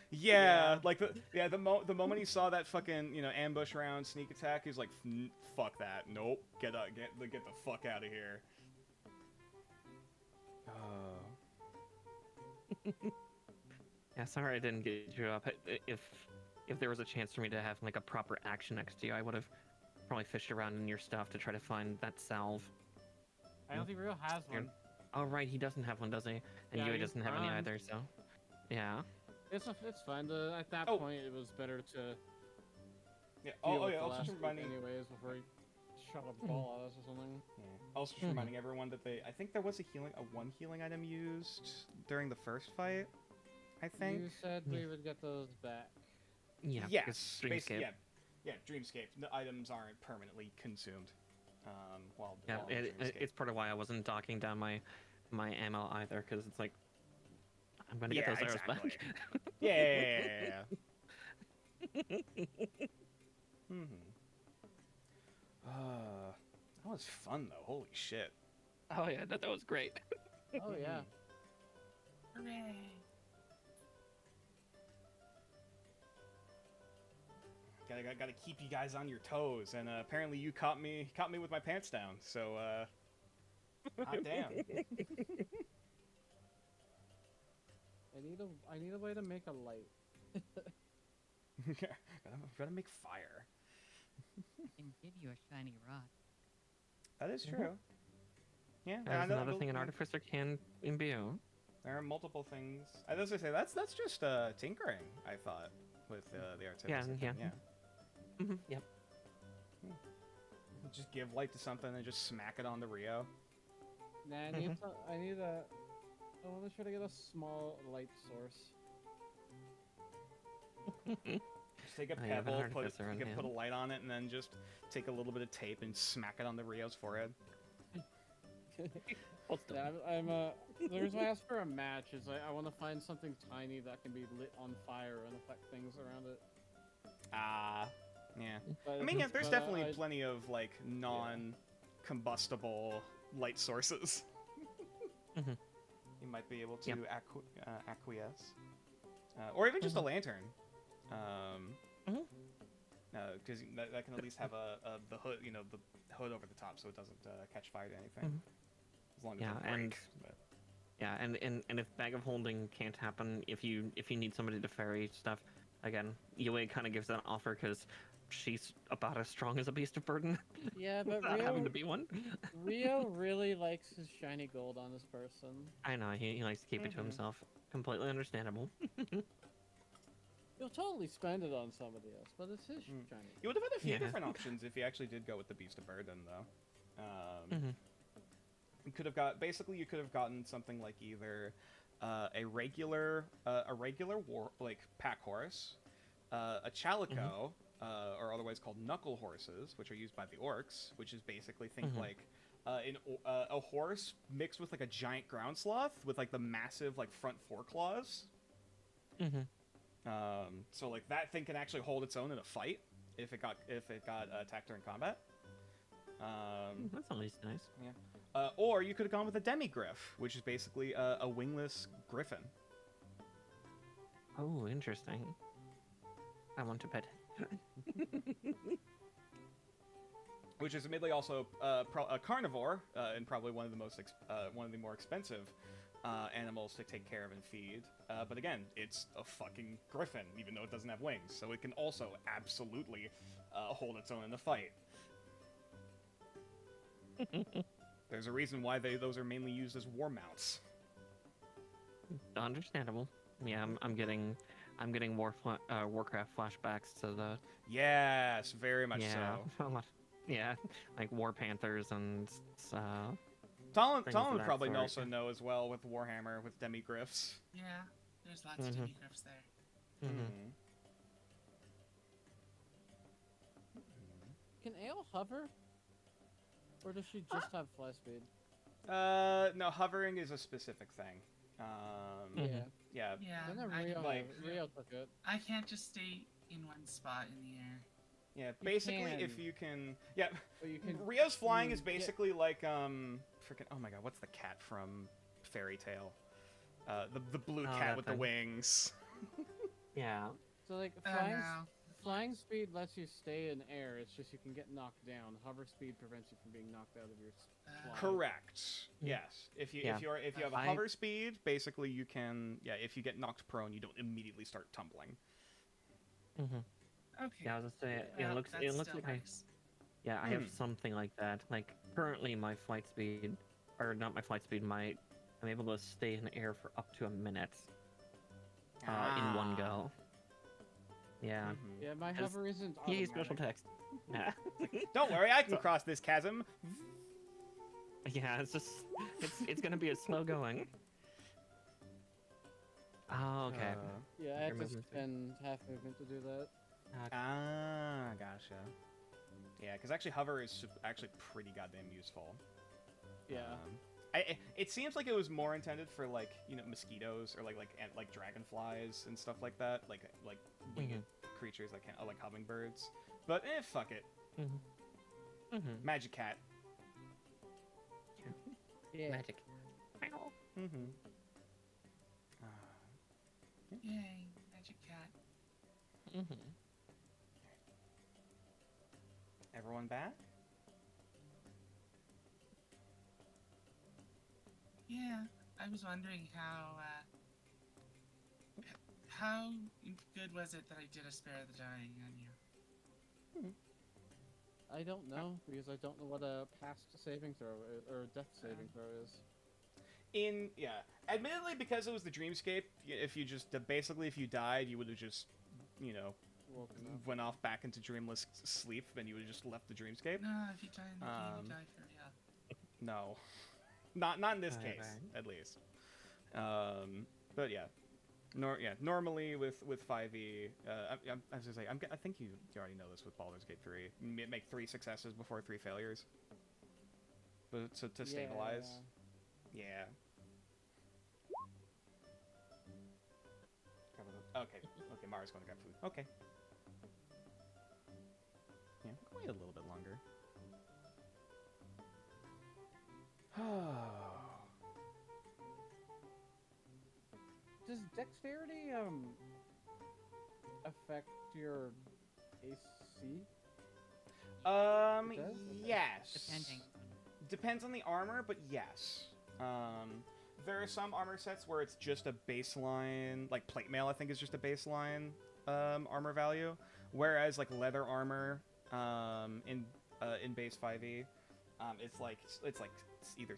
Yeah, like the moment he saw that fucking ambush round sneak attack, he's like, fuck that. Nope. Get the fuck out of here. Oh. Yeah, sorry I didn't get you up. If there was a chance for me to have like a proper action next to you, I would have probably fished around in your stuff to try to find that salve. I don't think Rio has one. Oh right, he doesn't have one, does he? And Yeah, Yui he's doesn't have any gone. either, so yeah. It's fine. At that Oh. point, it was better to Yeah. deal with Yeah. the Also last just reminding. anyways before he shot a ball at us or something. Yeah. Also just reminding everyone that I think there was a one healing item used during the first fight. I think. You said we would get those back. Yeah. Yes. because Basically, Dreamscape. yeah. Dreamscape. The items aren't permanently consumed. While Yeah, in Dreamscape. it's part of why I wasn't docking down my ammo either, because it's like I'm gonna get those arrows exactly. back. Yeah. That was fun though. Holy shit. Oh yeah, that was great. Oh yeah. Hooray! Gotta keep you guys on your toes, and apparently you caught me with my pants down. So, hot damn. I need a way to make a light. gotta make fire. Can give you a shiny rod. That is true. Yeah, There's I know- another thing an artificer can imbue. There are multiple things. As I say, that's just tinkering. I thought with the artificer. Yeah. Yep. Just give light to something and just smack it on the Rio. Nah, I want to try to get a small light source. Just take a I have an pebble, artificer on put a hand. light on it, and then just take a little bit of tape and smack it on the Rio's forehead. Yeah, the reason I asked for a match is I want to find something tiny that can be lit on fire and affect things around it. Yeah. But I mean, yeah, it's- there's but, definitely I- plenty of like non-combustible light sources. Mhm. You might be able to Yep. acquiesce, or even just a lantern. Because that can at least have the hood, the hood over the top, so it doesn't catch fire to anything. As long as Yeah, it and- breaks. But... Yeah, and if bag of holding can't happen, if you need somebody to ferry stuff, again, UA kind of gives that offer because she's about as strong as a beast of burden. Yeah, but without having to be one. Rio really likes his shiny gold on this person. I know he likes to keep it to himself. Completely understandable. He'll totally spend it on somebody else, but it's his shiny. You would have had a few Yeah. different options if you actually did go with the Beast of Burden, though. Mhm. You could have gotten something like either a regular pack horse, a chalico, or otherwise called knuckle horses, which are used by the orcs, which is basically like a horse mixed with like a giant ground sloth with like the massive like front foreclaws. So like that thing can actually hold its own in a fight if it got attacked during combat. That's at least nice. Yeah. Or you could have gone with a demigriff, which is basically a wingless griffin. Oh, interesting. I want to pet. which is admittedly also a carnivore and probably one of the more expensive animals to take care of and feed. But again, it's a fucking griffin, even though it doesn't have wings, so it can also absolutely hold its own in the fight. There's a reason why those are mainly used as war mounts. Understandable. Yeah, I'm getting Warcraft flashbacks to the Yes, very much so. Yeah, like War Panthers and Talon things of would that probably sort. also know as well with Warhammer, with demigryphs. Yeah, there's lots of demigryphs there. Mhm. Can Ale hover? Or does she just have fly speed? No, hovering is a specific thing. Mhm. Yeah. Yeah, I know I Rio, can- like- Rio took it. I can't just stay in one spot in the air. Yeah, basically, if can. you can... Yeah, But you can. Rio's flying is get- basically like, freaking... Oh my god, what's the cat from Fairy Tale? The blue Oh, cat that with the thing. wings. Yeah. So like flying speed lets you stay in air. It's just you can get knocked down. Hover speed prevents you from being knocked out of your fly. Correct. Yeah. Yes. If you Yeah. if you have a I- hover speed, basically you can... Yeah, if you get knocked prone, you don't immediately start tumbling. Mhm. Okay. Yeah, I was gonna say Well, it looks that like still works. I have something like that. Like currently my flight speed, or not my flight speed, I'm able to stay in the air for up to a minute in one go. Yeah. Mhm. Yeah, my Just- hover isn't Yay, special automatic. text. Yeah. Don't worry, I can cross this chasm. Yeah, it's just it's gonna be a slow going. Oh, okay. Yeah, I Your have to movement speed. spend half movement to do that. Gotcha. Yeah, because actually hover is actually pretty goddamn useful. Yeah. It seems like it was more intended for like mosquitoes or like dragonflies and stuff like that, like winged creatures like hummingbirds. But fuck it. Magic cat. Yeah. Magic. Mm-hmm. Yay, magic cat. Everyone back? Yeah, I was wondering how good was it that I did a spare the dying on you? I don't know because I don't know what a past saving throw or death saving throw is. Admittedly, because it was the dreamscape, if you died, you would have just Woken up. went off back into dreamless sleep, and you would have just left the dreamscape. No, if you die in the game, you die for real. No, not in this Right, case, right. at least. But yeah, normally with 5e, I was gonna say, I think you already know this with Baldur's Gate 3. Make 3 successes before 3 failures. But so to stabilize. Yeah. Okay, Mara's going to grab food. Okay. Yeah, wait a little bit longer. Does dexterity affect your AC? It does? Yes. Depending. Depends on the armor, but yes. There are some armor sets where it's just a baseline, like plate mail I think is just a baseline armor value, whereas like leather armor in base 5e, it's either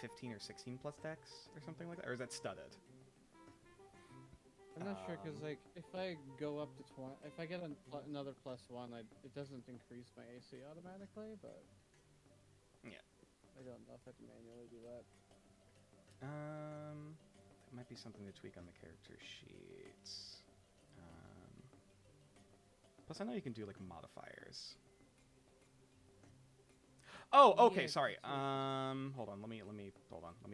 15 or 16 plus dex or something like that, or is that studded? I'm not sure because like if I go up to 20, if I get another +1, it doesn't increase my AC automatically, but Yeah. I don't know if I can manually do that. That might be something to tweak on the character sheets. Plus, I know you can do like modifiers. Oh, okay. Yeah, Sorry. that's right. Hold on. Let me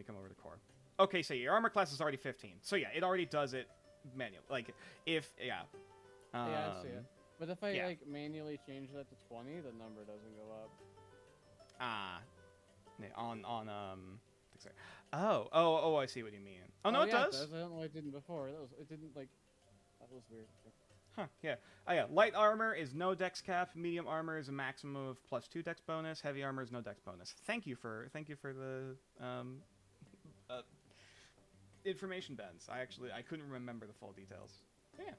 come over to core. Okay, so your armor class is already 15. So yeah, it already does it manually. Like if Yeah, I see it. But if I yeah. like manually change that to 20, the number doesn't go up. Yeah, sorry. I see what you mean. Oh no, it does. I don't know why it didn't before. It didn't like. That was weird. Huh, yeah. Oh, yeah. Light armor is no dex cap. Medium armor is a maximum of +2 dex bonus. Heavy armor is no dex bonus. Thank you for the information, Benz. I couldn't remember the full details. Yeah.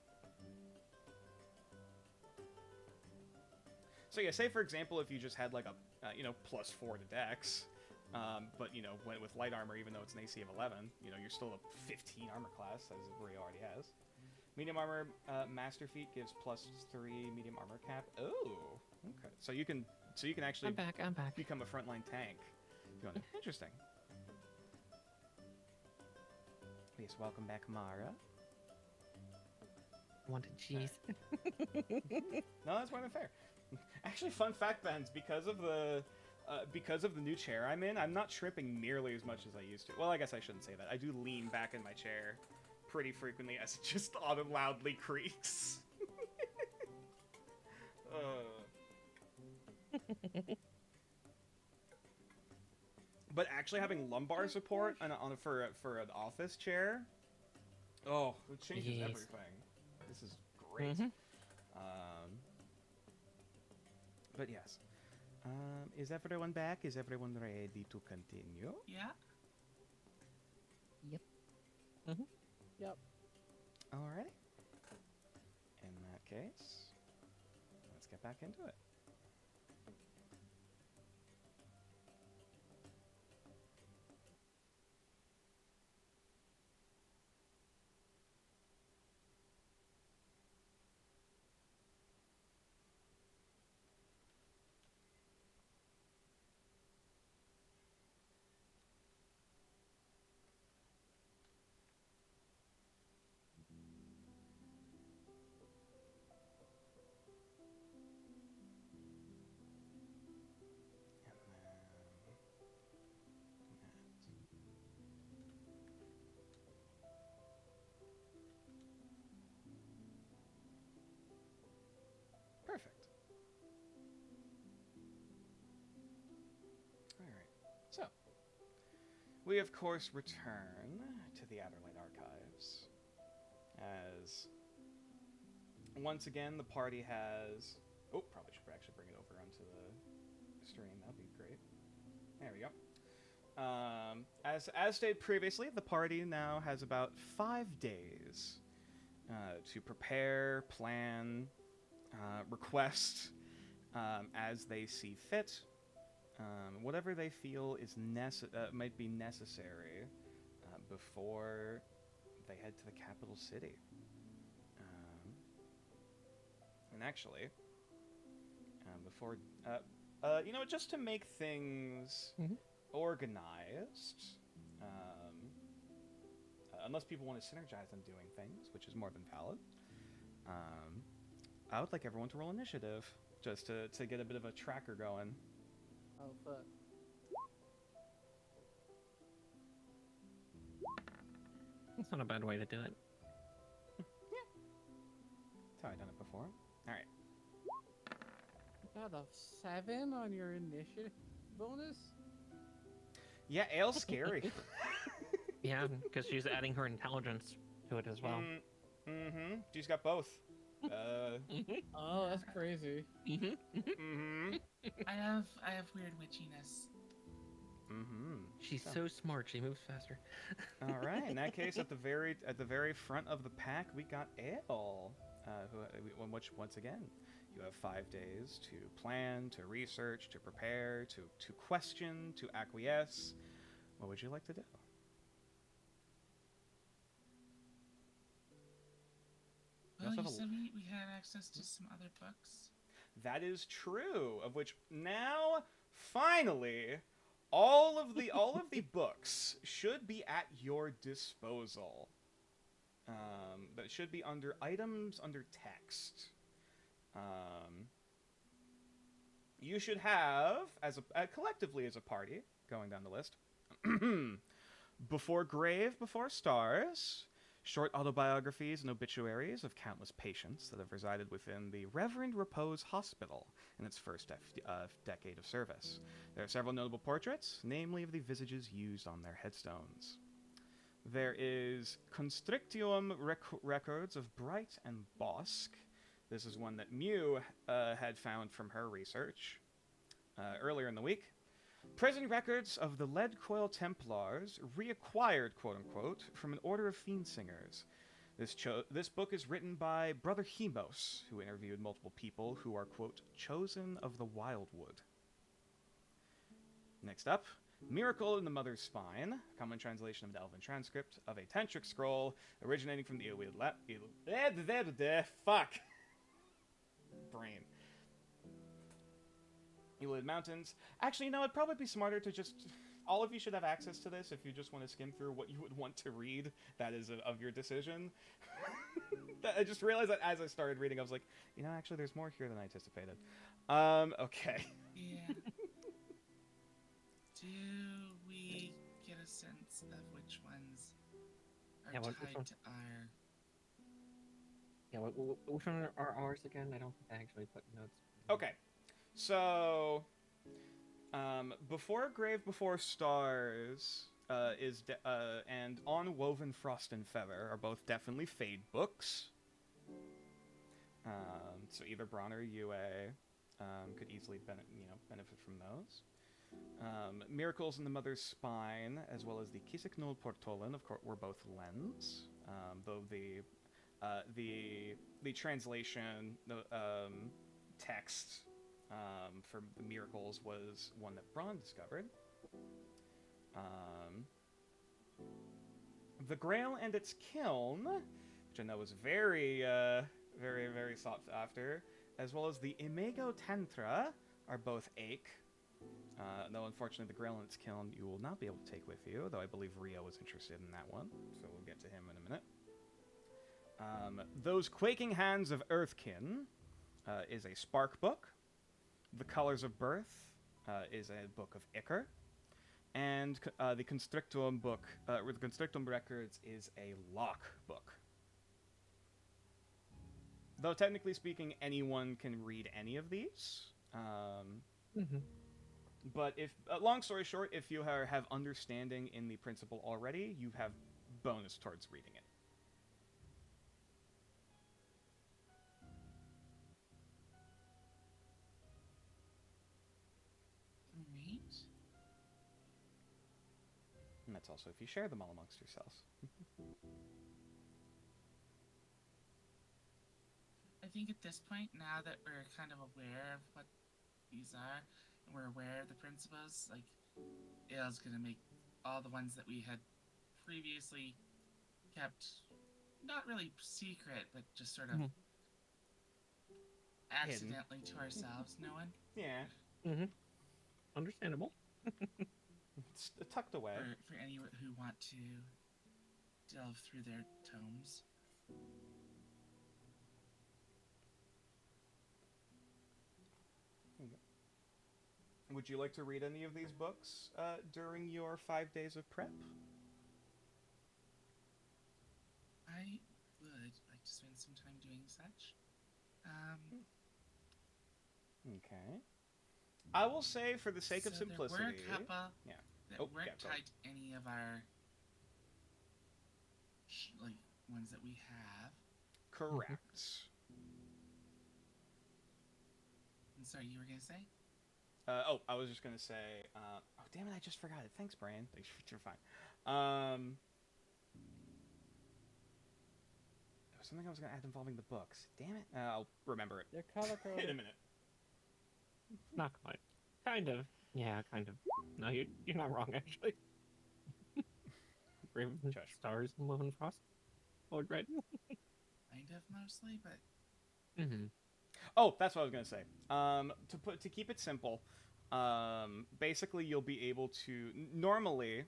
So yeah, say for example, if you just had like a +4 to dex, but went with light armor, even though it's an AC of 11, you're still a 15 armor class, as Bria already has. Medium armor master feat gives +3 medium armor cap. Oh, okay. So you can actually I'm back. become a frontline tank. Interesting. Yes, welcome back, Mara. Wanted cheese. No, that's more than fair. Actually, fun fact, Benz, because of the new chair I'm in, I'm not shrimping nearly as much as I used to. Well, I guess I shouldn't say that. I do lean back in my chair pretty frequently as it just loudly creaks. But actually having lumbar support for an office chair, it changes everything. This is great. But yes. Is everyone back? Is everyone ready to continue? Yeah. Yep. Yep. Alrighty. In that case, let's get back into it. Perfect. Alright. So, we of course return to the Adderlight Archives. As once again the party has... Oh, probably should actually bring it over onto the stream. That'd be great. There we go. As stated previously, the party now has about 5 days to prepare, plan, request as they see fit, whatever they feel is might be necessary before they head to the capital city. And actually, before just to make things organized, unless people want to synergize on doing things, which is more than valid. I would like everyone to roll initiative, just to get a bit of a tracker going. Oh, fuck. That's not a bad way to do it. Yeah. That's how I've done it before. Alright. You got a 7 on your initiative bonus? Yeah, Ale's scary. Yeah, because she's adding her intelligence to it as well. Mm-hmm. She's got both. Oh, that's crazy. Mm-hmm. I have weird witchiness. Mm-hmm. She's so smart, she moves faster. All right. In that case, at the very front of the pack, we got Ale, which once again, you have 5 days to plan, to research, to prepare, to question, to acquiesce. What would you like to do? Well, you said we had access to some other books. That is true. Of which now, finally, all of the books should be at your disposal. That should be under items under text. You should have, as collectively as a party, going down the list, Before Grave, Before Stars, short autobiographies and obituaries of countless patients that have resided within the Reverend Repose Hospital in its first decade of service. There are several notable portraits, namely of the visages used on their headstones. There is Constrictium Records of Bright and Bosk. This is one that Mew had found from her research earlier in the week. Prison records of the Lead Coil Templars, reacquired, quote-unquote, from an order of fiend singers. This book is written by Brother Hemos, who interviewed multiple people who are, quote, chosen of the Wildwood. Next up, Miracle in the Mother's Spine, common translation of the Elven transcript of a tantric scroll originating from the Eolid Mountains. Actually, no, it'd probably be smarter to just... All of you should have access to this if you just want to skim through what you would want to read. That is of your decision. I just realized that as I started reading, I was like, actually, there's more here than I anticipated. Okay. Yeah. Do we get a sense of which ones are which tied one? to our... Yeah, which one are ours again? I don't think I actually put notes. Okay. So... Before Grave Before Stars and On Woven Frost and Feather are both definitely Fade books. So either Braun or Yue could easily benefit from those. Miracles in the Mother's Spine, as well as the Kisik Null Portolan, of course, were both Lens. Though the translation, the text for the Miracles was one that Braun discovered. The Grail and its Kiln, which I know was very, very, very sought after, as well as the Imago Tantra, are both Ache. Though unfortunately the Grail and its Kiln you will not be able to take with you, though I believe Rio was interested in that one, so we'll get to him in a minute. Those Quaking Hands of Earthkin is a Spark book. The Colors of Birth is a book of Ichor. And the Constrictum book, with the Constrictum Records, is a Locke book. Though technically speaking, anyone can read any of these. But if, long story short, if you have understanding in the principle already, you have bonus towards reading it. Right. And that's also if you share them all amongst yourselves. I think at this point, now that we're kind of aware of what these are, and we're aware of the principles, like, Aile's gonna make all the ones that we had previously kept, not really secret, but just sort of accidentally to ourselves, knowing. Yeah. Understandable. It's tucked away. For any who want to delve through their tomes. Would you like to read any of these books during your 5 days of prep? I would like to spend some time doing such. Okay. I will say, for the sake of simplicity... There were a couple yeah. that weren't tied to any of our ones that we have. Correct. And sorry, you were going to say? I was just going to say... oh, damn it, I just forgot it. Thanks, Brian. Thanks, you're fine. There was something I was going to add involving the books. Damn it. I'll remember it. They're color-coded. In a minute. Not quite. Kind of. Yeah, kind of. No, you're not wrong, actually. Raven, Stars, and Woven Frost. Lord Red. Kind of, mostly, but... Oh, that's what I was gonna say. To keep it simple, basically you'll be able to normally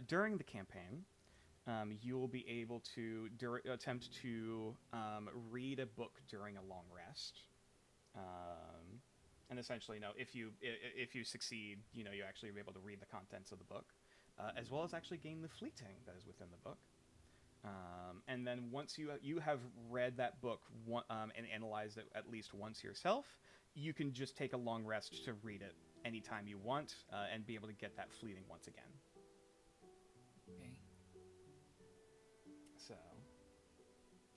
during the campaign, you will be able to attempt to read a book during a long rest, and essentially, if you succeed, you actually be able to read the contents of the book, as well as actually gain the fleeting that is within the book. And then once you have read that book and analyzed it at least once yourself, you can just take a long rest to read it anytime you want and be able to get that fleeting once again. Okay. So,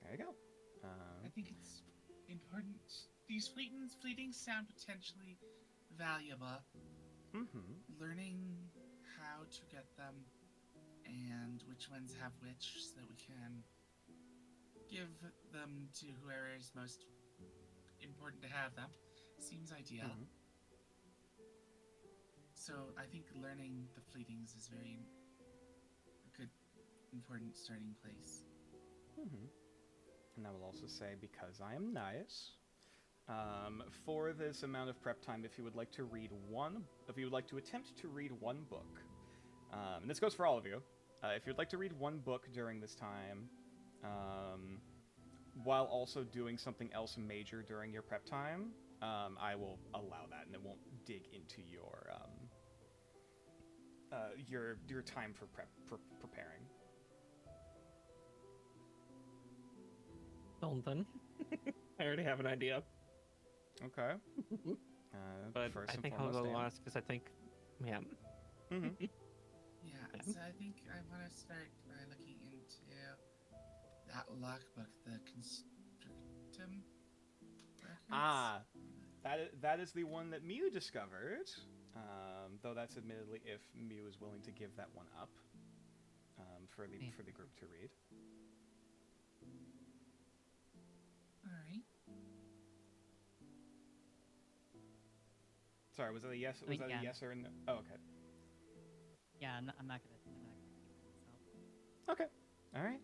there you go. I think it's important. These fleeting sound potentially valuable. Learning how to get them and which ones have which, so that we can give them to whoever is most important to have them, seems ideal. So I think learning the fleetings is very good, important starting place. And I will also say, because I am nice, for this amount of prep time, if you would like to attempt to read one book, and this goes for all of you, if you'd like to read one book during this time, while also doing something else major during your prep time, I will allow that, and it won't dig into your time for preparing. Foltyn. I already have an idea. Okay. But first I and think I'll foremost, go Anna. last because I think, yeah. Yeah, so I think I want to start by looking into that lockbook, the Constrictum records. That is the one that Mew discovered. Though that's admittedly if Mew is willing to give that one up for the group to read. Alright. Sorry, was that a yes? Was that a yes or a no? Oh, okay. Yeah, I'm not gonna do it myself. Okay. All right.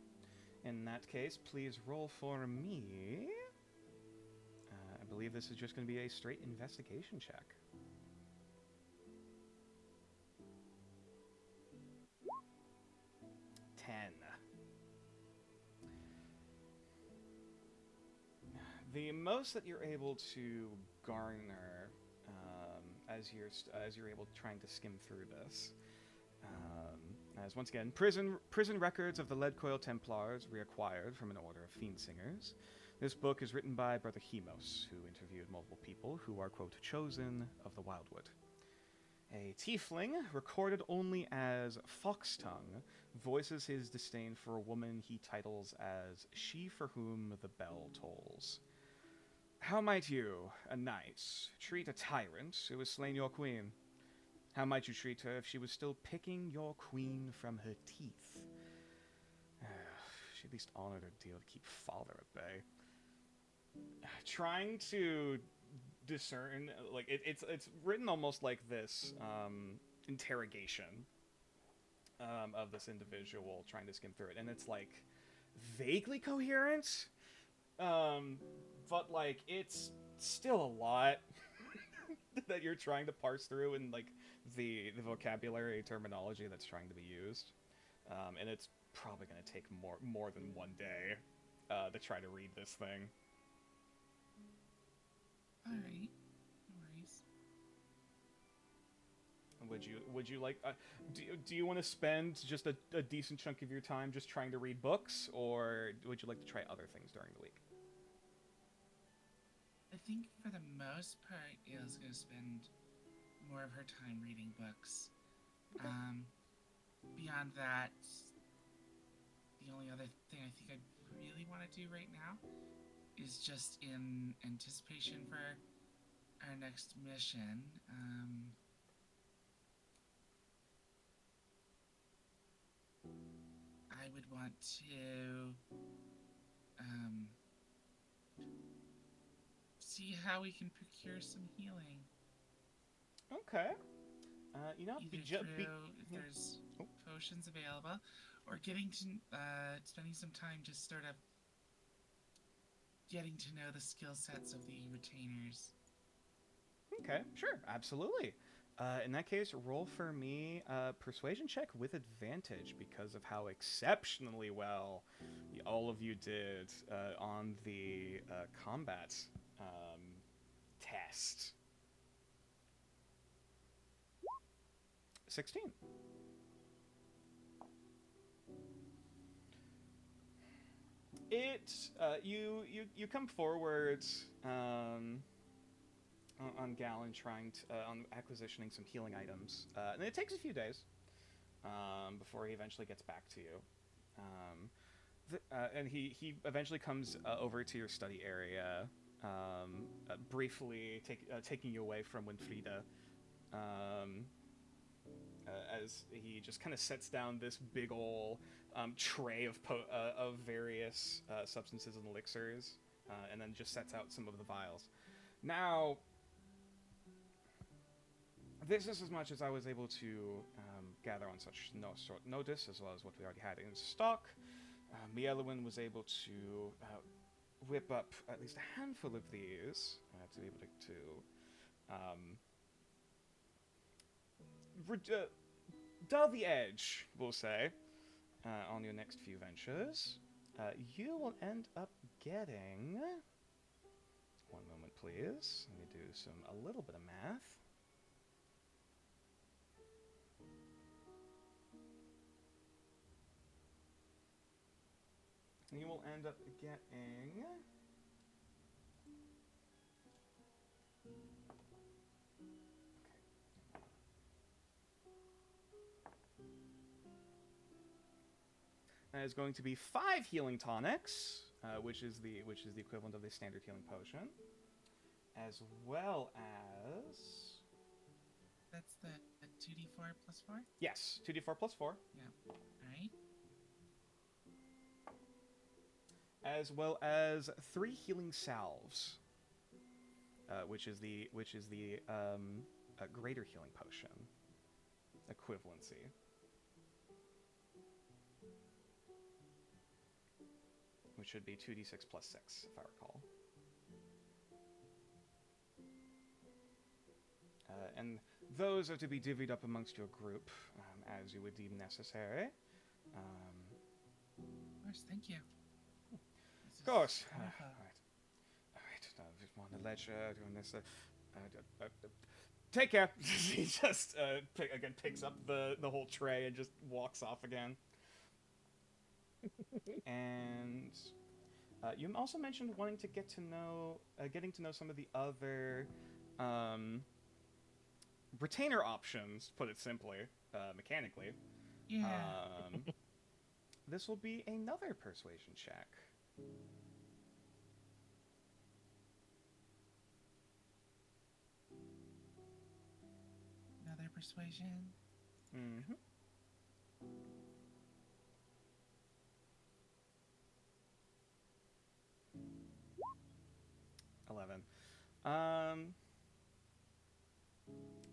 In that case, please roll for me. I believe this is just going to be a straight investigation check. 10. The most that you're able to garner as you're able trying to skim through this, as once again prison records of the Leadcoil Templars reacquired from an order of fiend singers. This book is written by Brother Hemos, who interviewed multiple people who are, quote, chosen of the Wildwood. A tiefling, recorded only as Foxtongue, voices his disdain for a woman he titles as she for whom the bell tolls. How might you, a knight, treat a tyrant who has slain your queen? How might you treat her if she was still picking your queen from her teeth? She at least honored her deal to keep father at bay. Trying to discern, like, it's written almost like this interrogation of this individual trying to skim through it, and it's like vaguely coherent, but like it's still a lot that you're trying to parse through, and like the vocabulary terminology that's trying to be used, and it's probably going to take more than one day to try to read this thing. Alright. No worries. Would you like do you want to spend just a decent chunk of your time just trying to read books, or would you like to try other things during the week? I think for the most part, Ayla's going to spend more of her time reading books. Okay. Beyond that, the only other thing I think I really want to do right now is just in anticipation for our next mission. I would want to see how we can procure some healing. Okay. Either if there's potions available, or getting to spending some time just sort of getting to know the skill sets of the retainers. Okay, sure, absolutely. In that case, roll for me persuasion check with advantage because of how exceptionally well all of you did on the combat test. 16. You come forward on Galan trying to on acquisitioning some healing items, and it takes a few days before he eventually gets back to you. And he eventually comes over to your study area, briefly taking you away from Winfrieda, as he just kind of sets down this big ol' tray of various substances and elixirs, and then just sets out some of the vials. Now, this is as much as I was able to gather on such short notice, as well as what we already had in stock. Mielowin was able to whip up at least a handful of these to be able to dull the edge, we'll say, on your next few ventures. You will end up getting... One moment, please. Let me do a little bit of math. You will end up getting... That is going to be 5 healing tonics, which is the equivalent of the standard healing potion, as well as... That's the 2d4 plus 4? Yes, 2d4 plus 4. Yeah. Alright. As well as 3 healing salves, which is the greater healing potion equivalency. Which should be 2d6 plus 6, if I recall. And those are to be divvied up amongst your group, as you would deem necessary. Of course, thank you. Of course. Wonderful. Alright. I just want to let you doing this. Take care. He just picks up the whole tray and just walks off again. And you also mentioned wanting to getting to know some of the other retainer options, put it simply, mechanically. Yeah. This will be another persuasion check. Another persuasion. Mm-hmm.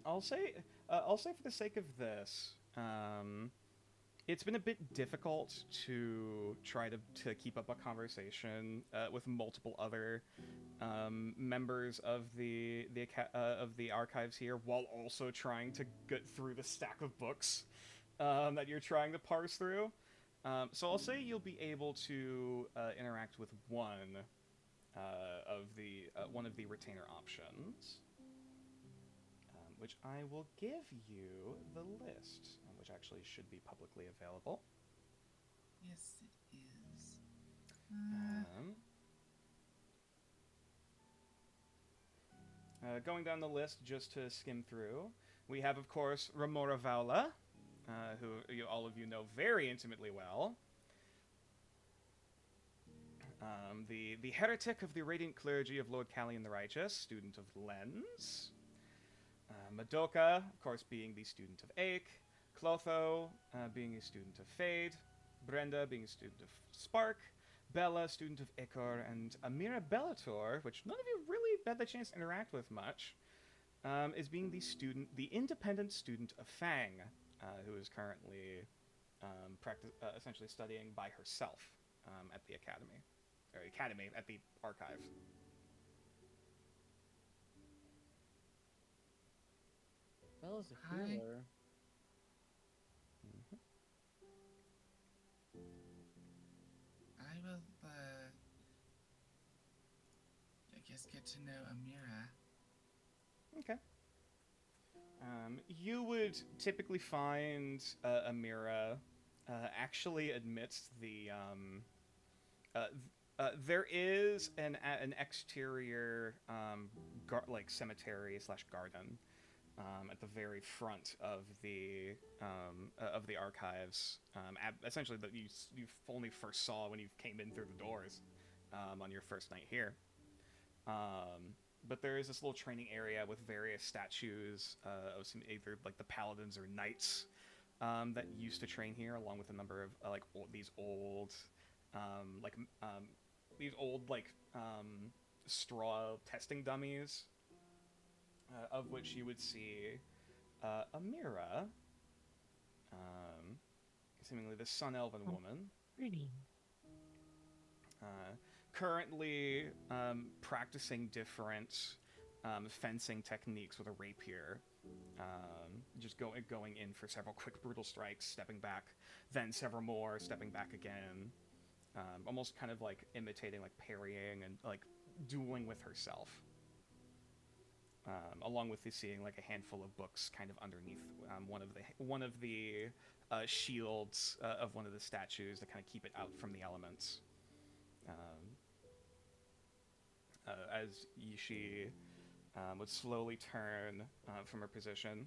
I'll say for the sake of this, it's been a bit difficult to try to keep up a conversation with multiple other members of the archives here, while also trying to get through the stack of books that you're trying to parse through. So I'll say you'll be able to interact with one of the retainer options, which I will give you the list, which actually should be publicly available. Yes, it is. Going down the list just to skim through, we have, of course, Remora Vaula, who all of you know very intimately well. The heretic of the Radiant Clergy of Lord Callian the Righteous, student of Lens. Madoka, of course, being the student of Ache. Clotho, being a student of Fade. Brenda, being a student of Spark. Bella, student of Ichor. And Amira Bellator, which none of you really had the chance to interact with much, is being the independent student of Fang, who is currently essentially studying by herself at the academy. Or academy, at the archive. Bella's a Hi. healer. Mm-hmm. I will, I guess get to know Amira. Okay. You would typically find Amira actually amidst the there is an exterior cemetery / garden at the very front of the archives. Essentially, that you only first saw when you came in through the doors on your first night here. But there is this little training area with various statues of some either like the paladins or knights that used to train here, along with a number of these old straw testing dummies, of which you would see Amira, seemingly the Sun Elven woman, Pretty. currently practicing different fencing techniques with a rapier. Just going in for several quick brutal strikes, stepping back, then several more, stepping back again. Almost kind of like imitating like parrying and like dueling with herself. Along with seeing like a handful of books kind of underneath one of the shields of one of the statues to kind of keep it out from the elements. As she would slowly turn from her position.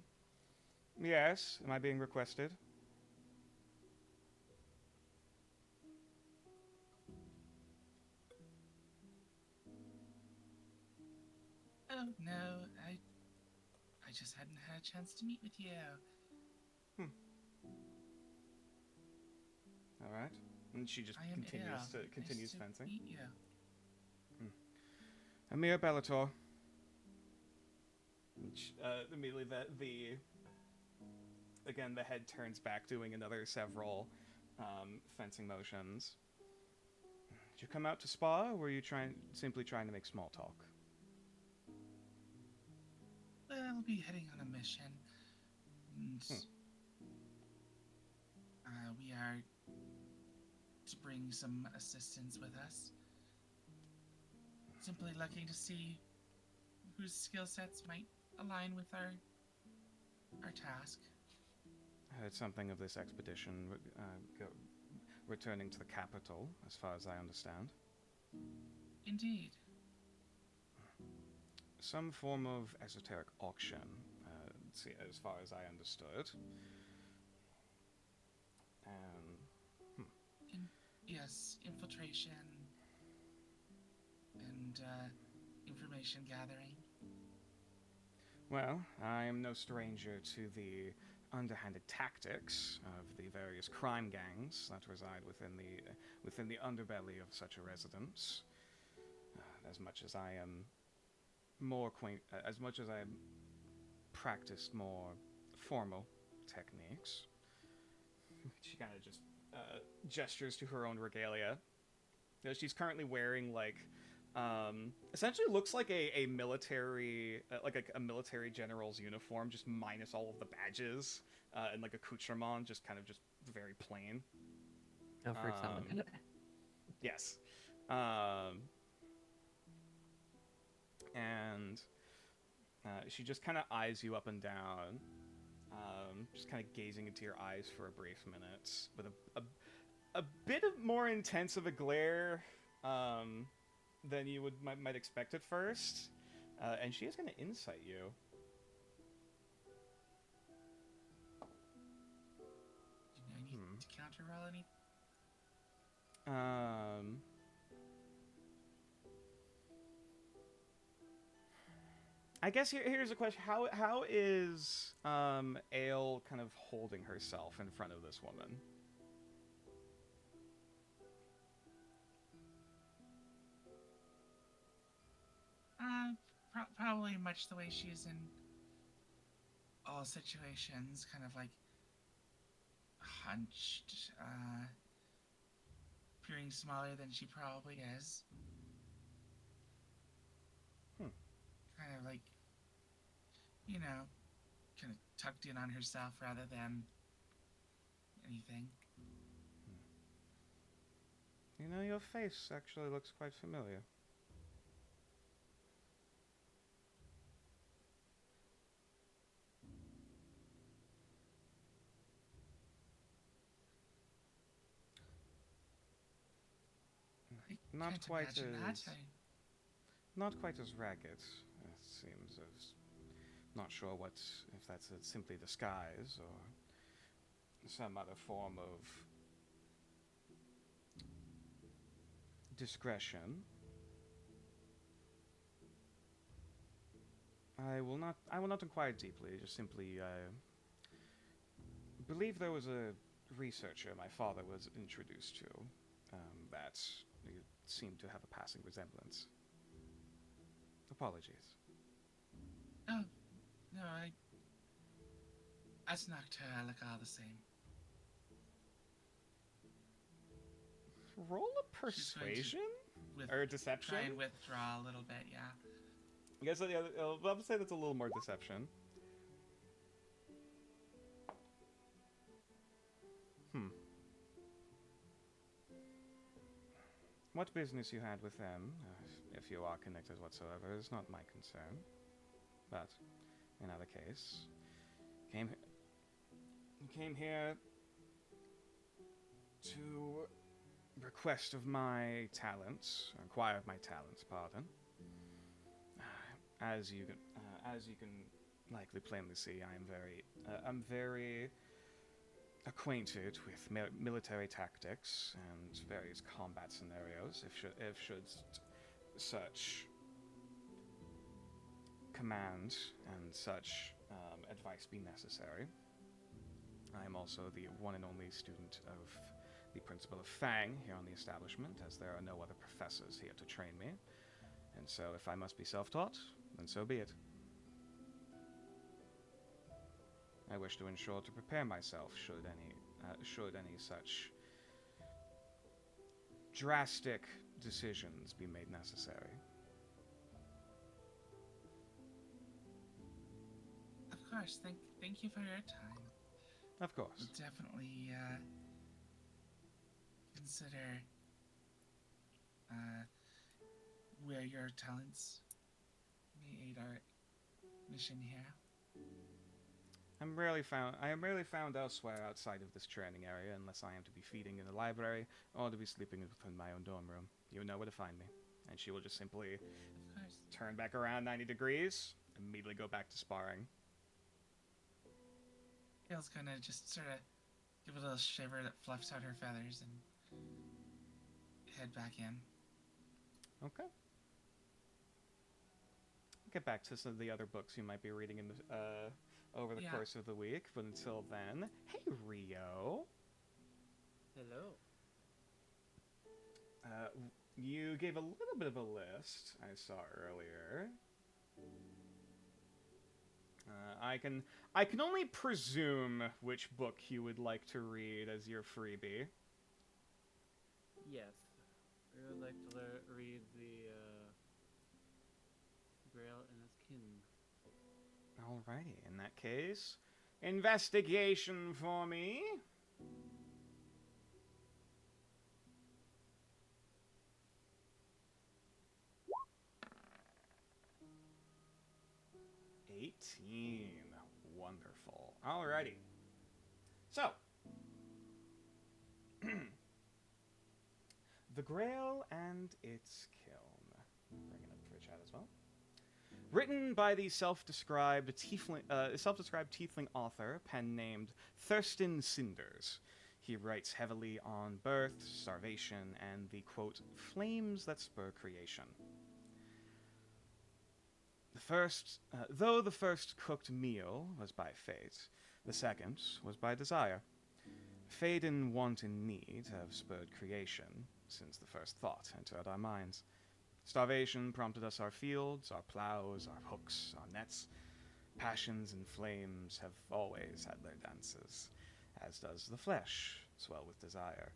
Yes, am I being requested? Oh no, I just hadn't had a chance to meet with you. All right, and she just I am continues nice fencing. To meet you. Amir Bellator. Immediately, the head turns back, doing another several fencing motions. Did you come out to spa, or were you simply trying to make small talk? Well, I'll be heading on a mission, and we are to bring some assistance with us. Simply looking to see whose skill sets might align with our task. I heard something of this expedition returning to the capital, as far as I understand. Indeed. Some form of esoteric auction, as far as I understood. Yes, infiltration and information gathering. Well, I am no stranger to the underhanded tactics of the various crime gangs that reside within the underbelly of such a residence. As much as I am practiced more formal techniques. She kind of just gestures to her own regalia. She's currently wearing essentially looks like a military a military general's uniform, just minus all of the badges and like accoutrement, just very plain. Oh, for example. Yes. And she just kind of eyes you up and down, just kind of gazing into your eyes for a brief minute with a bit of more intense of a glare than you might expect at first, and she is going to insight you. Do I need to counter roll any? I guess here's a question: How is Ale kind of holding herself in front of this woman? Probably much the way she is in all situations, kind of like hunched, appearing smaller than she probably is. Kind of like, kind of tucked in on herself rather than anything. You know, your face actually looks quite familiar. Not quite as ragged. It seems as Not sure if that's simply disguise or some other form of discretion. I will not inquire deeply, just simply believe there was a researcher my father was introduced to that seemed to have a passing resemblance. Apologies. Oh, no, as Nocturne, look all the same. Roll a She's going to persuasion with, or deception. try and withdraw a little bit, yeah. I guess I would say that's a little more deception. What business you had with them, if you are connected whatsoever, is not my concern. But, in other case, came here to request of my talents, or inquire of my talents, pardon. As you can likely plainly see, I'm very acquainted with military tactics and various combat scenarios, if should such command and such advice be necessary. I am also the one and only student of the principal of Fang here on the establishment, as there are no other professors here to train me. And so if I must be self-taught, then so be it. I wish to ensure to prepare myself should any such drastic decisions be made necessary. Of course, thank you for your time. Of course. We'll definitely consider where your talents may aid our mission here. I am rarely found elsewhere outside of this training area unless I am to be feeding in the library or to be sleeping within my own dorm room. You know where to find me. And she will just simply Of course. turn back around 90 degrees, immediately go back to sparring. Gail's gonna just sort of give a little shiver that fluffs out her feathers and head back in. Okay. Get back to some of the other books you might be reading in the, over the course of the week, but until then, hey Rio. Hello. You gave a little bit of a list I saw earlier. I can only presume which book you would like to read as your freebie. Yes. I would like to read the Grail and his kin. Alrighty, in that case, investigation for me. Wonderful. Alrighty. So, The Grail and its Kiln. Bring it up for chat as well. Written by the self-described tiefling author, pen named Thurston Cinders. He writes heavily on birth, starvation, and the, quote, flames that spur creation. Though the first cooked meal was by fate, the second was by desire. Fate and want and need have spurred creation since the first thought entered our minds. Starvation prompted us our fields, our plows, our hooks, our nets. Passions and flames have always had their dances, as does the flesh swell with desire.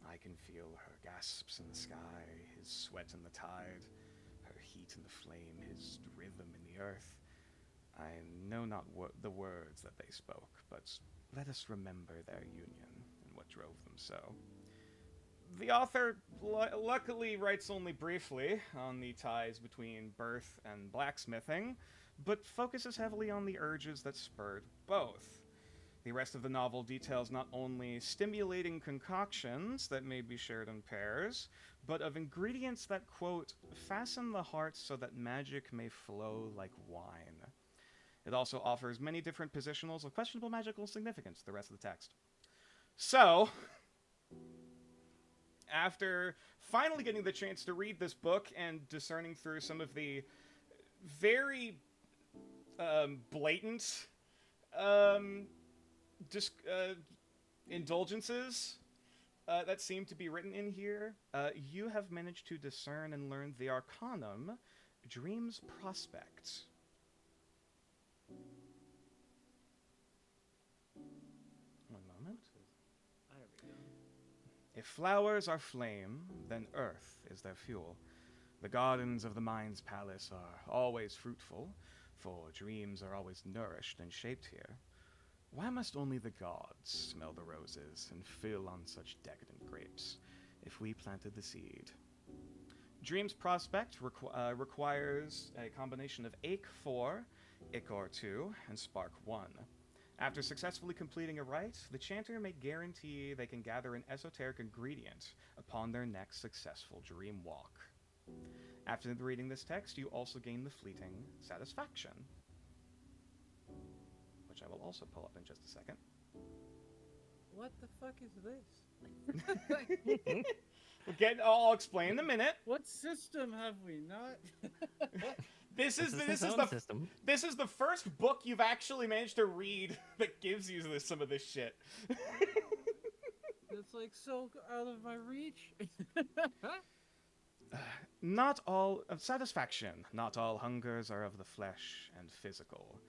I can feel her gasps in the sky, his sweat in the tide, her heat in the flame, his rhythm in the earth. I know not the words that they spoke, but let us remember their union and what drove them so. The author luckily writes only briefly on the ties between birth and blacksmithing, but focuses heavily on the urges that spurred both. The rest of the novel details not only stimulating concoctions that may be shared in pairs, but of ingredients that, quote, fasten the heart so that magic may flow like wine. It also offers many different positionals of questionable magical significance to the rest of the text. So, after finally getting the chance to read this book and discerning through some of the very blatant indulgences that seem to be written in here, you have managed to discern and learn the Arcanum, Dream's Prospect. One moment. There we go. If flowers are flame, then earth is their fuel. The gardens of the mind's palace are always fruitful, for dreams are always nourished and shaped here. Why must only the gods smell the roses and fill on such decadent grapes, if we planted the seed? Dream's Prospect requires a combination of Ache 4, Ichor 2, and Spark 1. After successfully completing a rite, the chanter may guarantee they can gather an esoteric ingredient upon their next successful dream walk. After reading this text, you also gain the fleeting Satisfaction, which I will also pull up in just a second. What the fuck is this? I'll explain in a minute. What system have we not? This is its own the system. This is the first book you've actually managed to read that gives you some of this shit. It's like so out of my reach. Not all of satisfaction. Not all hungers are of the flesh and physical.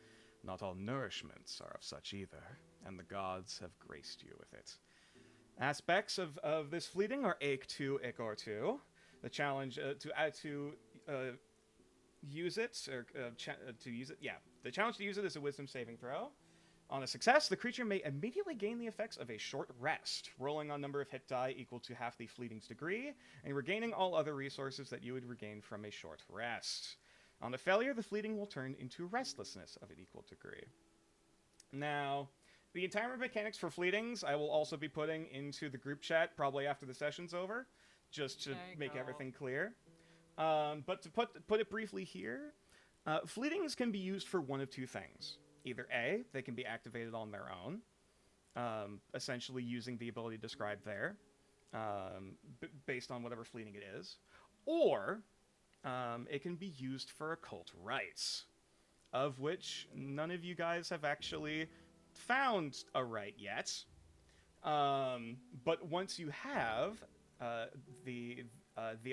Not all nourishments are of such either, and the gods have graced you with it. Aspects of this fleeting are Ache 2, Ichor 2. The challenge to use it, or to use it, yeah. The challenge to use it is a wisdom saving throw. On a success, the creature may immediately gain the effects of a short rest, rolling on number of hit die equal to half the fleeting's degree, and regaining all other resources that you would regain from a short rest. On a failure, the fleeting will turn into restlessness of an equal degree. Now, the entire mechanics for fleetings I will also be putting into the group chat probably after the session's over, just to make everything clear. But to put it briefly here, fleetings can be used for one of two things. Either A, they can be activated on their own, essentially using the ability described there, based on whatever fleeting it is, or it can be used for occult rites, of which none of you guys have actually found a rite yet. But once you have, the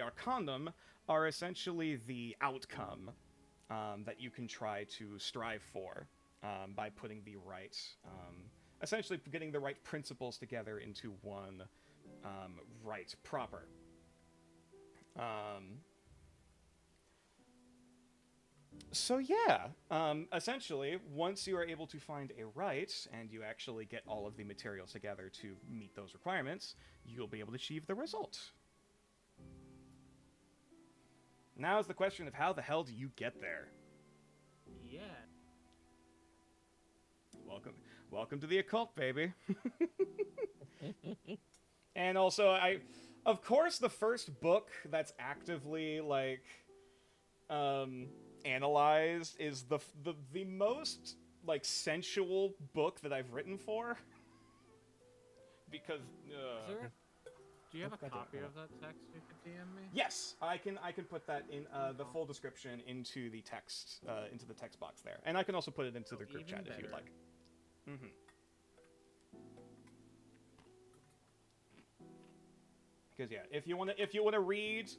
Arcanum are essentially the outcome that you can try to strive for. By putting the right, essentially getting the right principles together into one rite proper. So yeah, essentially, once you are able to find a rite and you actually get all of the materials together to meet those requirements, you'll be able to achieve the result. Now is the question of how the hell do you get there? Yeah. Welcome to the occult, baby. And also, of course, the first book that's actively like analyzed is the most like sensual book that I've written for. Because Do you have a copy of that text you could DM me? yes, I can put that in the full description into the text box there, and I can also put it into the group chat if you'd like. Mm-hmm. Because yeah, if you want to read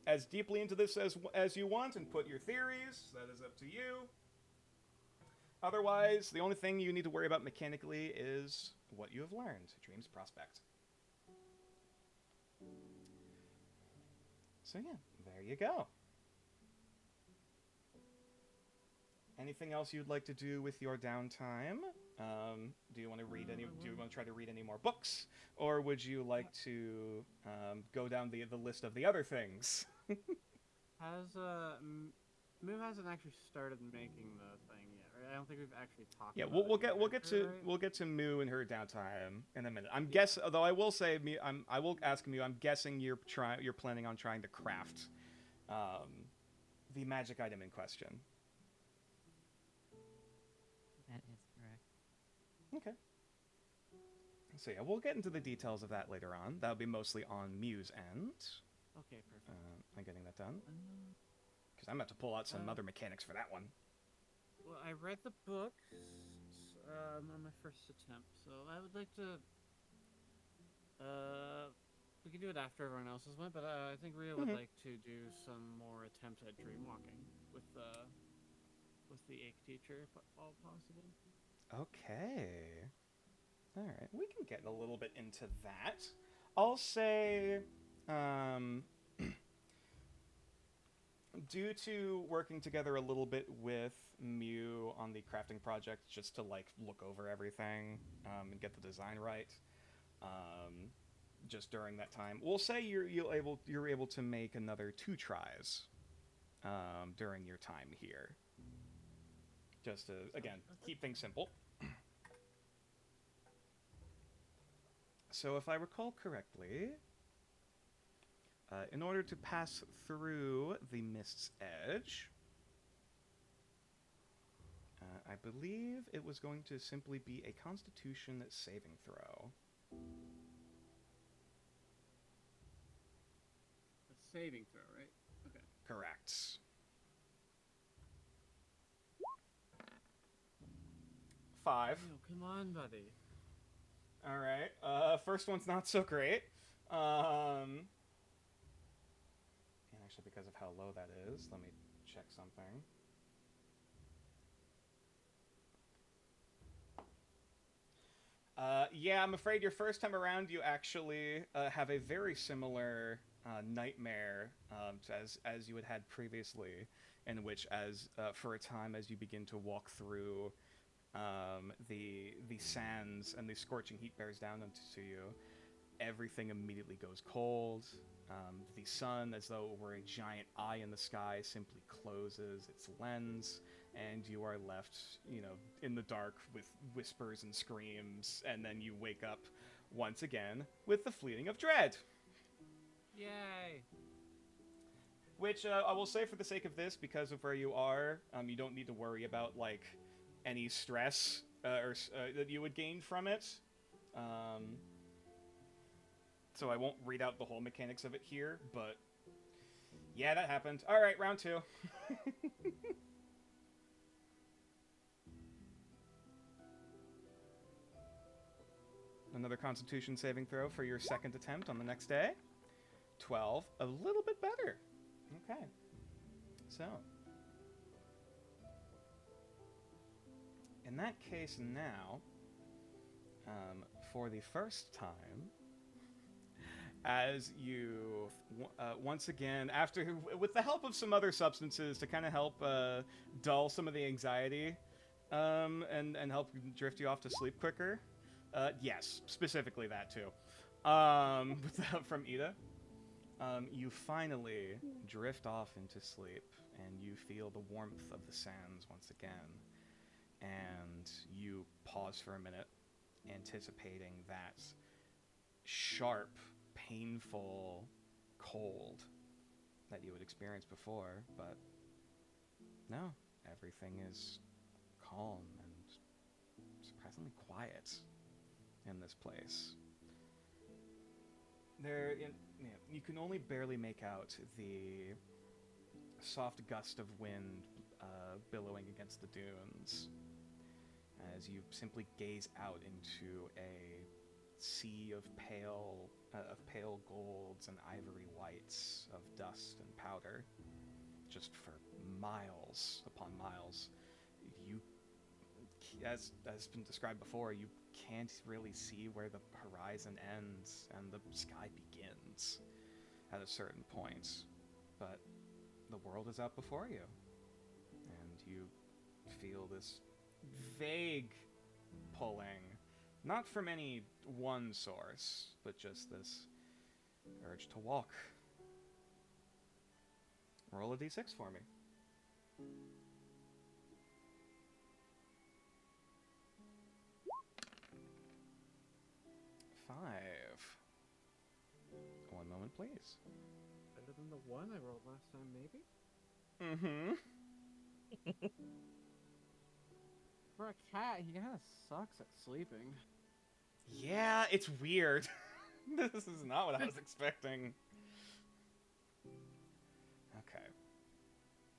as deeply into this as you want and put your theories, that is up to you. Otherwise, the only thing you need to worry about mechanically is what you have learned. Dream's Prospect. So yeah, there you go. Anything else you'd like to do with your downtime? Do you want to try to read any more books, or would you like to go down the list of the other things? Moo hasn't actually started making the thing yet, right? I don't think we've actually talked. Yeah, about we'll get to Moo and her downtime in a minute. Though I will say, I will ask Moo. I'm guessing you're planning on trying to craft the magic item in question. Okay. So yeah, we'll get into the details of that later on. That'll be mostly on Mew's end. Okay, perfect. I'm getting that done. Because I'm about to pull out some other mechanics for that one. Well, I read the book on my first attempt, so I would like to. We can do it after everyone else's went, but I think Ria would like to do some more attempts at dreamwalking with the ache teacher, if at all possible. Okay. All right, we can get a little bit into that. I'll say, due to working together a little bit with Mew on the crafting project, just to like look over everything and get the design right, just during that time, we'll say you're able to make another 2 tries during your time here. Just to again keep things simple. So if I recall correctly, in order to pass through the Mist's Edge, I believe it was going to simply be a Constitution saving throw. A saving throw, right? Okay. Correct. Five. No, come on, buddy. All right. First one's not so great. And actually, because of how low that is, let me check something. Yeah, I'm afraid your first time around, you actually have a very similar nightmare as you had previously, in which, for a time, as you begin to walk through the sands and the scorching heat bears down onto you, everything immediately goes cold. The sun, as though it were a giant eye in the sky, simply closes its lens, and you are left, in the dark with whispers and screams, and then you wake up once again with the fleeting of dread. Yay! Which, I will say for the sake of this, because of where you are, you don't need to worry about, like, any stress that you would gain from it. So I won't read out the whole mechanics of it here, but yeah, that happened. All right, round 2. Another Constitution saving throw for your second attempt on the next day. 12, a little bit better. Okay. So, in that case now, for the first time, as you once again, with the help of some other substances to kind of help dull some of the anxiety and help drift you off to sleep quicker. Yes, specifically that too. With the help from Ida, you finally drift off into sleep, and you feel the warmth of the sands once again. And you pause for a minute, anticipating that sharp, painful cold that you would experience before, but no, everything is calm and surprisingly quiet in this place. You can only barely make out the soft gust of wind billowing against the dunes as you simply gaze out into a sea of pale golds and ivory whites of dust and powder, just for miles upon miles. You, as been described before, you can't really see where the horizon ends and the sky begins at a certain point, but the world is out before you, and you feel this vague pulling, not from any one source, but just this urge to walk. Roll a d6 for me. 5. 1 moment, please. Better than the 1 I rolled last time, maybe? Mm-hmm. For a cat, he kind of sucks at sleeping. Yeah, it's weird. This is not what I was expecting. Okay.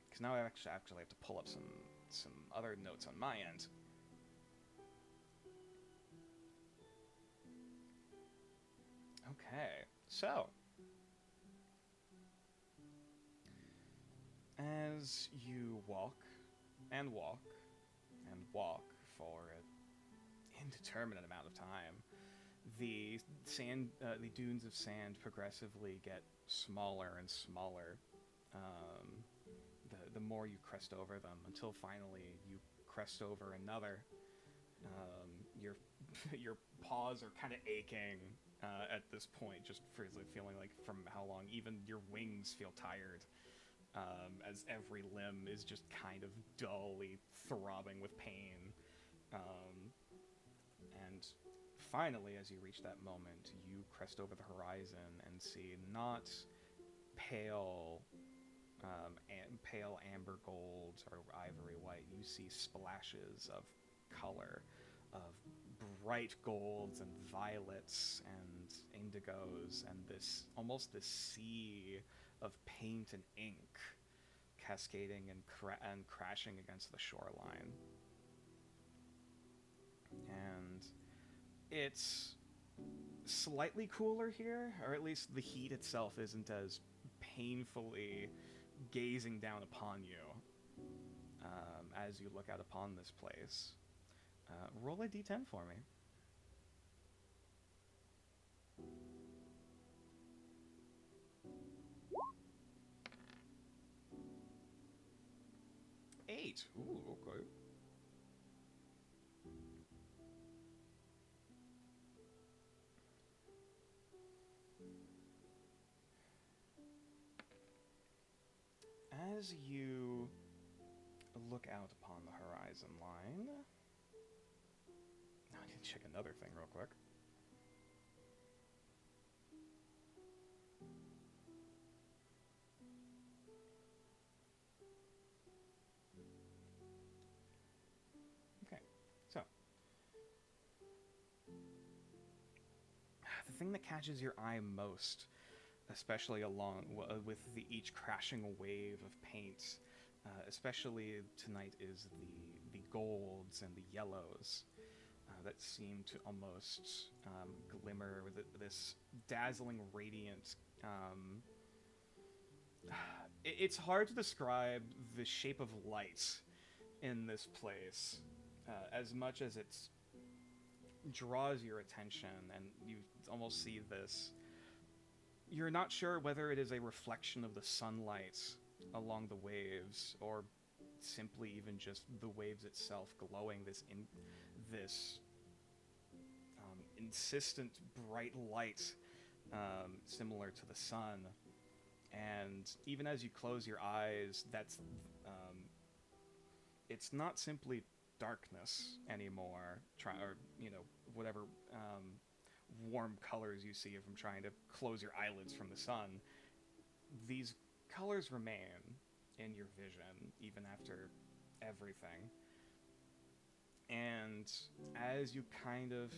Because now I actually have to pull up some other notes on my end. Okay, so as you walk and walk and walk for an indeterminate amount of time, the dunes of sand progressively get smaller and smaller. The more you crest over them, until finally you crest over another. Your paws are kind of aching at this point, just feeling like from how long. Even your wings feel tired, as every limb is just kind of dully throbbing with pain. And finally, as you reach that moment, you crest over the horizon and see not pale amber gold or ivory white. You see splashes of color, of bright golds and violets and indigos, and this sea of paint and ink cascading and crashing against the shoreline. And it's slightly cooler here, or at least the heat itself isn't as painfully gazing down upon you as you look out upon this place. Roll a d10 for me. Eight. Ooh, okay. As you look out upon the horizon line, now I need to check another thing real quick. Okay, so the thing that catches your eye most, especially along with each crashing wave of paint, especially tonight, is the golds and the yellows that seem to almost glimmer with this dazzling radiant. It's hard to describe the shape of light in this place, as much as it draws your attention, and you almost see this. You're not sure whether it is a reflection of the sunlight along the waves, or simply even just the waves itself glowing this insistent bright light, similar to the sun. And even as you close your eyes, it's not simply darkness anymore, or whatever warm colors you see from trying to close your eyelids from the sun. These colors remain in your vision even after everything. And as you kind of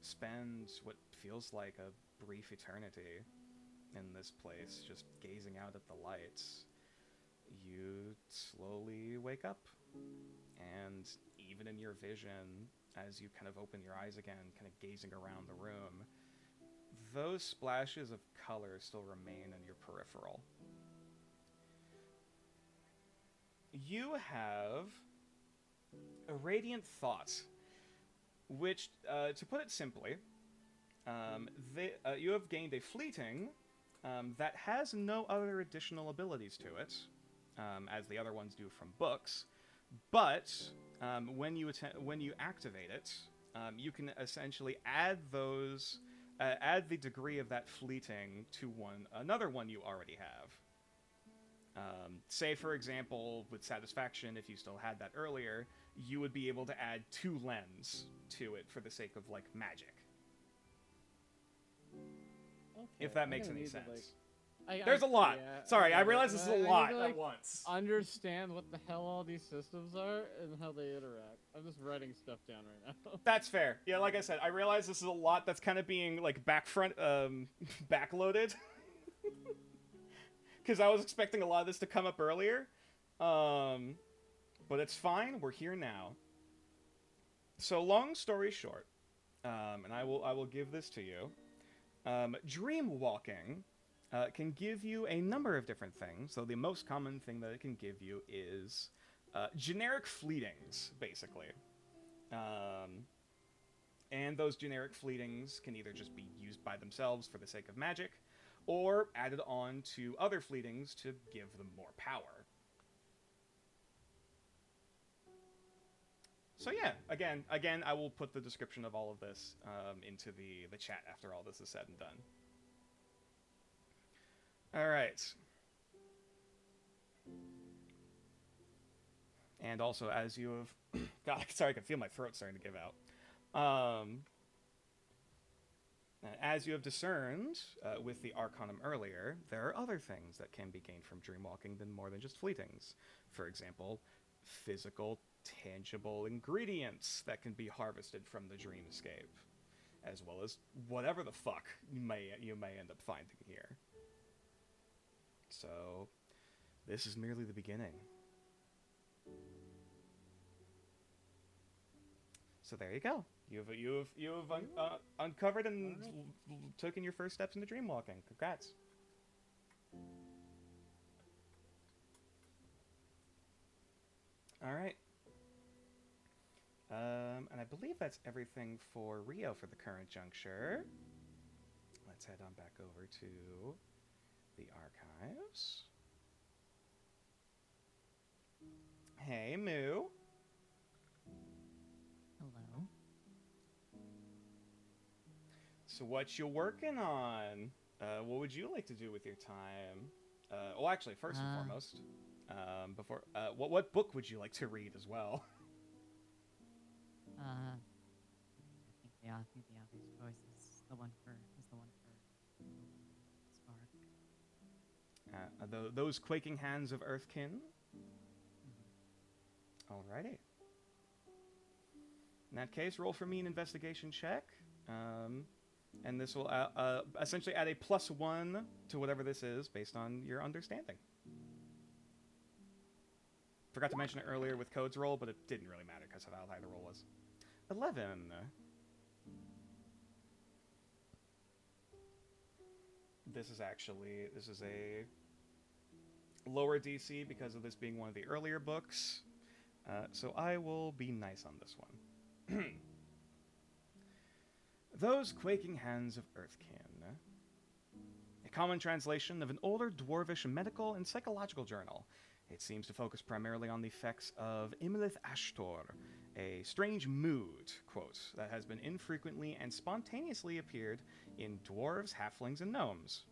spend what feels like a brief eternity in this place, just gazing out at the lights, you slowly wake up. And even in your vision, as you kind of open your eyes again, kind of gazing around the room, those splashes of color still remain in your peripheral. You have a radiant thought, which, to put it simply, you have gained a fleeting that has no other additional abilities to it, as the other ones do from books. But when you activate it, you can essentially add the degree of that fleeting to another one you already have. Say, for example, with satisfaction, if you still had that earlier, you would be able to add 2 lens to it for the sake of, magic. Okay, If that I'm makes gonna any need to, sense. There's a lot. Yeah, Sorry, I get it, realize this is but a I need lot to, at like, once. understand what the hell all these systems are and how they interact. I'm just writing stuff down right now. That's fair. Yeah, like I said, I realize this is a lot that's kind of being like backloaded. Because I was expecting a lot of this to come up earlier. But it's fine. We're here now. So long story short, and I will give this to you. Dream walking can give you a number of different things. So the most common thing that it can give you is generic fleetings, basically. And those generic fleetings can either just be used by themselves for the sake of magic, or added on to other fleetings to give them more power. So yeah, again, I will put the description of all of this into the chat after all this is said and done. All right. And also, as you have... God, sorry, I can feel my throat starting to give out. As you have discerned with the Arcanum earlier, there are other things that can be gained from dreamwalking than more than just fleetings. For example, physical, tangible ingredients that can be harvested from the dreamscape, as well as whatever the fuck you may end up finding here. So, this is merely the beginning. So there you go. You've uncovered and taken your first steps into dreamwalking. Congrats. All right. And I believe that's everything for Rio for the current juncture. Let's head on back over to the archives. Hey, Moo. Hello. So what you working on? What would you like to do with your time? Well, actually, first and foremost, before what book would you like to read as well? I think the obvious choice is the one for Spark. Those quaking hands of Earthkin. Mm-hmm. Alrighty. In that case, roll for me an investigation check. And this will essentially add a +1 to whatever this is based on your understanding. Forgot to mention it earlier with Code's roll, but it didn't really matter because of how high the roll was. 11. This is a lower DC because of this being one of the earlier books. So I will be nice on this one. Those Quaking Hands of Earthkin. A common translation of an older dwarvish medical and psychological journal. It seems to focus primarily on the effects of Emilyfantasy, a strange mood, quote, that has been infrequently and spontaneously appeared in dwarves, halflings, and gnomes.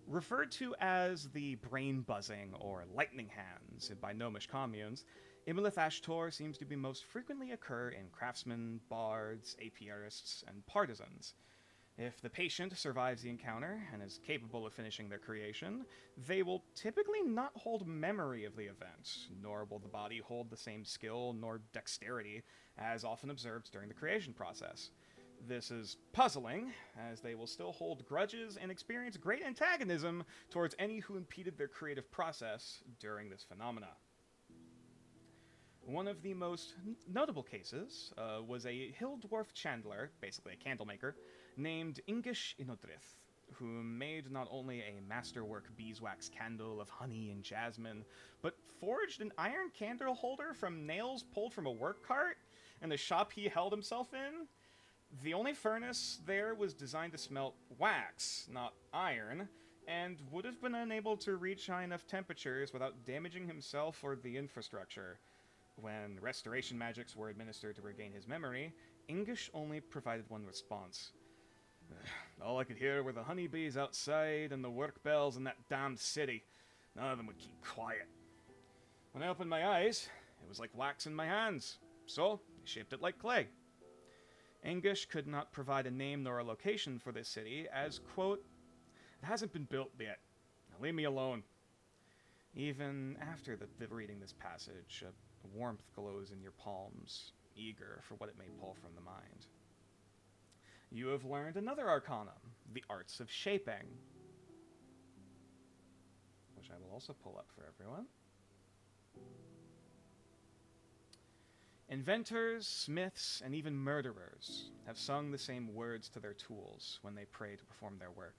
Referred to as the brain buzzing or lightning hands by gnomish communes, Emilyfantasy seems to be most frequently occur in craftsmen, bards, apiarists, and partisans. If the patient survives the encounter and is capable of finishing their creation, they will typically not hold memory of the event, nor will the body hold the same skill nor dexterity as often observed during the creation process. This is puzzling, as they will still hold grudges and experience great antagonism towards any who impeded their creative process during this phenomena. One of the most notable cases was a hill dwarf chandler, basically a candle maker, named Ingish Inodrith, who made not only a masterwork beeswax candle of honey and jasmine, but forged an iron candle holder from nails pulled from a work cart in the shop he held himself in. The only furnace there was designed to smelt wax, not iron, and would have been unable to reach high enough temperatures without damaging himself or the infrastructure. When restoration magics were administered to regain his memory, Ingish only provided one response. All I could hear were the honeybees outside and the work bells in that damned city. None of them would keep quiet. When I opened my eyes, it was like wax in my hands, so I shaped it like clay. Ingish could not provide a name nor a location for this city, as, quote, it hasn't been built yet. Leave me alone. Even after the reading this passage, a warmth glows in your palms, eager for what it may pull from the mind. You have learned another arcana, the arts of shaping, which I will also pull up for everyone. Inventors, smiths, and even murderers have sung the same words to their tools when they pray to perform their work.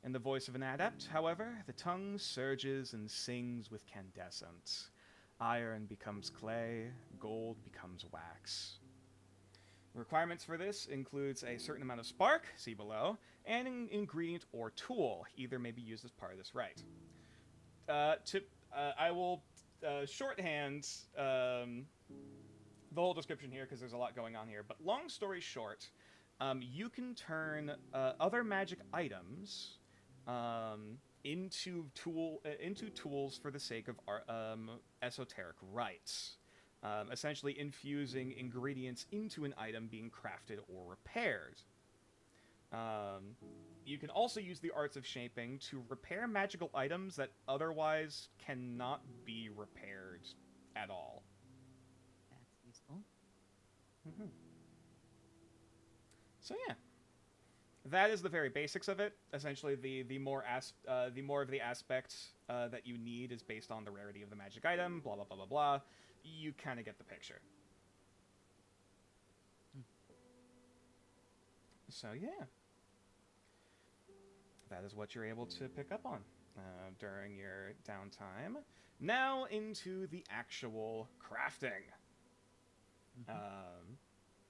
In the voice of an adept, however, the tongue surges and sings with candescence. Iron becomes clay, gold becomes wax. Requirements for this includes a certain amount of spark, see below, and an ingredient or tool. Either may be used as part of this rite. I will shorthand the whole description here because there's a lot going on here. But long story short, you can turn other magic items into tools for the sake of esoteric rites. Essentially infusing ingredients into an item being crafted or repaired. You can also use the arts of shaping to repair magical items that otherwise cannot be repaired at all. That's useful. Mm-hmm. So yeah, that is the very basics of it. Essentially, the more of the aspects that you need is based on the rarity of the magic item. Blah blah blah blah blah. You kind of get the picture. So yeah, that is what you're able to pick up on during your downtime. Now into the actual crafting.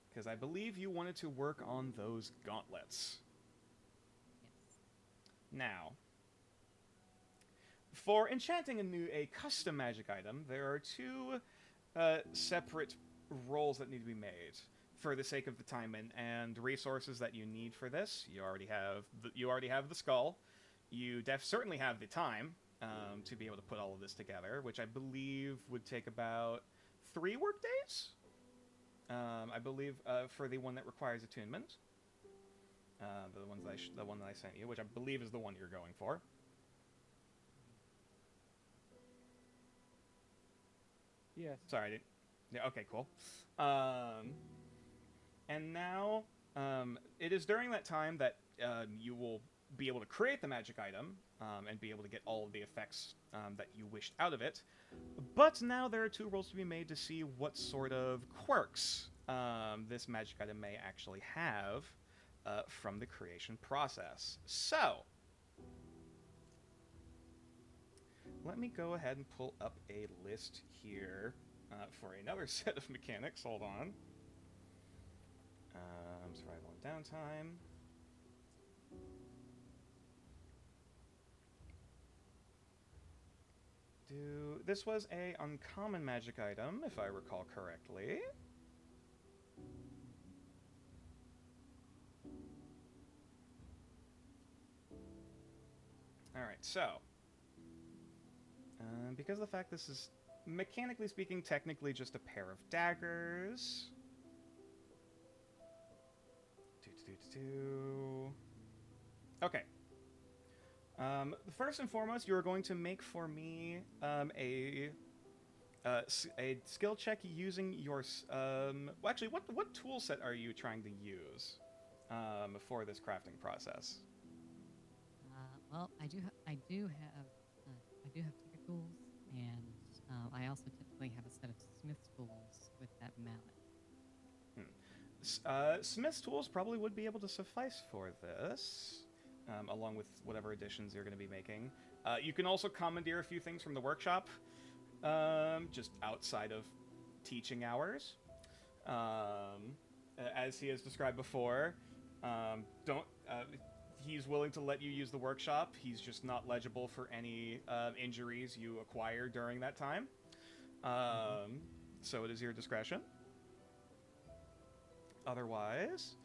Because I believe you wanted to work on those gauntlets. Yes. Now, for enchanting a custom magic item, there are two separate rolls that need to be made for the sake of the time and resources that you need for this. You already have the skull. You certainly have the time to be able to put all of this together, which I believe would take about 3 work days. I believe for the one that requires attunement, the one that I sent you, which I believe is the one you're going for. Yes. Sorry, I didn't. Yeah. Okay. Cool. And now, it is during that time that you will be able to create the magic item and be able to get all of the effects that you wished out of it. But now there are 2 rolls to be made to see what sort of quirks this magic item may actually have from the creation process. So, let me go ahead and pull up a list here for another set of mechanics. Hold on. Survival and downtime. This was a uncommon magic item, if I recall correctly. Alright, so. Because of the fact this is, mechanically speaking, technically just a pair of daggers. Okay. First and foremost, you are going to make for me a skill check using your... well, actually, what tool set are you trying to use for this crafting process? Well, I do have ticker tools, and I also typically have a set of smith's tools with that mallet. Smith's tools probably would be able to suffice for this, along with whatever additions you're going to be making. You can also commandeer a few things from the workshop, just outside of teaching hours. As he has described before, he's willing to let you use the workshop. He's just not legible for any injuries you acquire during that time. So it is your discretion. Otherwise,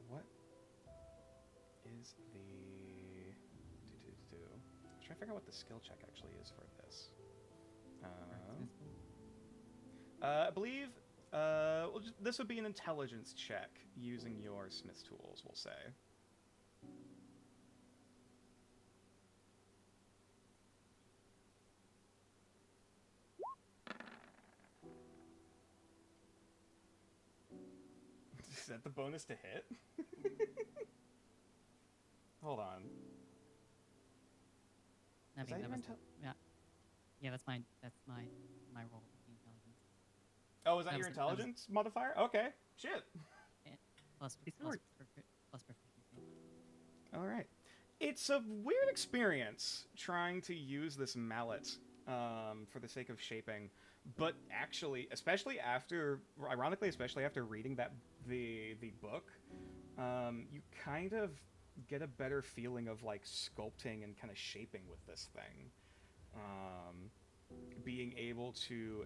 what is the... I'm trying to figure out what the skill check actually is for this. I believe this would be an intelligence check using your smith's tools, we'll say. Is that the bonus to hit? Hold on. I Is mean, that that your was, yeah, that's my roll with the intelligence. Oh, is that That your was- that was- intelligence modifier? Okay. Shit. Plus He's plus, smart. plus proficiency. All right. It's a weird experience trying to use this mallet for the sake of shaping, but actually, ironically, especially after reading the book, you kind of get a better feeling of like sculpting and kind of shaping with this thing. Being able to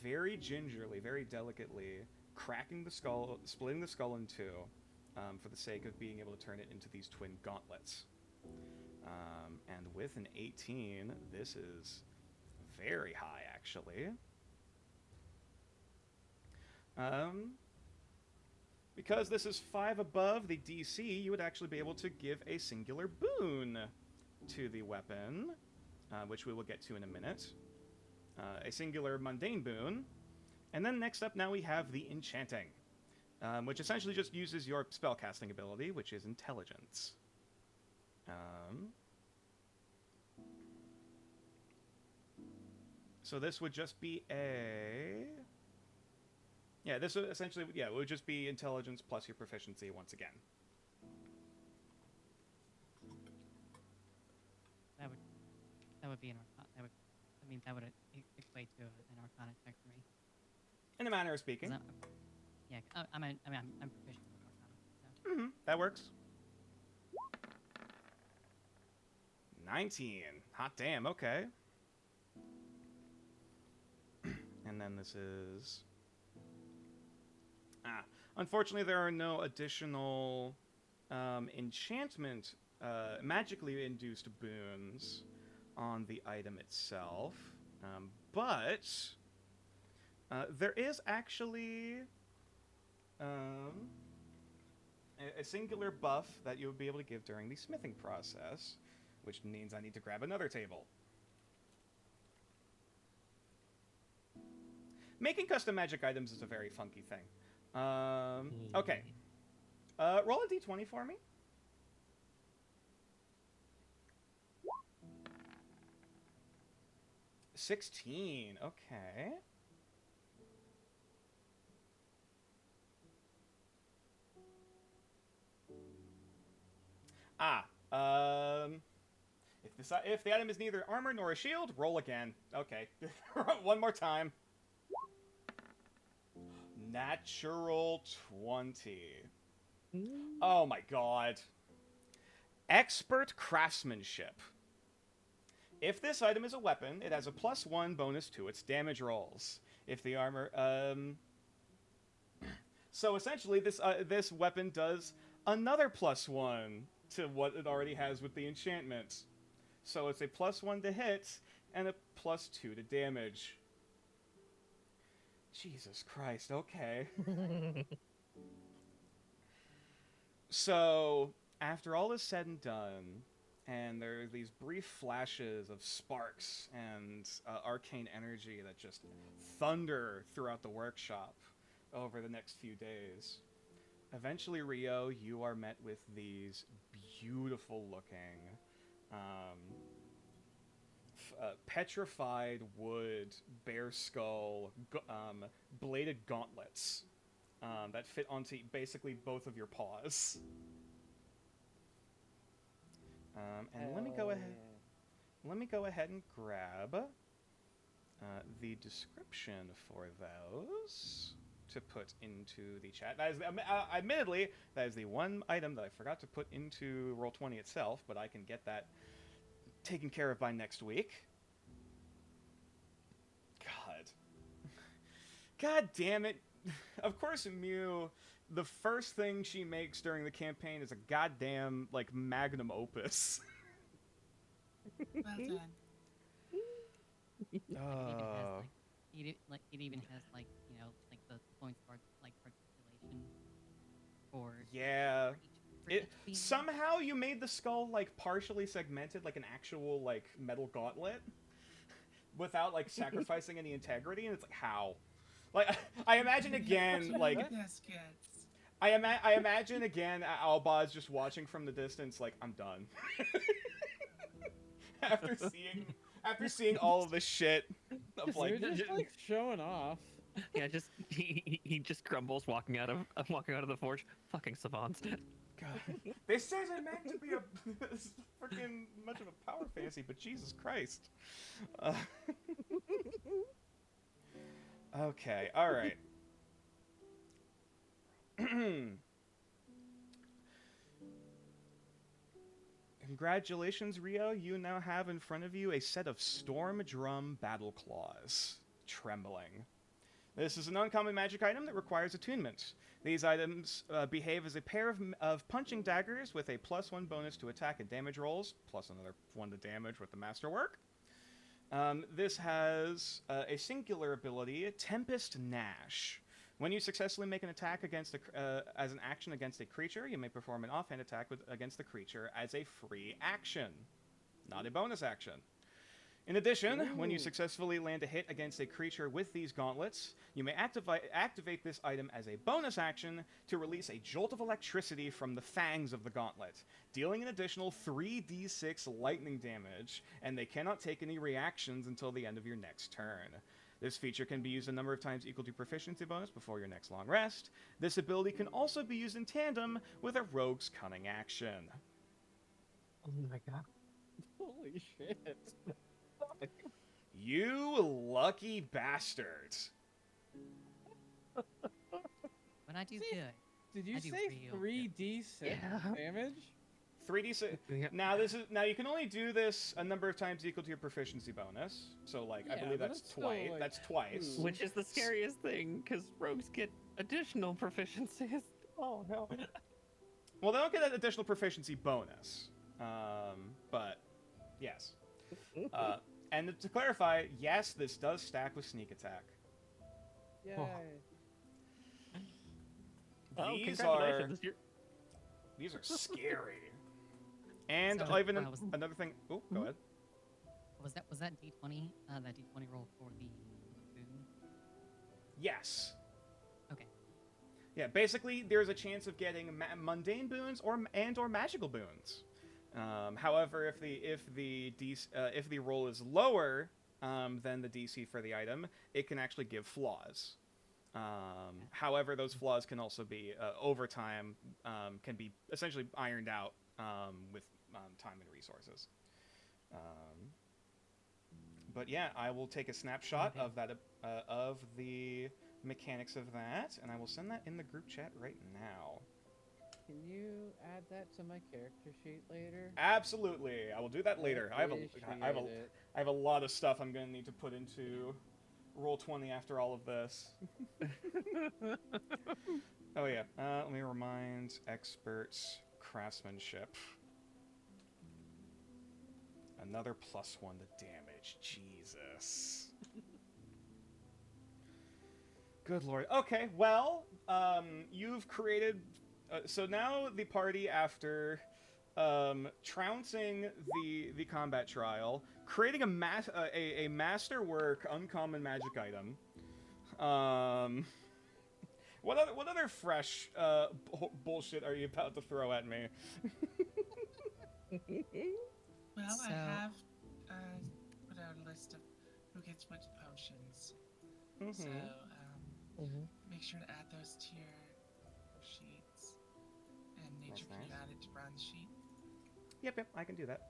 very gingerly, very delicately cracking the skull, splitting the skull in two, for the sake of being able to turn it into these twin gauntlets. And with an 18, this is very high, actually. Because this is 5 above the DC, you would actually be able to give a singular boon to the weapon, which we will get to in a minute. A singular mundane boon. And then next up now we have the enchanting, which essentially just uses your spellcasting ability, which is intelligence. So this would just be a... Yeah, this would essentially... Yeah, it would just be intelligence plus your proficiency once again. That would be an arcana. That would equate to an arcana check for me. In a manner of speaking. 'Cause I'm proficient with arcana. So. That works. 19. Hot damn, okay. And then this is... Unfortunately, there are no additional enchantment, magically induced boons on the item itself. But there is actually a singular buff that you would be able to give during the smithing process, which means I need to grab another table. Making custom magic items is a very funky thing. Okay. Roll a d20 for me. 16. Okay. If the item is neither armor nor a shield, roll again. Okay. One more time. Natural 20. Oh my god. Expert craftsmanship. If this item is a weapon, it has a +1 bonus to its damage rolls. If the armor, so essentially, this weapon does another +1 to what it already has with the enchantment. So it's a +1 to hit and a +2 to damage. Jesus Christ, okay. So, after all is said and done, and there are these brief flashes of sparks and arcane energy that just thunder throughout the workshop over the next few days, eventually, Rio, you are met with these beautiful-looking, petrified wood, bear skull, bladed gauntlets that fit onto basically both of your paws. And let me go ahead. Let me go ahead and grab the description for those to put into the chat. That is, admittedly, that is the one item that I forgot to put into Roll20 itself, but I can get that taken care of by next week. God damn it. Of course, Mew, the first thing she makes during the campaign is a goddamn, like, magnum opus. Well done. It even has like you know like the points of like articulation for Yeah. for each beam. Somehow you made the skull, like, partially segmented like an actual, like, metal gauntlet without, like, sacrificing any integrity, and it's like, how? Like, I imagine again, like... Biscuits. I imagine again Alba's just watching from the distance, like, I'm done. after seeing all of this shit of like, You're just like showing off. Yeah, just he just grumbles walking out of the forge. Fucking savants. God, this isn't meant to be a freaking much of a power fantasy, but Jesus Christ. Okay, all right. Congratulations, Rio. You now have in front of you a set of Storm Drum Battle Claws. Trembling. This is an uncommon magic item that requires attunement. These items behave as a pair of punching daggers with a +1 bonus to attack and damage rolls, plus another 1 to damage with the masterwork. This has a singular ability, Tempest Gnash. When you successfully make an attack against as an action against a creature, you may perform an offhand attack against the creature as a free action, not a bonus action. In addition, when you successfully land a hit against a creature with these gauntlets, you may activate this item as a bonus action to release a jolt of electricity from the fangs of the gauntlet, dealing an additional 3d6 lightning damage, and they cannot take any reactions until the end of your next turn. This feature can be used a number of times equal to proficiency bonus before your next long rest. This ability can also be used in tandem with a rogue's cunning action. Oh my god. Holy shit. You lucky bastards. But I do See? good. Did you I do say real good. 3d6 Yeah. damage? 3d6. Yeah. Now you can only do this a number of times equal to your proficiency bonus. So like I Yeah, believe but that's it's still, twice. like, That's twice. Which is the scariest thing, because rogues get additional proficiencies. Oh no. Well, they don't get an additional proficiency bonus. But yes. And to clarify, yes, this does stack with sneak attack. Yay. Oh, These congratulations. are scary. And So, even was- another thing. Oh, go ahead. Was that D20? That D20 roll for the boon? Yes. Okay. Yeah, basically, there's a chance of getting mundane boons or magical boons. However, if the roll is lower than the DC for the item, it can actually give flaws. However, those flaws can also be over time can be essentially ironed out with time and resources. But yeah, I will take a snapshot Okay. of that of the mechanics of that, and I will send that in the group chat right now. Can you add that to my character sheet later? Absolutely, I will do that later. I Appreciate have a lot of stuff I'm going to need to put into Roll20 after all of this. Oh yeah, let me remind experts craftsmanship. Another +1 to damage. Jesus. Good lord. Okay, well, you've created. So now the party, after trouncing the combat trial, creating a masterwork uncommon magic item. What other fresh bullshit are you about to throw at me? Well, So- I have put out a list of who gets which potions. So make sure to add those to your sheets. And nature, That's can you nice. add it to bronze sheet? Yep, I can do that.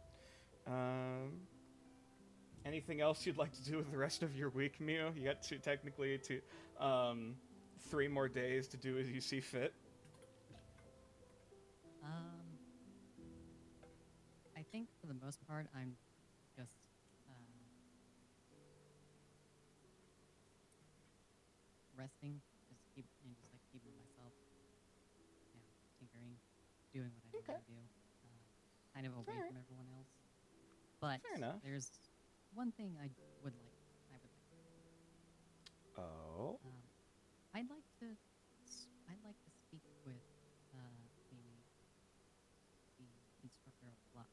Anything else you'd like to do with the rest of your week, Mio? You got technically 3 more days to do as you see fit. I think for the most part, I'm just resting, keeping myself, tinkering, doing what I need to do, kind of away from everyone else. But Fair enough. there's one thing I would like. Oh. I'd like to speak with the instructor of law.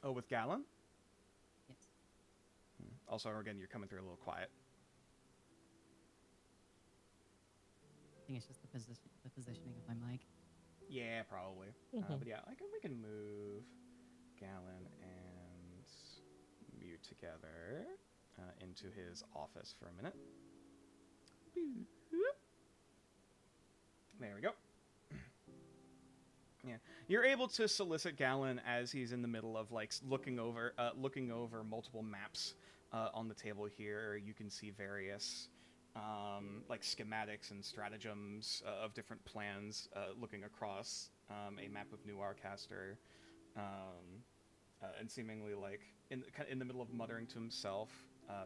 Oh, with Galan? Yes. Also, again, you're coming through a little quiet. think it's just the positioning of my mic. Yeah, probably. Mhm. But yeah, we can move Galan and Mute together into his office for a minute. There we go. Yeah, you're able to solicit Galan as he's in the middle of like looking over multiple maps on the table here. You can see various like schematics and stratagems of different plans looking across a map of New Arcaster, and seemingly like in the middle of muttering to himself.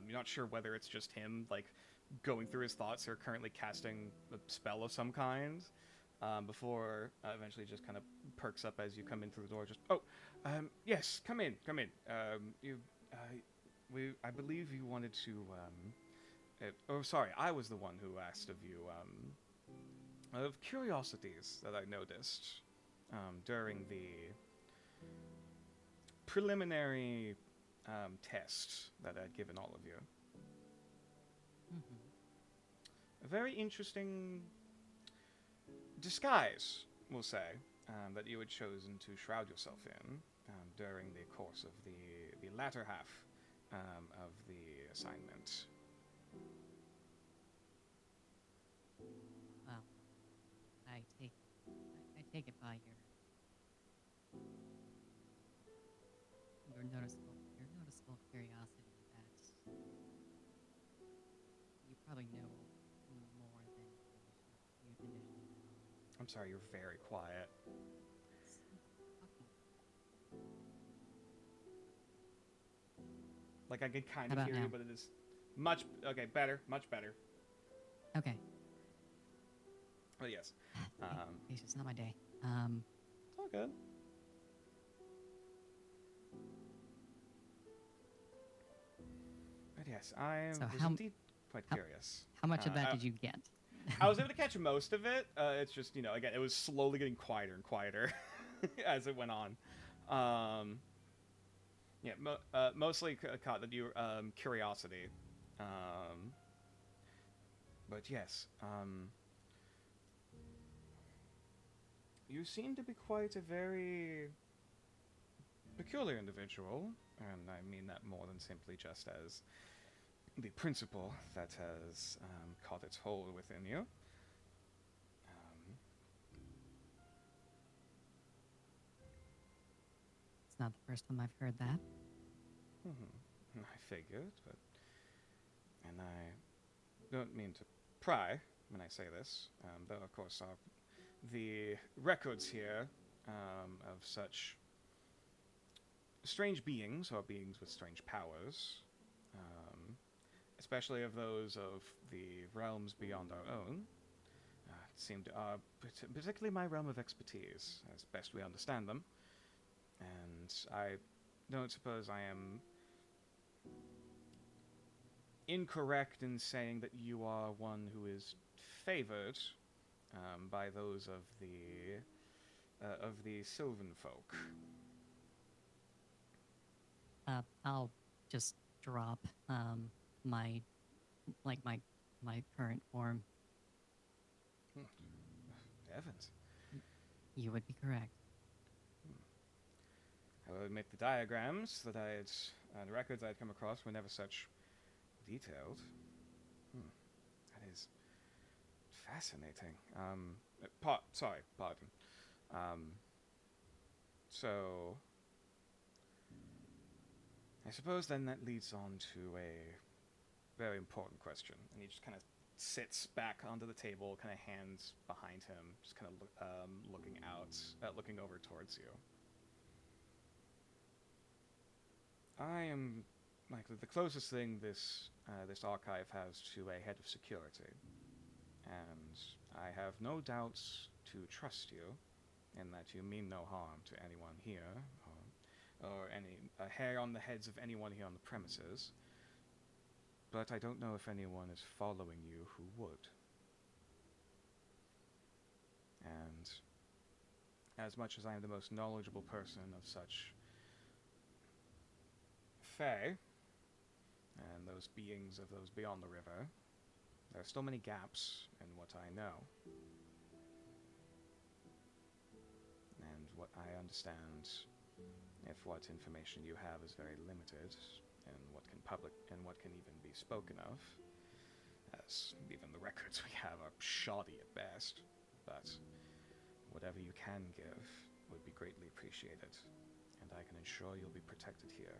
You're not sure whether it's just him like going through his thoughts or currently casting a spell of some kind. Before eventually just kind of perks up as you come in through the door. Just yes, come in. I believe you wanted to. Sorry, I was the one who asked of you of curiosities that I noticed during the preliminary test that I'd given all of you. Mm-hmm. A very interesting disguise, we'll say, that you had chosen to shroud yourself in during the course of the latter half of the assignment. Well, I take it by your noticeable curiosity that you probably know more than you'd initially know. I'm sorry, you're very quiet. Fucking- Like I can kind How of about hear now? you, but it is much much better. Okay. But yes, It's just not my day. it's all good. But yes, I So was how- indeed quite how- curious. How much of that I- did you get? I was able to catch most of it. It's just, again, it was slowly getting quieter and quieter as it went on. Yeah, mostly caught that you curiosity. But yes, you seem to be quite a very peculiar individual, and I mean that more than simply just as the principle that has caught its hold within you. It's not the first time I've heard that. I figured, and I don't mean to pry when I say this, though of course the records here of such strange beings, or beings with strange powers, especially of those of the realms beyond our own, seem to particularly my realm of expertise, as best we understand them. And I don't suppose I am incorrect in saying that you are one who is favored by those of the Sylvan folk. I'll just drop my current form. Heavens. You would be correct. I will admit the diagrams that the records I had come across were never such detailed. That is fascinating. Pardon. So, I suppose then that leads on to a very important question. And he just kind of sits back onto the table, kind of hands behind him, just kind of looking over towards you. I am likely the closest thing this archive has to a head of security, and I have no doubts to trust you, in that you mean no harm to anyone here, or a hair on the heads of anyone here on the premises. But I don't know if anyone is following you who would. And as much as I am the most knowledgeable person of such fae, and those beings of those beyond the river, there are still many gaps in what I know. know. And what I understand, if what information you have is very limited, and what can even be spoken of, as even the records we have are shoddy at best, but whatever you can give would be greatly appreciated, and I can ensure you'll be protected here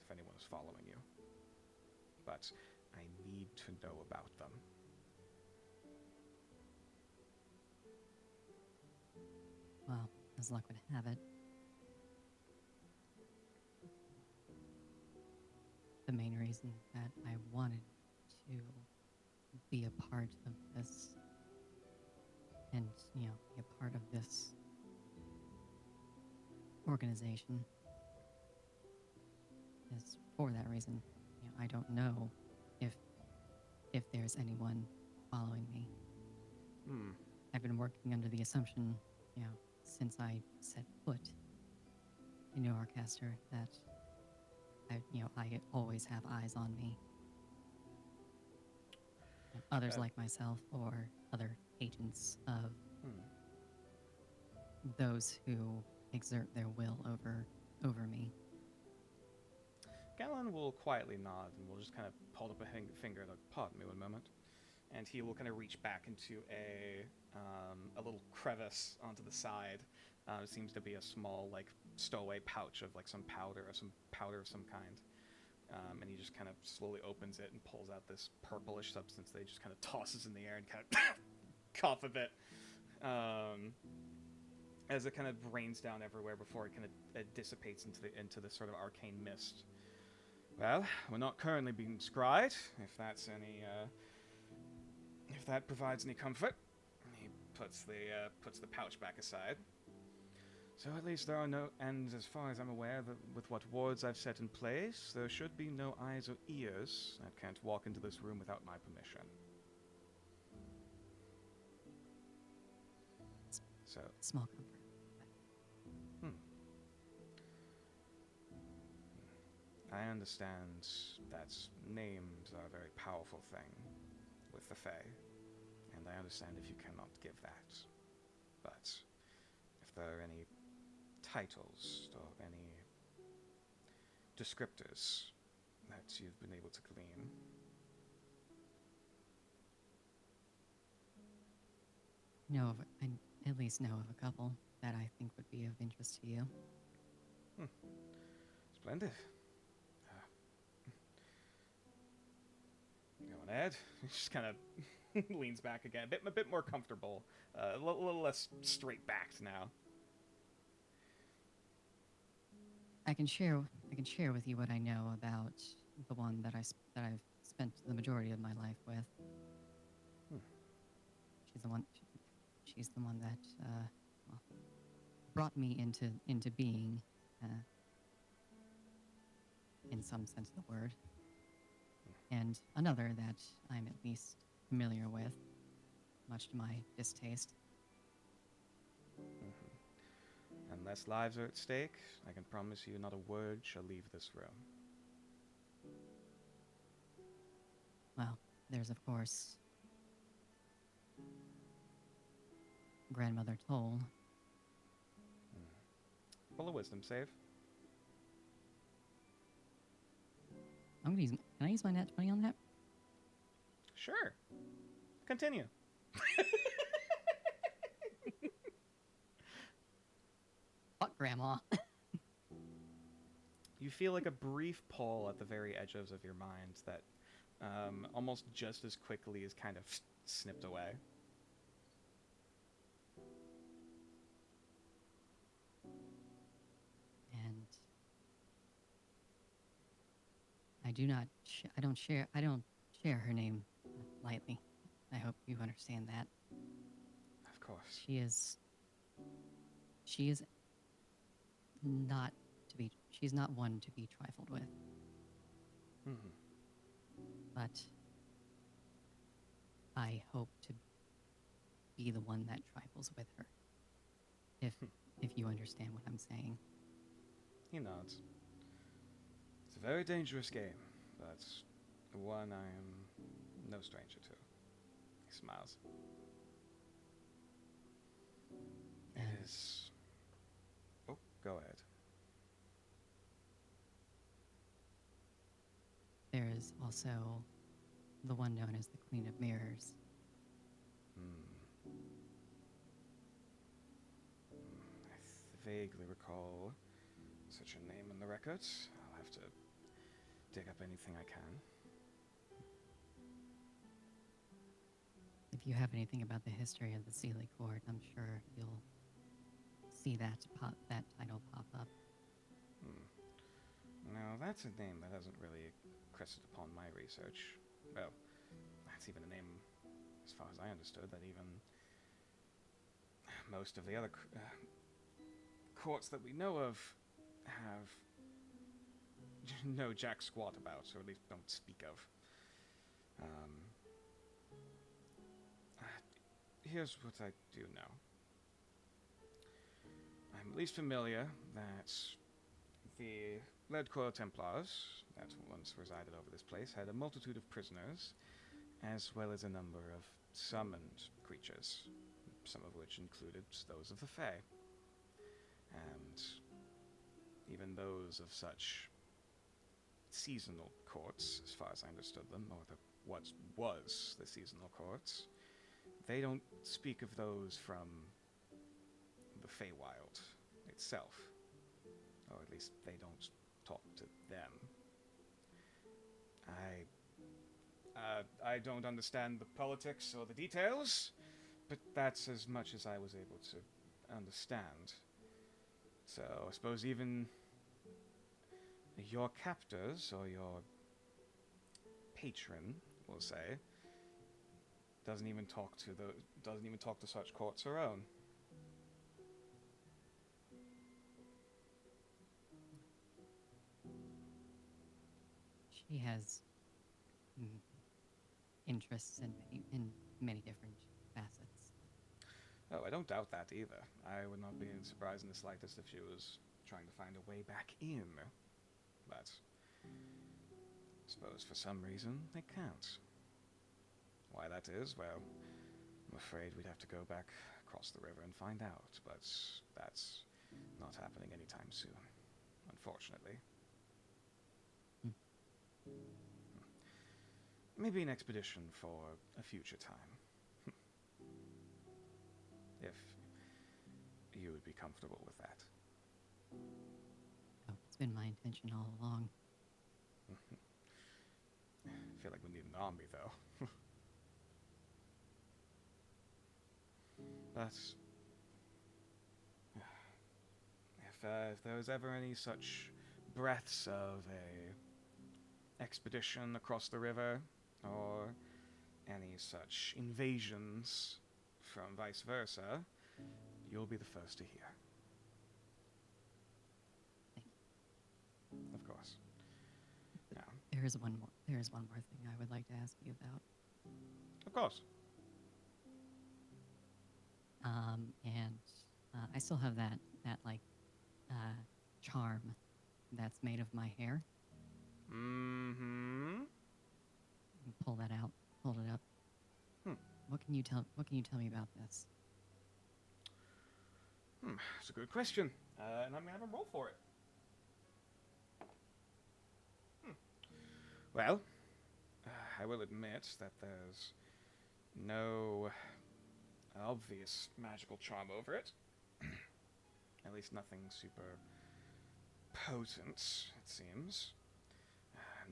if anyone is following you. But I need to know about them. Well, as luck would have it, the main reason that I wanted to be a part of this and, be a part of this organization is for that reason. I don't know if there's anyone following me. I've been working under the assumption, since I set foot in New Arcaster that I always have eyes on me. And others like myself or other agents of those who exert their will over me. Galan will quietly nod and will just kind of hold up a finger like, pardon me one moment. And he will kind of reach back into a little crevice onto the side. It seems to be a small, like, stowaway pouch of, like, some powder of some kind. And he just kind of slowly opens it and pulls out this purplish substance that he just kind of tosses in the air and kind of cough a bit. As it kind of rains down everywhere before it kind of dissipates into this sort of arcane mist. Well, we're not currently being scryed, if that provides any comfort. He puts the pouch back aside. So at least there are no, and as far as I'm aware, with what wards I've set in place, there should be no eyes or ears that can't walk into this room without my permission. So Small comfort. I understand that names are a very powerful thing with the Fae, and I understand if you cannot give that. But if there are any titles or any descriptors that you've been able to glean. I at least know of a couple that I think would be of interest to you. Splendid. Go on, Ed. He just kind of leans back again, a bit more comfortable, a little less straight-backed now. I can share with you what I know about the one that I've spent the majority of my life with. She's the one that brought me into being, in some sense of the word. And another that I'm at least familiar with, much to my distaste. Unless lives are at stake, I can promise you not a word shall leave this room. Well, there's of course Grandmother Toll. Roll a wisdom save. Can I use my nat 20 on that? Sure. Continue. Fuck Grandma. You feel like a brief pull at the very edges of your mind that almost just as quickly is kind of snipped away. And I don't share her name lightly. I hope you understand that. Of course. She is she's not one to be trifled with. But I hope to be the one that trifles with her. If you understand what I'm saying. He nods. It's a very dangerous game, but one I am no stranger to. He smiles. is... Oh, go ahead. There is also the one known as the Queen of Mirrors. I vaguely recall such a name in the records. I'll have to dig up anything I can. If you have anything about the history of the Sealy Court, I'm sure you'll see that title pop up. Now, that's a name that hasn't really crested upon my research. Well, that's even a name, as far as I understood, that even most of the other courts that we know of have no jack squat about, or at least don't speak of. Here's what I do know. I'm at least familiar that the Lead Coil Templars, that once resided over this place, had a multitude of prisoners, as well as a number of summoned creatures, some of which included those of the Fae. And even those of such seasonal courts, as far as I understood them, or what was the seasonal courts, they don't speak of those from the Feywild itself, or at least they don't talk to them. I don't understand the politics or the details, but that's as much as I was able to understand. So I suppose even your captors, or your patron, we'll say, doesn't even talk to such courts her own. She has interests in many different facets. Oh, I don't doubt that either. I would not be surprised in the slightest if she was trying to find a way back in. But I suppose for some reason they can't. Why that is, well, I'm afraid we'd have to go back across the river and find out, but that's not happening anytime soon, unfortunately. Maybe an expedition for a future time. If you would be comfortable with that. Oh, it's been my intention all along. I feel like we need an army, though. But if there was ever any such breaths of a expedition across the river, or any such invasions from vice versa, you'll be the first to hear. Thank you. Of course. Now, There is one more thing I would like to ask you about. of course. And I still have that charm that's made of my hair. Mm-hmm. Pull that out. Hold it up. What can you tell me about this? That's a good question. And I'm gonna have him roll for it. Well, I will admit that there's no obvious magical charm over it. At least nothing super potent, it seems.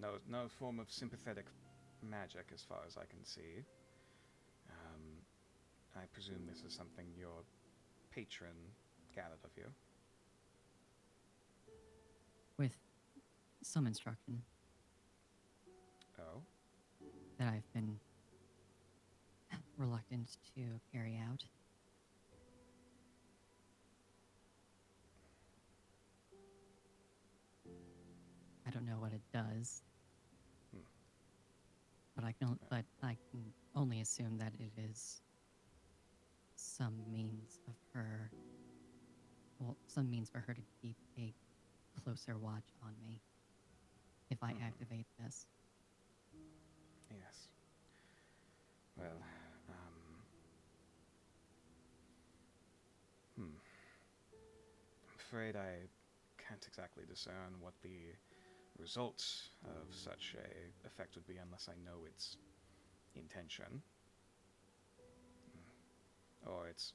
No form of sympathetic magic, as far as I can see. I presume this is something your patron gathered of you. With some instruction Oh? that I've been reluctant to carry out. I don't know what it does, but I can only assume that it is some means for her to keep a closer watch on me if I activate this. Yes. Well, afraid I can't exactly discern what the result of such a effect would be unless I know its intention. Or its...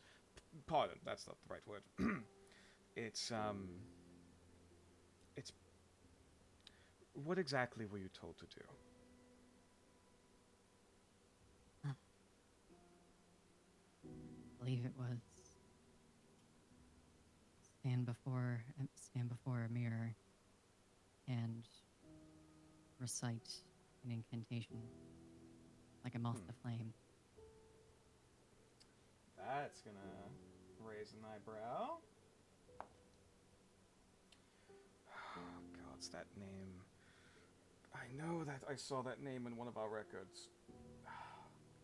Pardon, that's not the right word. It's... What exactly were you told to do? I believe it was stand before a mirror and recite an incantation like a moth to flame. That's gonna raise an eyebrow. Oh, God's that name. I know that I saw that name in one of our records.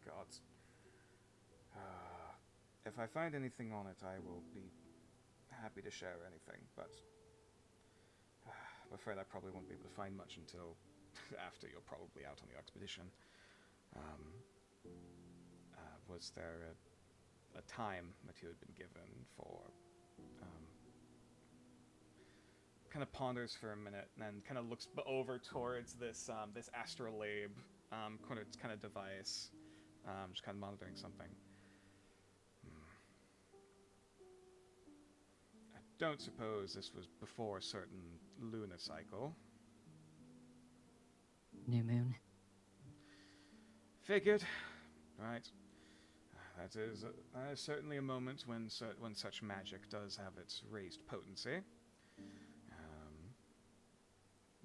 Gods. If I find anything on it, I will be happy to share anything, but I'm afraid I probably won't be able to find much until after you're probably out on the expedition. Was there a time that you had been given for... kind of ponders for a minute and then kind of looks over towards this this astrolabe kind of device, just kind of monitoring something. I don't suppose this was before a certain lunar cycle. New moon. Figured. Right. That is certainly a moment when such magic does have its raised potency.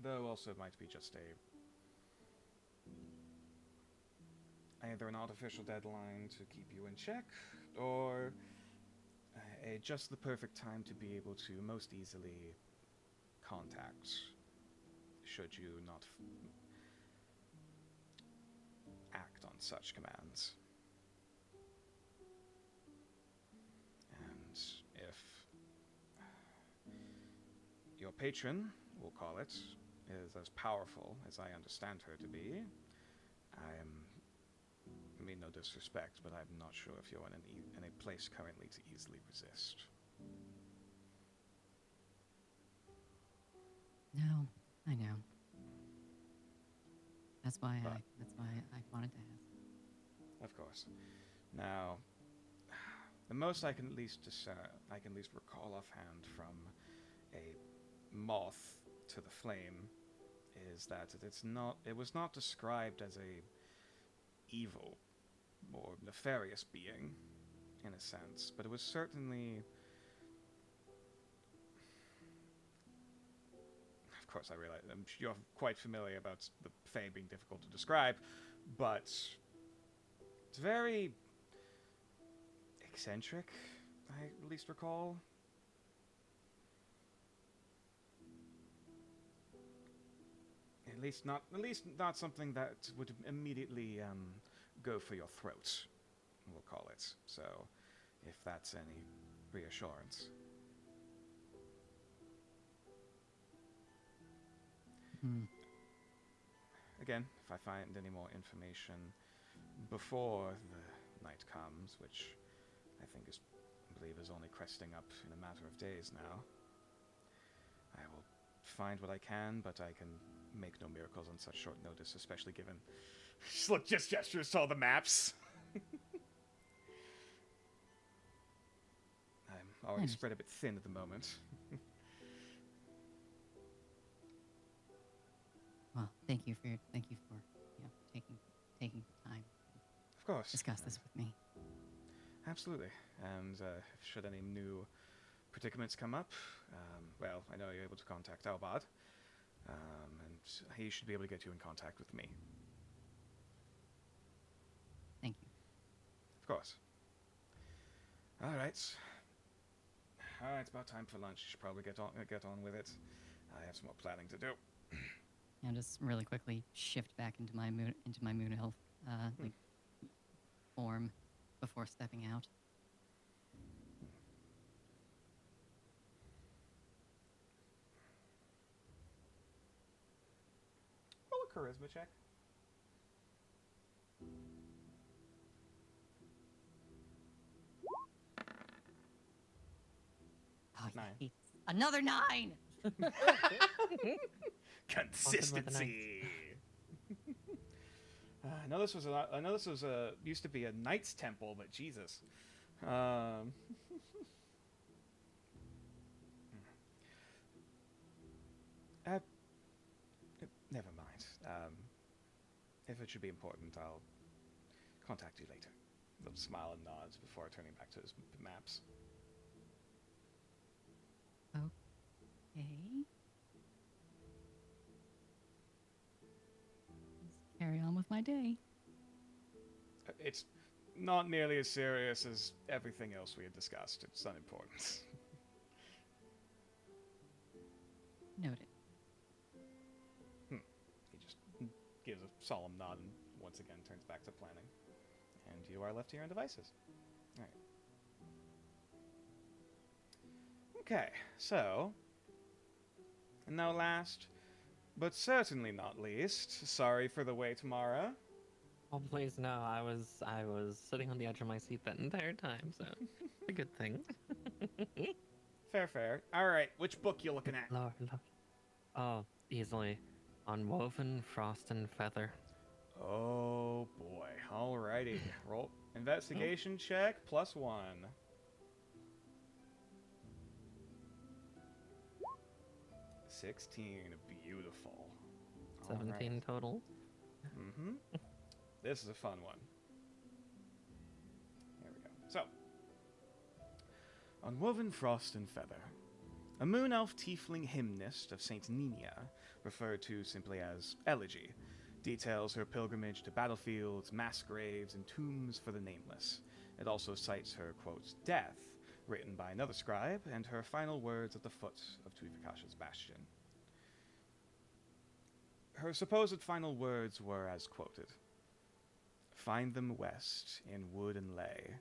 Though also it might be just either an artificial deadline to keep you in check, or just the perfect time to be able to most easily contact, should you not act on such commands. And if your patron, we'll call it, is as powerful as I understand her to be, I mean no disrespect, but I'm not sure if you're in a place currently to easily resist. No, I know. That's why I wanted to ask. Of course. Now, the most I can at least discern, I can at least recall offhand from a moth to the flame, is that it was not described as a evil or nefarious being, in a sense, but it was certainly... Of course, I realize you're quite familiar about the Fae being difficult to describe, but it's very eccentric, I at least recall. At least not something that would immediately go for your throat, we'll call it. So, if that's any reassurance. Again, if I find any more information before the night comes, which I believe is only cresting up in a matter of days now, I will find what I can, but I can make no miracles on such short notice, especially given... just gestures to all the maps. I'm already spread a bit thin at the moment. Well, thank you for taking the time Of course. to discuss this with me. Absolutely. And should any new predicaments come up, well, I know you're able to contact Albad, and he should be able to get you in contact with me. Thank you. Of course. All right. It's about time for lunch. You should probably get on with it. I have some more planning to do. And just really quickly shift back into my moon elf like form before stepping out. Roll a charisma check. Oh, Nine. yes. Another 9. Consistency. I know this was used to be a knight's temple, but Jesus. Never mind. If it should be important, I'll contact you later. He'll smile and nods before turning back to his maps. Okay. Let's carry on with my day. It's not nearly as serious as everything else we had discussed. It's unimportant. Noted. He just gives a solemn nod and once again turns back to planning. And you are left to your own devices. Alright. Okay, so... And now last, but certainly not least, sorry for the wait, Mara. Oh, please, no. I was sitting on the edge of my seat that entire time, so it's a good thing. Fair. Alright, which book you looking at? Lord. Oh, easily. Unwoven Frost and Feather. Oh boy. Alrighty. Roll investigation check +1. 16. Beautiful. 17 total. Mm-hmm. This is a fun one. Here we go. So, Unwoven Frost and Feather. A moon elf tiefling hymnist of Saint Nina, referred to simply as Elegy, details her pilgrimage to battlefields, mass graves, and tombs for the nameless. It also cites her, quote, death, written by another scribe, and her final words at the foot of Tuivakasha's bastion. Her supposed final words were as quoted. Find them west, in wood and ley,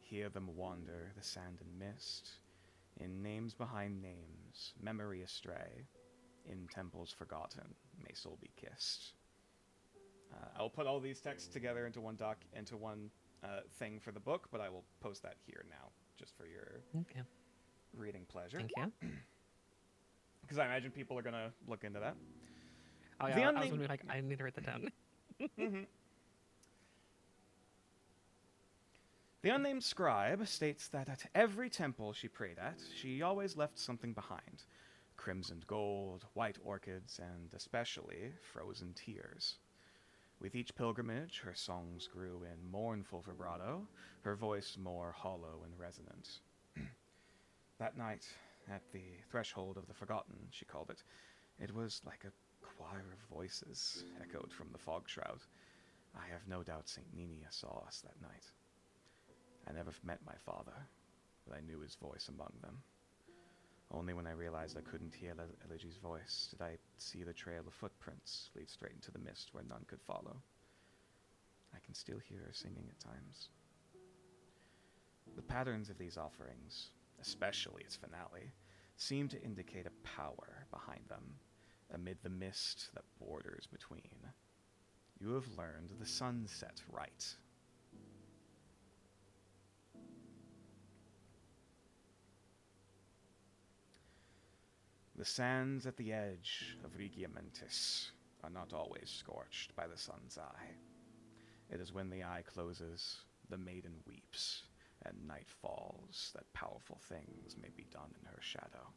hear them wander the sand and mist, in names behind names, memory astray, in temples forgotten, may soul be kissed. I'll put all these texts together into one thing for the book, but I will post that here now, just for your reading pleasure. Thank you. Because I imagine people are going to look into that. Oh, yeah, I was going to be like, I need to write that down. Mm-hmm. The unnamed scribe states that at every temple she prayed at, she always left something behind. Crimsoned gold, white orchids, and especially frozen tears. With each pilgrimage, her songs grew in mournful vibrato, her voice more hollow and resonant. That night, at the threshold of the forgotten, she called it, it was like a choir of voices echoed from the fog shroud. I have no doubt St. Nina saw us that night. I never met my father, but I knew his voice among them. Only when I realized I couldn't hear Elegy's voice did I see the trail of footprints lead straight into the mist where none could follow. I can still hear her singing at times. The patterns of these offerings, especially its finale, seem to indicate a power behind them, amid the mist that borders between. You have learned the sunset rite. The sands at the edge of Regiamentis are not always scorched by the sun's eye. It is when the eye closes, the maiden weeps, and night falls, that powerful things may be done in her shadow.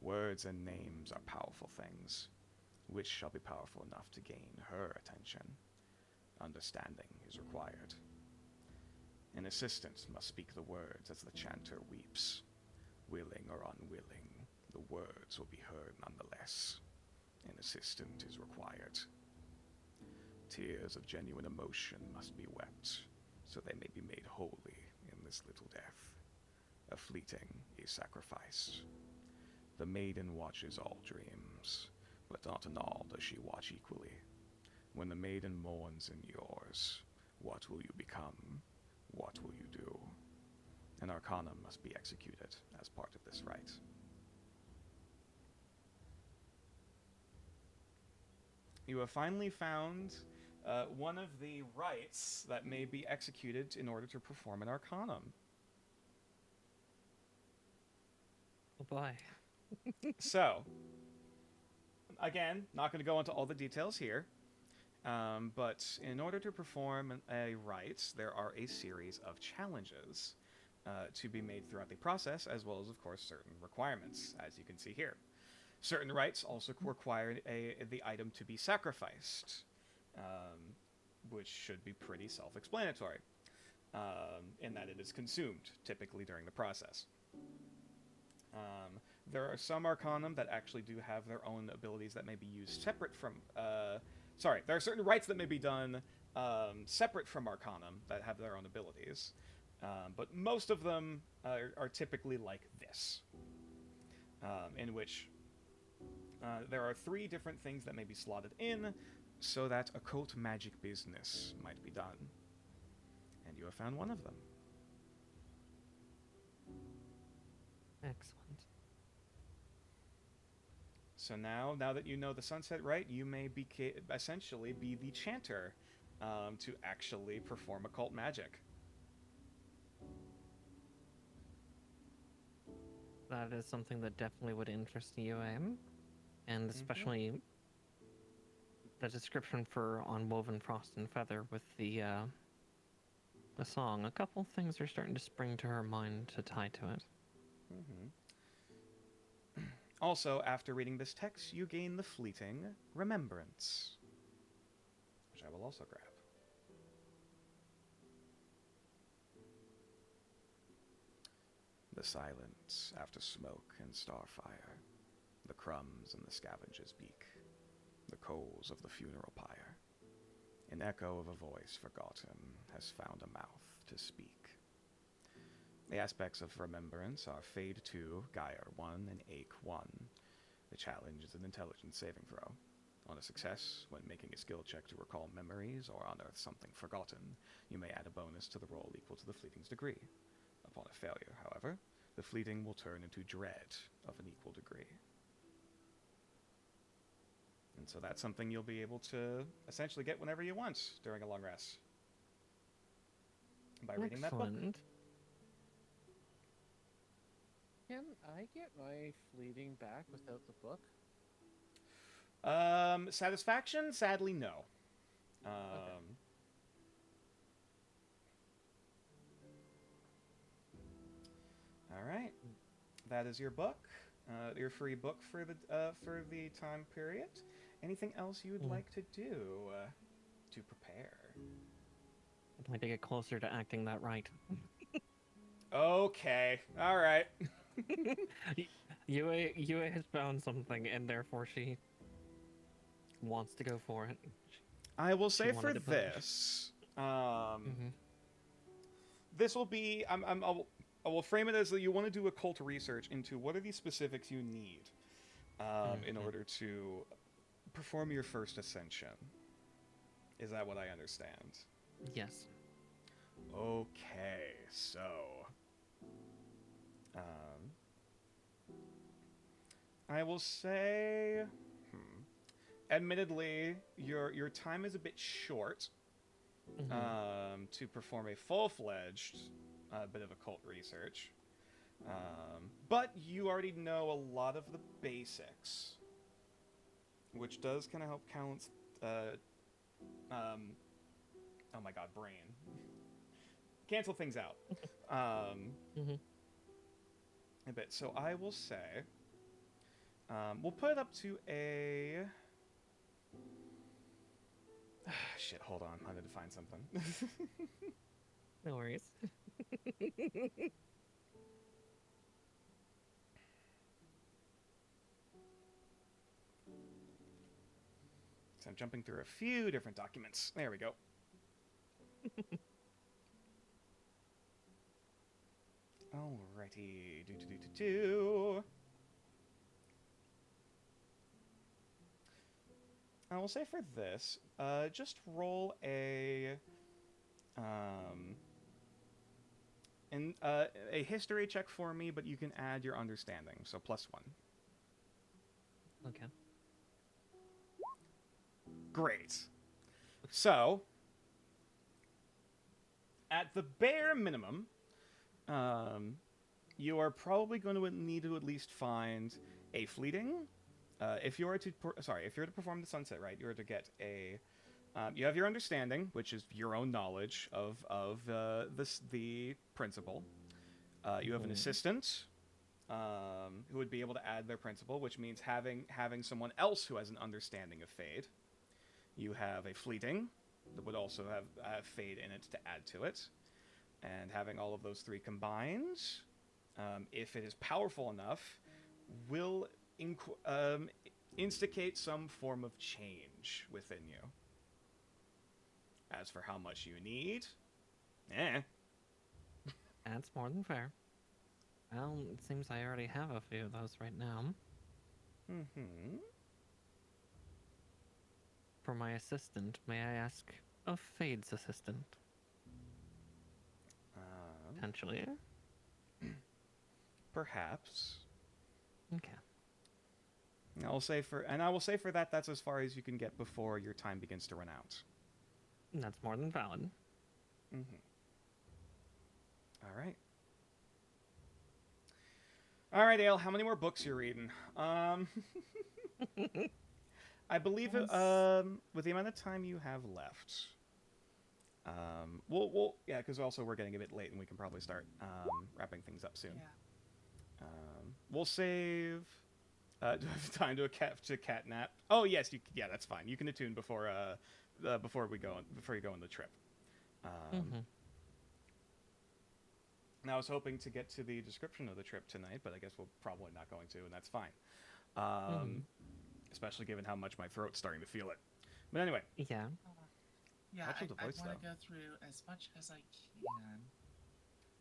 Words and names are powerful things. Which shall be powerful enough to gain her attention? Understanding is required. An assistant must speak the words as the chanter weeps. Willing or unwilling, the words will be heard nonetheless. An assistant is required. Tears of genuine emotion must be wept, so they may be made holy in this little death. A fleeting is sacrificed. The maiden watches all dreams, but not in all does she watch equally. When the maiden mourns in yours, what will you become? What will you do? An arcanum must be executed as part of this rite. You have finally found one of the rites that may be executed in order to perform an arcanum. boy. So, again, not going to go into all the details here, but in order to perform a rite, there are a series of challenges to be made throughout the process, as well as, of course, certain requirements, as you can see here. Certain rites also require the item to be sacrificed, which should be pretty self-explanatory, in that it is consumed, typically during the process. There are some Arcanum that actually do have their own abilities that may be used separate from... there are certain rites that may be done separate from Arcanum that have their own abilities. But most of them are typically like this, in which there are 3 different things that may be slotted in so that occult magic business might be done. And you have found one of them. Excellent. So now that you know the Sunset Rite, you may essentially be the chanter to actually perform occult magic. That is something that definitely would interest you, and especially the description for Unwoven Frost and Feather with the song. A couple things are starting to spring to her mind to tie to it. Also, after reading this text, you gain the fleeting Remembrance, which I will also grab. The silence after smoke and starfire, the crumbs in the scavenger's beak, the coals of the funeral pyre. An echo of a voice forgotten has found a mouth to speak. The aspects of Remembrance are Fade 2, Gyre 1, and Ache 1. The challenge is an intelligence saving throw. On a success, when making a skill check to recall memories or unearth something forgotten, you may add a bonus to the roll equal to the fleeting's degree. Upon a failure, however, the fleeting will turn into dread of an equal degree. And so that's something you'll be able to essentially get whenever you want during a long rest. By reading that book. Excellent. Can I get my fleeting back without the book? Satisfaction? Sadly, no. All right. That is your book. Your free book for the time period. Anything else you would like to do to prepare? I'd like to get closer to acting that right. Okay. All right. Yue has found something, and therefore she wants to go for it. I will say for wanted to push. this, this will be. I will frame it as that you want to do occult research into what are the specifics you need in order to perform your first ascension. Is that what I understand? Yes. Okay, so I will say, admittedly, your time is a bit short to perform a full-fledged bit of occult research, but you already know a lot of the basics, which does kind of help balance. Oh my god, brain. Cancel things out. A bit. So I will say, we'll put it up to a. Shit, hold on. I need to find something. No worries. So I'm jumping through a few different documents. There we go. Alrighty. Do. I will say for this, just roll a history check for me, but you can add your understanding, so +1. Okay. Great. So, at the bare minimum, you are probably going to need to at least find a fleeting. If you are to perform the sunset rite, you are to get a. You have your understanding, which is your own knowledge of the principle. You have an assistant, who would be able to add their principle, which means having someone else who has an understanding of Fade. You have a fleeting that would also have Fade in it to add to it, and having all of those three combined, if it is powerful enough, will instigate some form of change within you. As for how much you need, That's more than fair. Well, it seems I already have a few of those right now. Mm-hmm. For my assistant, may I ask of Fade's assistant? Potentially. Perhaps. Okay. I will say for that, that's as far as you can get before your time begins to run out. That's more than valid. Mm-hmm. All right. All right, Ale. How many more books you're reading? I believe with the amount of time you have left. Yeah, because also we're getting a bit late, and we can probably start wrapping things up soon. Yeah. We'll save. Do I have time to cat nap? Oh yes, yeah, that's fine. You can attune before you go on the trip. Now I was hoping to get to the description of the trip tonight, but I guess we're probably not going to, and that's fine. Especially given how much my throat's starting to feel it. But anyway. Yeah. Yeah, Touch of the I voice, want to though. go through as much as I can.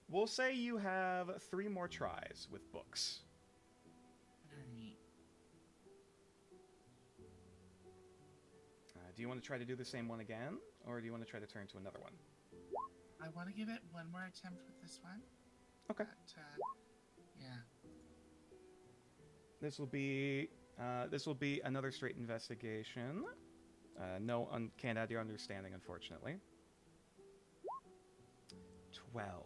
We'll say you have 3 more tries with books. Alright. Do you want to try to do the same one again, or do you want to try to turn to another one? I want to give it one more attempt with this one. Okay. But, yeah. This will be another straight investigation. Can't add your understanding, unfortunately. 12.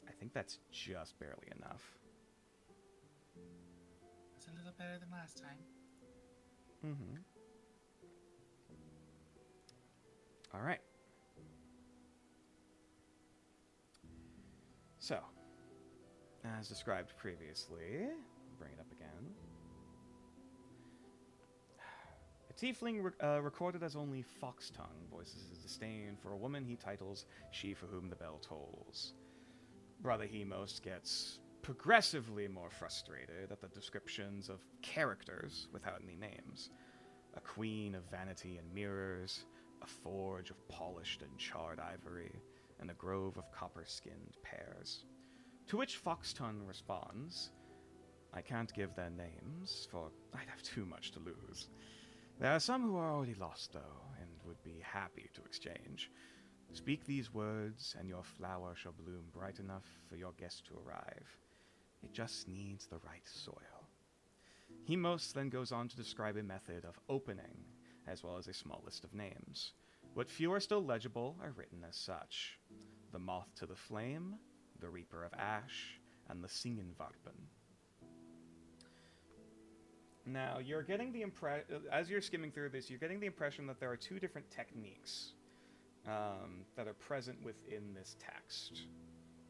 I think that's just barely enough. It's a little better than last time. Mm-hmm. All right. So, as described previously, bring it up again. A tiefling recorded as only Fox-tongue voices his disdain for a woman he titles She for Whom the Bell Tolls. Brother Hemos gets progressively more frustrated at the descriptions of characters without any names. A queen of vanity and mirrors, a forge of polished and charred ivory, and a grove of copper-skinned pears. To which Fox-tongue responds, I can't give their names, for I'd have too much to lose. There are some who are already lost, though, and would be happy to exchange. Speak these words, and your flower shall bloom bright enough for your guest to arrive. It just needs the right soil. Hemos then goes on to describe a method of opening, as well as a small list of names. What few are still legible are written as such. The Moth to the Flame, the Reaper of Ash, and the Singenvarpen. Now, you're getting the as you're skimming through this, you're getting the impression that there are 2 different techniques that are present within this text.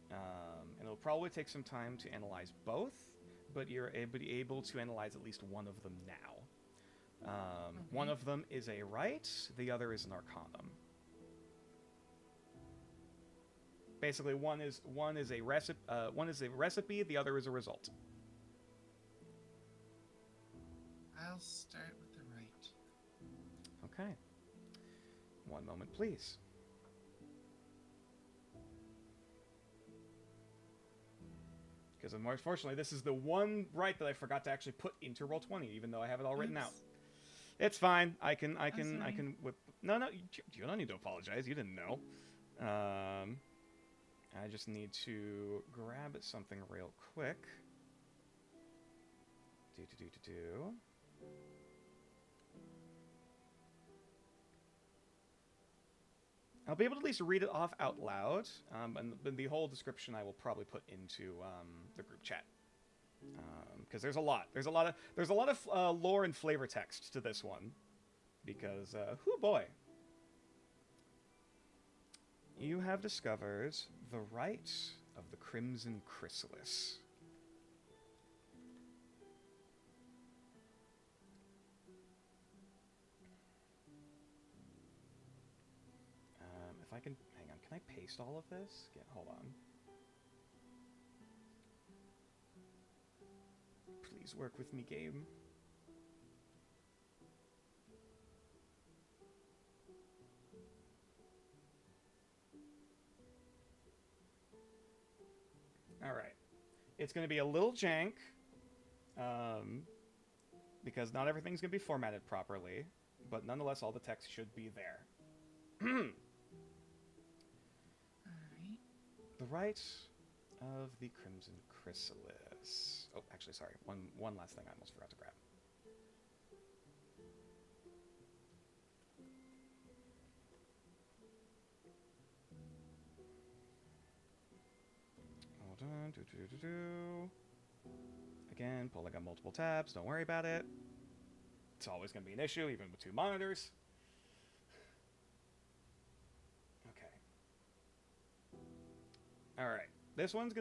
And it'll probably take some time to analyze both, but you're able to analyze at least one of them now. One of them is a rite, the other is an arcanum. Basically, one is a recipe, the other is a result. I'll start with the right. Okay. One moment, please. Because unfortunately, this is the one right that I forgot to actually put into Roll20, even though I have it all written out. It's fine. I can whip. No, you don't need to apologize. You didn't know. I just need to grab something real quick. Do. I'll be able to at least read it off out loud, and the whole description I will probably put into the group chat, because there's a lot of lore and flavor text to this one, because whoo boy, you have discovered the rite of the Crimson Chrysalis. If I can, hang on, can I paste all of this? Yeah, hold on. Please work with me, game. Alright. It's going to be a little jank, because not everything's going to be formatted properly, but nonetheless, all the text should be there. The Rite of the Crimson Chrysalis. Oh, actually, sorry. One last thing I almost forgot to grab. Hold on. Again, pulling up multiple tabs. Don't worry about it. It's always going to be an issue, even with 2 monitors. All right, this one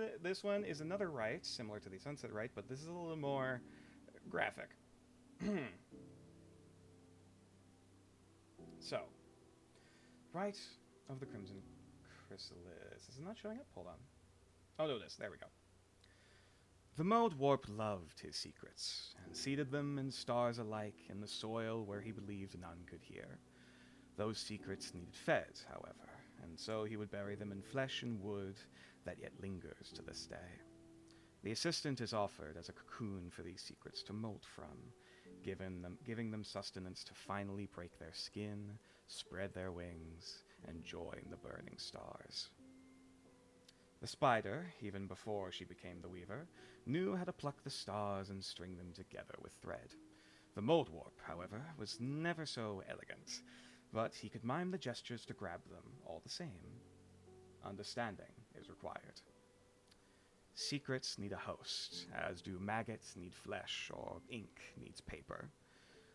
is another rite similar to the Sunset Rite, but this is a little more graphic. So, Rite of the Crimson Chrysalis. Is it not showing up? Hold on. Oh, no, it is. There we go. The Mold Warp loved his secrets, and seeded them in stars alike in the soil where he believed none could hear. Those secrets needed fed, however, and so he would bury them in flesh and wood that yet lingers to this day. The assistant is offered as a cocoon for these secrets to molt from, giving them sustenance to finally break their skin, spread their wings, and join the burning stars. The spider, even before she became the weaver, knew how to pluck the stars and string them together with thread. The mold warp, however, was never so elegant, but he could mime the gestures to grab them all the same. Understanding is required. Secrets need a host, as do maggots need flesh or ink needs paper.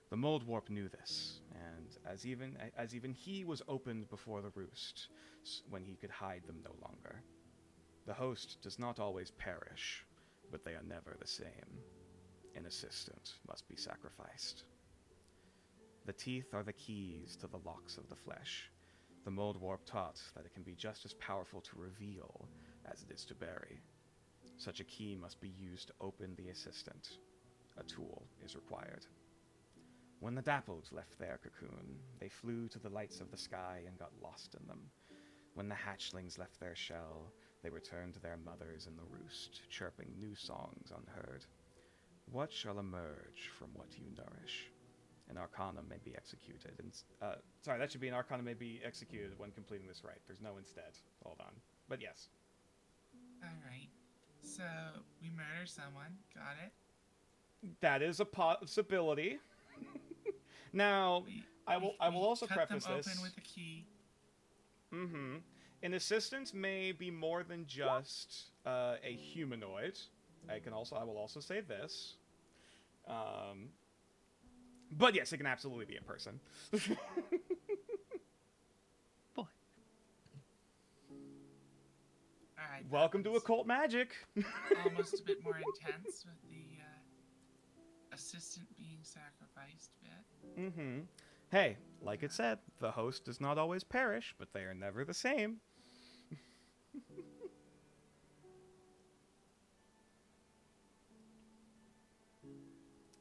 The mold warp knew this, and as even he was opened before the roost, when he could hide them no longer. The host does not always perish, but they are never the same. An assistant must be sacrificed. The teeth are the keys to the locks of the flesh. The mold warp taught that it can be just as powerful to reveal as it is to bury. Such a key must be used to open the assistant. A tool is required. When the dappled left their cocoon, they flew to the lights of the sky and got lost in them. When the hatchlings left their shell, they returned to their mothers in the roost, chirping new songs unheard. What shall emerge from what you nourish? An arcana may be executed. Sorry, that should be an arcana may be executed when completing this rite. There's no instead. Hold on. But yes. Alright. So, we murder someone. Got it. That is a possibility. Now, I will also preface cut them this. open with a key. Mm-hmm. An assistant may be more than just a humanoid. I will also say this. But yes, it can absolutely be a person. Boy. Alright. Welcome to Occult Magic. Almost a bit more intense with the assistant being sacrificed bit. Mm-hmm. Hey, like it said, the host does not always perish, but they are never the same.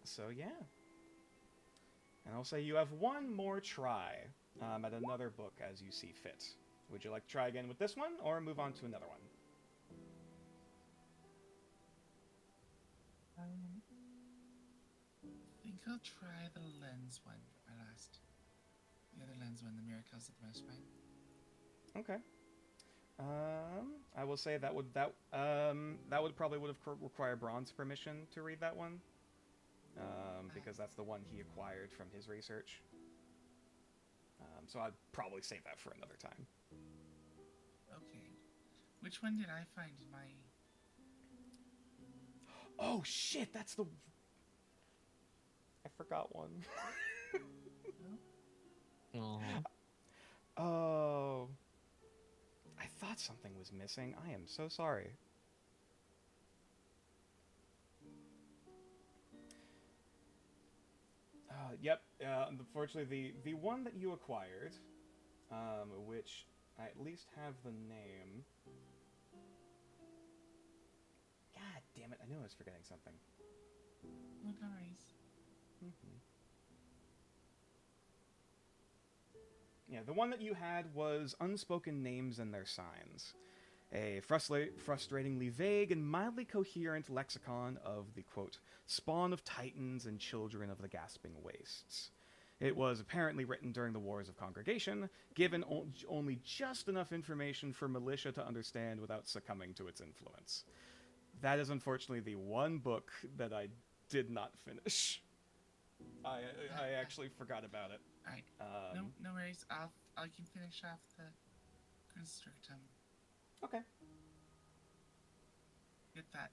So yeah. And I'll say you have one more try at another book as you see fit. Would you like to try again with this one, or move on to another one? I think I'll try the lens one for my last. The other lens one, the miracles of the most fine. Okay. I will say that would probably require Braun's permission to read that one, because that's the one he acquired from his research. So I'd probably save that for another time. Which one did I find in my... Oh shit, that's the... I forgot one. Oh. Oh. I thought something was missing. I am so sorry. Yep. Unfortunately, the one that you acquired, which I at least have the name. God damn it! I knew I was forgetting something. Oh, no worries. Yeah, the one that you had was Unspoken Names and Their Signs, a frustratingly vague and mildly coherent lexicon of the, quote, spawn of titans and children of the gasping wastes. It was apparently written during the Wars of Congregation, given only just enough information for militia to understand without succumbing to its influence. That is unfortunately the one book that I did not finish. I actually forgot about it. Alright. No worries. I can finish off the Constrictum. Okay. Get that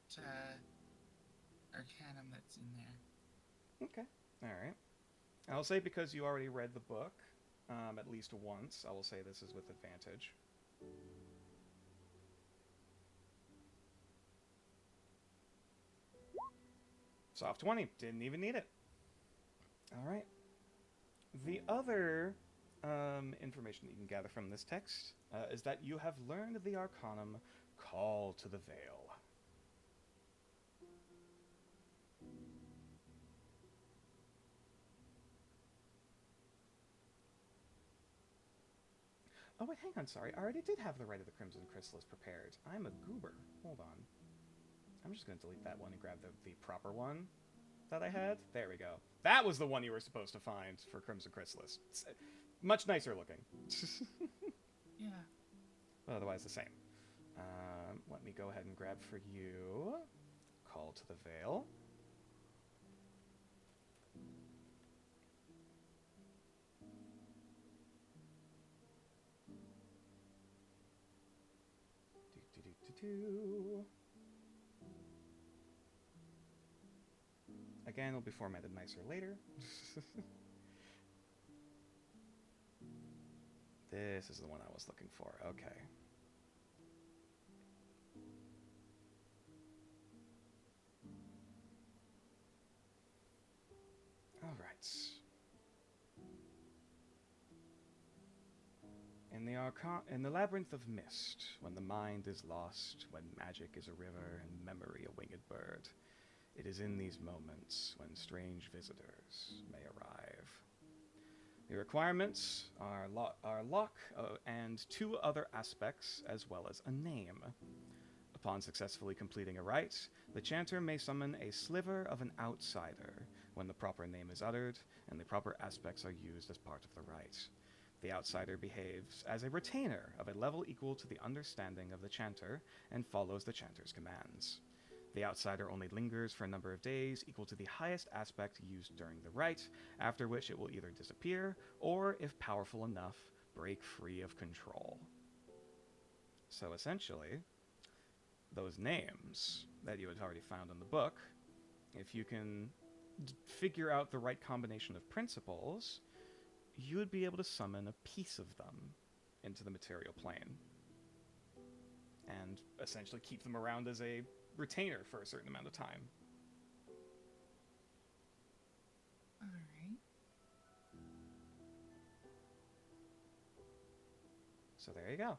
Arcanum that's in there. Okay. Alright. I'll say because you already read the book, at least once, I will say this is with advantage. Soft 20. Didn't even need it. Alright. The other information that you can gather from this text is that you have learned the Arcanum Call to the Veil. Oh wait, hang on, sorry. I already did have the Rite of the Crimson Chrysalis prepared. I'm a goober. Hold on. I'm just going to delete that one and grab the proper one that I had. There we go. That was the one you were supposed to find for Crimson Chrysalis. It's much nicer looking. Yeah. But otherwise the same. Let me go ahead and grab for you Call to the Veil. Again, it'll be formatted nicer later. This is the one I was looking for. Okay. All right. In the labyrinth of mist, when the mind is lost, when magic is a river and memory a winged bird, it is in these moments when strange visitors may arrive. The requirements are luck and two other aspects, as well as a name. Upon successfully completing a rite, the chanter may summon a sliver of an outsider when the proper name is uttered and the proper aspects are used as part of the rite. The outsider behaves as a retainer of a level equal to the understanding of the chanter and follows the chanter's commands. The outsider only lingers for a number of days equal to the highest aspect used during the rite, after which it will either disappear or, if powerful enough, break free of control. So essentially, those names that you had already found in the book, if you can figure out the right combination of principles, you would be able to summon a piece of them into the material plane and essentially keep them around as a retainer for a certain amount of time. Alright. So there you go.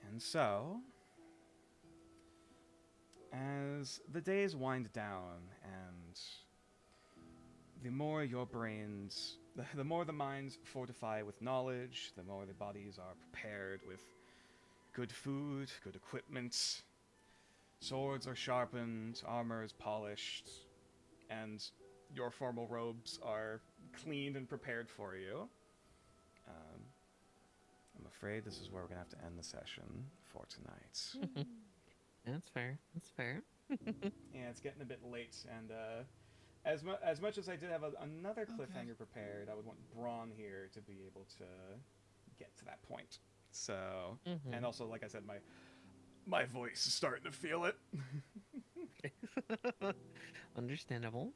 And so, as the days wind down and the more your brains, the more the minds fortify with knowledge, the more the bodies are prepared with good food, good equipment, swords are sharpened, armor is polished, and your formal robes are cleaned and prepared for you. I'm afraid this is where we're going to have to end the session for tonight. That's fair. That's fair. Yeah, it's getting a bit late, and as much as I did have another Okay. cliffhanger prepared, I would want Braun here to be able to get to that point. So, and also, like I said, my voice is starting to feel it. Understandable.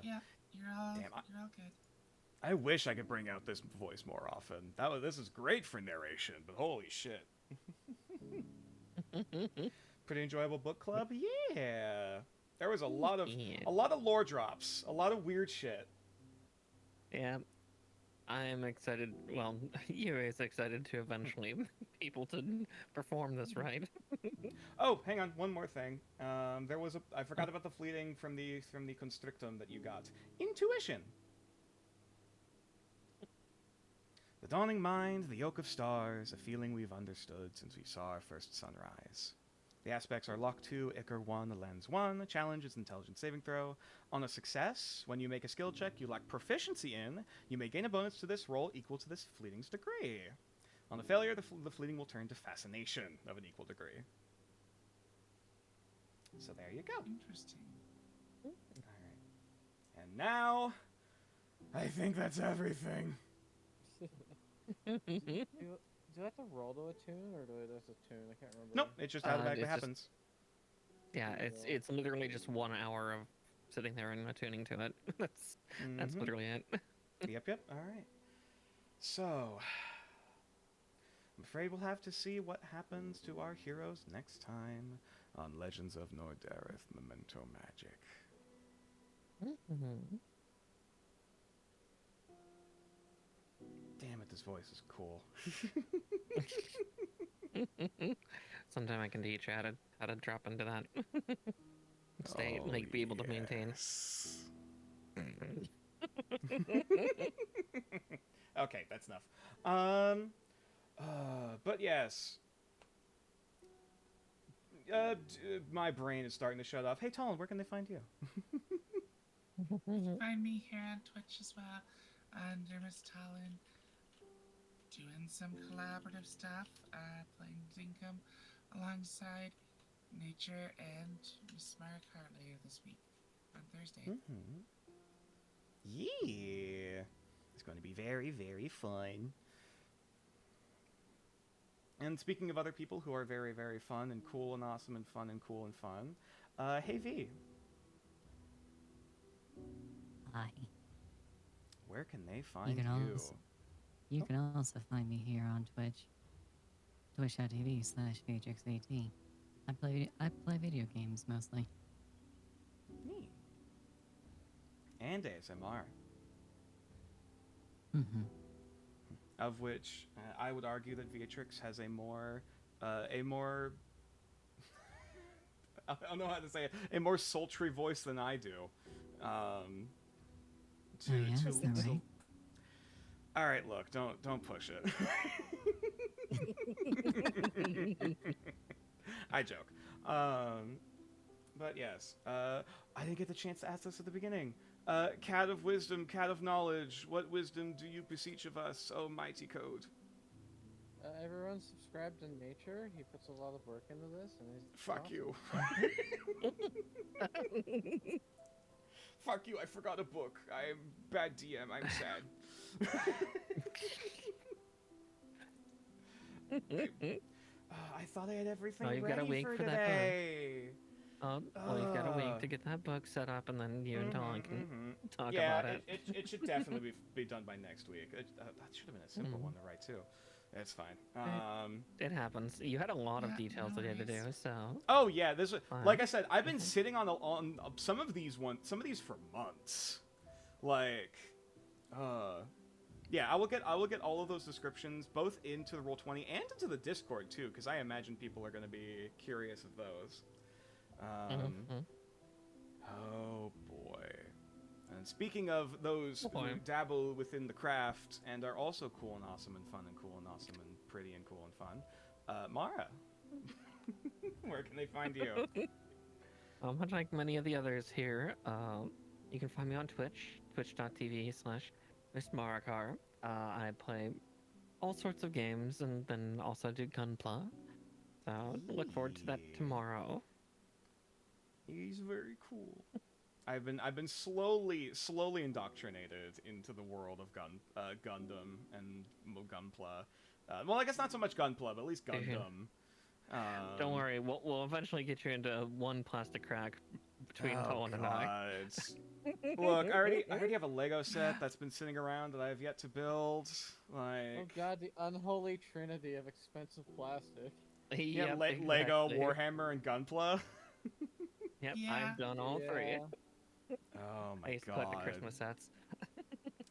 Yeah, you're all Damn, you're all good. I wish I could bring out this voice more often. This is great for narration, but holy shit. Pretty enjoyable book club? Yeah. There was a lot of lore drops, a lot of weird shit. Yeah. I'm excited. Well, Yuri is excited to eventually be able to perform this right. Oh, hang on, one more thing. I forgot about the fleeting from the constrictum that you got. Intuition. The dawning mind, the yoke of stars, a feeling we've understood since we saw our first sunrise. The aspects are Lock 2, Ichor 1, Lens 1. The challenge is intelligence saving throw. On a success, when you make a skill check you lack proficiency in, you may gain a bonus to this roll equal to this fleeting's degree. On a failure, the fleeting will turn to fascination of an equal degree. So there you go. Interesting. Alright. And now, I think that's everything. Do I have to roll to attune, or do I just attune? I can't remember. Nope, it's just automatically it's just- happens. Yeah, it's literally just 1 hour of sitting there and attuning to it. That's Mhm. literally it. Yep. Alright. So, I'm afraid we'll have to see what happens to our heroes next time on Legends of Nordareth Memento Magic. Damn it, this voice is cool. Sometime I can teach you how to drop into that state, like be able to maintain. yes. Okay, that's enough. But yes. My brain is starting to shut off. Hey, Talon, where can they find you? Find me here on Twitch as well, under Miss Talon, doing some collaborative stuff, playing Dinkum alongside Nature and Miss Maricart later this week on Thursday. Yeah. It's going to be very, very fun. And speaking of other people who are very, very fun and cool and awesome and fun and cool and fun, hey V, Hi. where can they find can you? also- You can also find me here on Twitch. Twitch.tv/VatrixAT. I play video games mostly. Neat. And ASMR. Of which I would argue that Beatrix has a more I don't know how to say it, a more sultry voice than I do. Is that right? All right, look, don't push it. I joke. But yes, I didn't get the chance to ask this at the beginning. Cat of wisdom, cat of knowledge, what wisdom do you beseech of us, O mighty code? Everyone's subscribed in Nature. He puts a lot of work into this, and he's Fuck awesome. you. Fuck you, I forgot a book. I'm bad DM, I'm sad. I thought I had everything Oh, you've ready got a week for for that book. today. Well, you've got a week to get that book set up, and then you and Talon can talk Yeah, about it. it should definitely be done by next week. That should have been a simple one to write, too. It's fine. It happens. You had a lot of Yeah, details no that you had to do, worries. so... Oh yeah, this was, Fine. like I said, I've been sitting on some of these for months. Like, yeah, I will get all of those descriptions both into the Roll20 and into the Discord too, because I imagine people are going to be curious of those. Oh boy. And speaking of those who dabble within the craft and are also cool and awesome and fun and cool and awesome and pretty and cool and fun, Mara, where can they find you? Much like many of the others here, you can find me on Twitch, twitch.tv/MissMarikar. I play all sorts of games and then also do Gunpla. So look forward to that tomorrow. He's very cool. I've been slowly indoctrinated into the world of Gundam and Gunpla. Well, I guess not so much Gunpla, but at least Gundam. Don't worry, we'll eventually get you into one plastic crack between Oh Colin and I. God. Look, I already have a Lego set that's been sitting around that I have yet to build. Like, Oh god, the unholy trinity of expensive plastic. yeah, Yep, Lego, exactly. Warhammer, and Gunpla. Yep, Yeah. I've done all three. Oh I my used to collect the God. Christmas sets.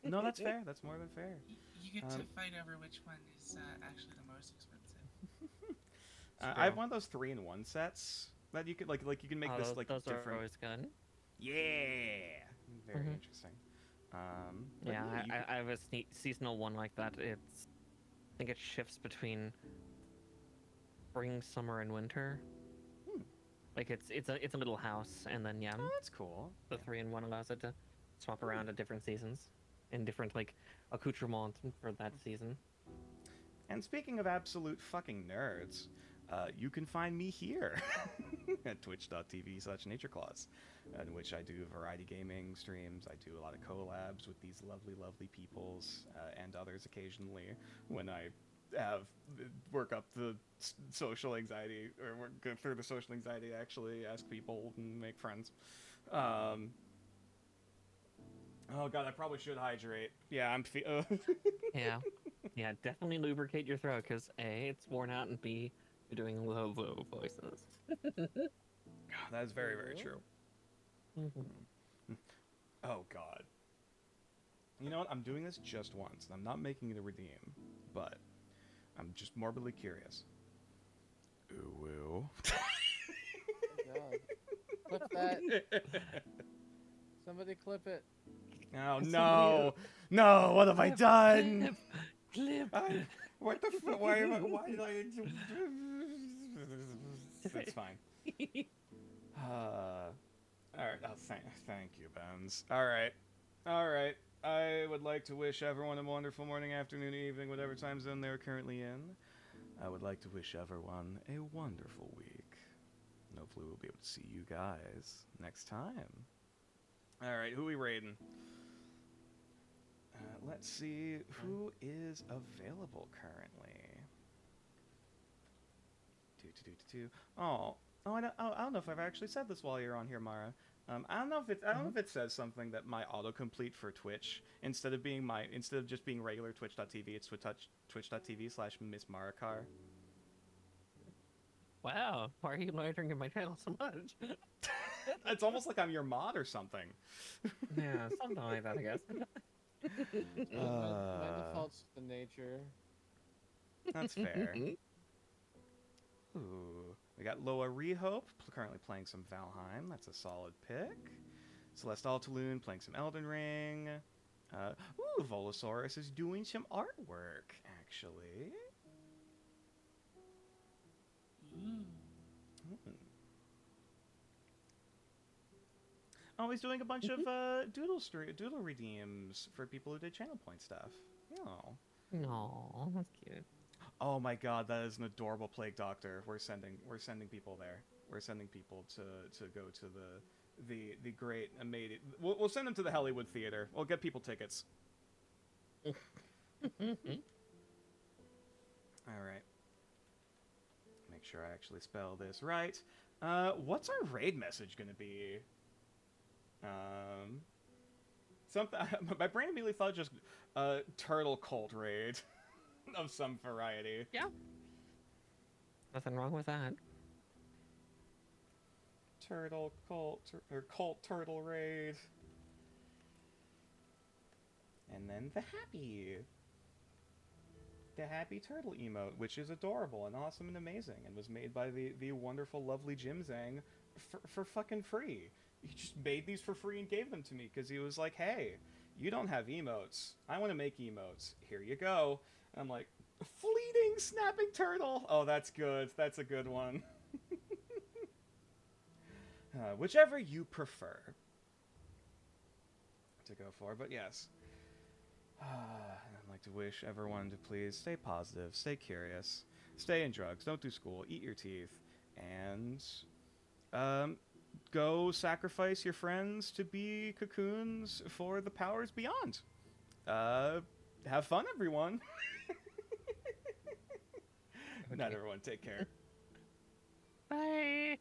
No, that's fair. That's more than fair. You get to Um, fight over which one is actually the most expensive. I have one of those 3-in-1 sets that you could like you can make this like those are different. always good. Yeah, very Mhm. interesting. But Yeah, you I have a seasonal one like that. I think it shifts between spring, summer, and winter. Hmm. Like it's a little house, and then yeah, Oh, that's cool. the 3-in-1 allows it to swap around at different seasons and different like accoutrements for that season. And speaking of absolute fucking nerds, you can find me here at twitch.tv/natureclaws, in which I do variety gaming streams. I do a lot of collabs with these lovely peoples and others occasionally when I work up the social anxiety or go through the social anxiety to actually ask people and make friends. Oh god, I probably should hydrate. Yeah, Yeah, definitely lubricate your throat because A, it's worn out, and B, you're doing low voices. That is very true. Mhm. Oh god. You know what? I'm doing this just once, and I'm not making it a redeem, but I'm just morbidly curious. Ooh woo. God. Clip that. Somebody clip it. Oh no! No! What have I done? Clip. What the fuck? Why did I? It's fine. All right. Oh, thank you, Bones. All right. I would like to wish everyone a wonderful morning, afternoon, evening, whatever time zone they're currently in. I would like to wish everyone a wonderful week. And hopefully we'll be able to see you guys next time. All right, who we raiding? Let's see who is available currently. I don't know if I've actually said this while you're on here, Mara. I don't know if it says something that my autocomplete for Twitch instead of just being regular Twitch.tv, it's Twitch.tv/MissMaracar. Wow, why are you loitering in my channel so much? It's almost like I'm your mod or something. Yeah, something like that, I guess. My default's the nature. That's fair. Ooh, we got Loa Rehope currently playing some Valheim. That's a solid pick. Celeste Altaloon playing some Elden Ring. Volosaurus is doing some artwork, actually. Ooh. Oh, he's doing a bunch of doodle redeems for people who did channel point stuff. Oh. No, that's cute. Oh my god, that is an adorable Plague Doctor. We're sending people there. We're sending people to go to the great amazing. We'll send them to the Hollywood Theater. We'll get people tickets. All right. Make sure I actually spell this right. What's our raid message gonna be? Something. My brain immediately thought just turtle cult raid of some variety. Yeah. Nothing wrong with that. Turtle cult or cult turtle raid. And then the happy turtle emote, which is adorable and awesome and amazing, and was made by the wonderful, lovely Jim Zhang for fucking free. He just made these for free and gave them to me because he was like, "Hey, you don't have emotes. I want to make emotes. Here you go." And I'm like, "Fleeting snapping turtle. Oh, that's good. That's a good one." Whichever you prefer to go for, but yes. I'd like to wish everyone to please stay positive, stay curious, stay in drugs, don't do school, eat your teeth, and go sacrifice your friends to be cocoons for the powers beyond. Have fun, everyone. Not everyone. Take care. Bye.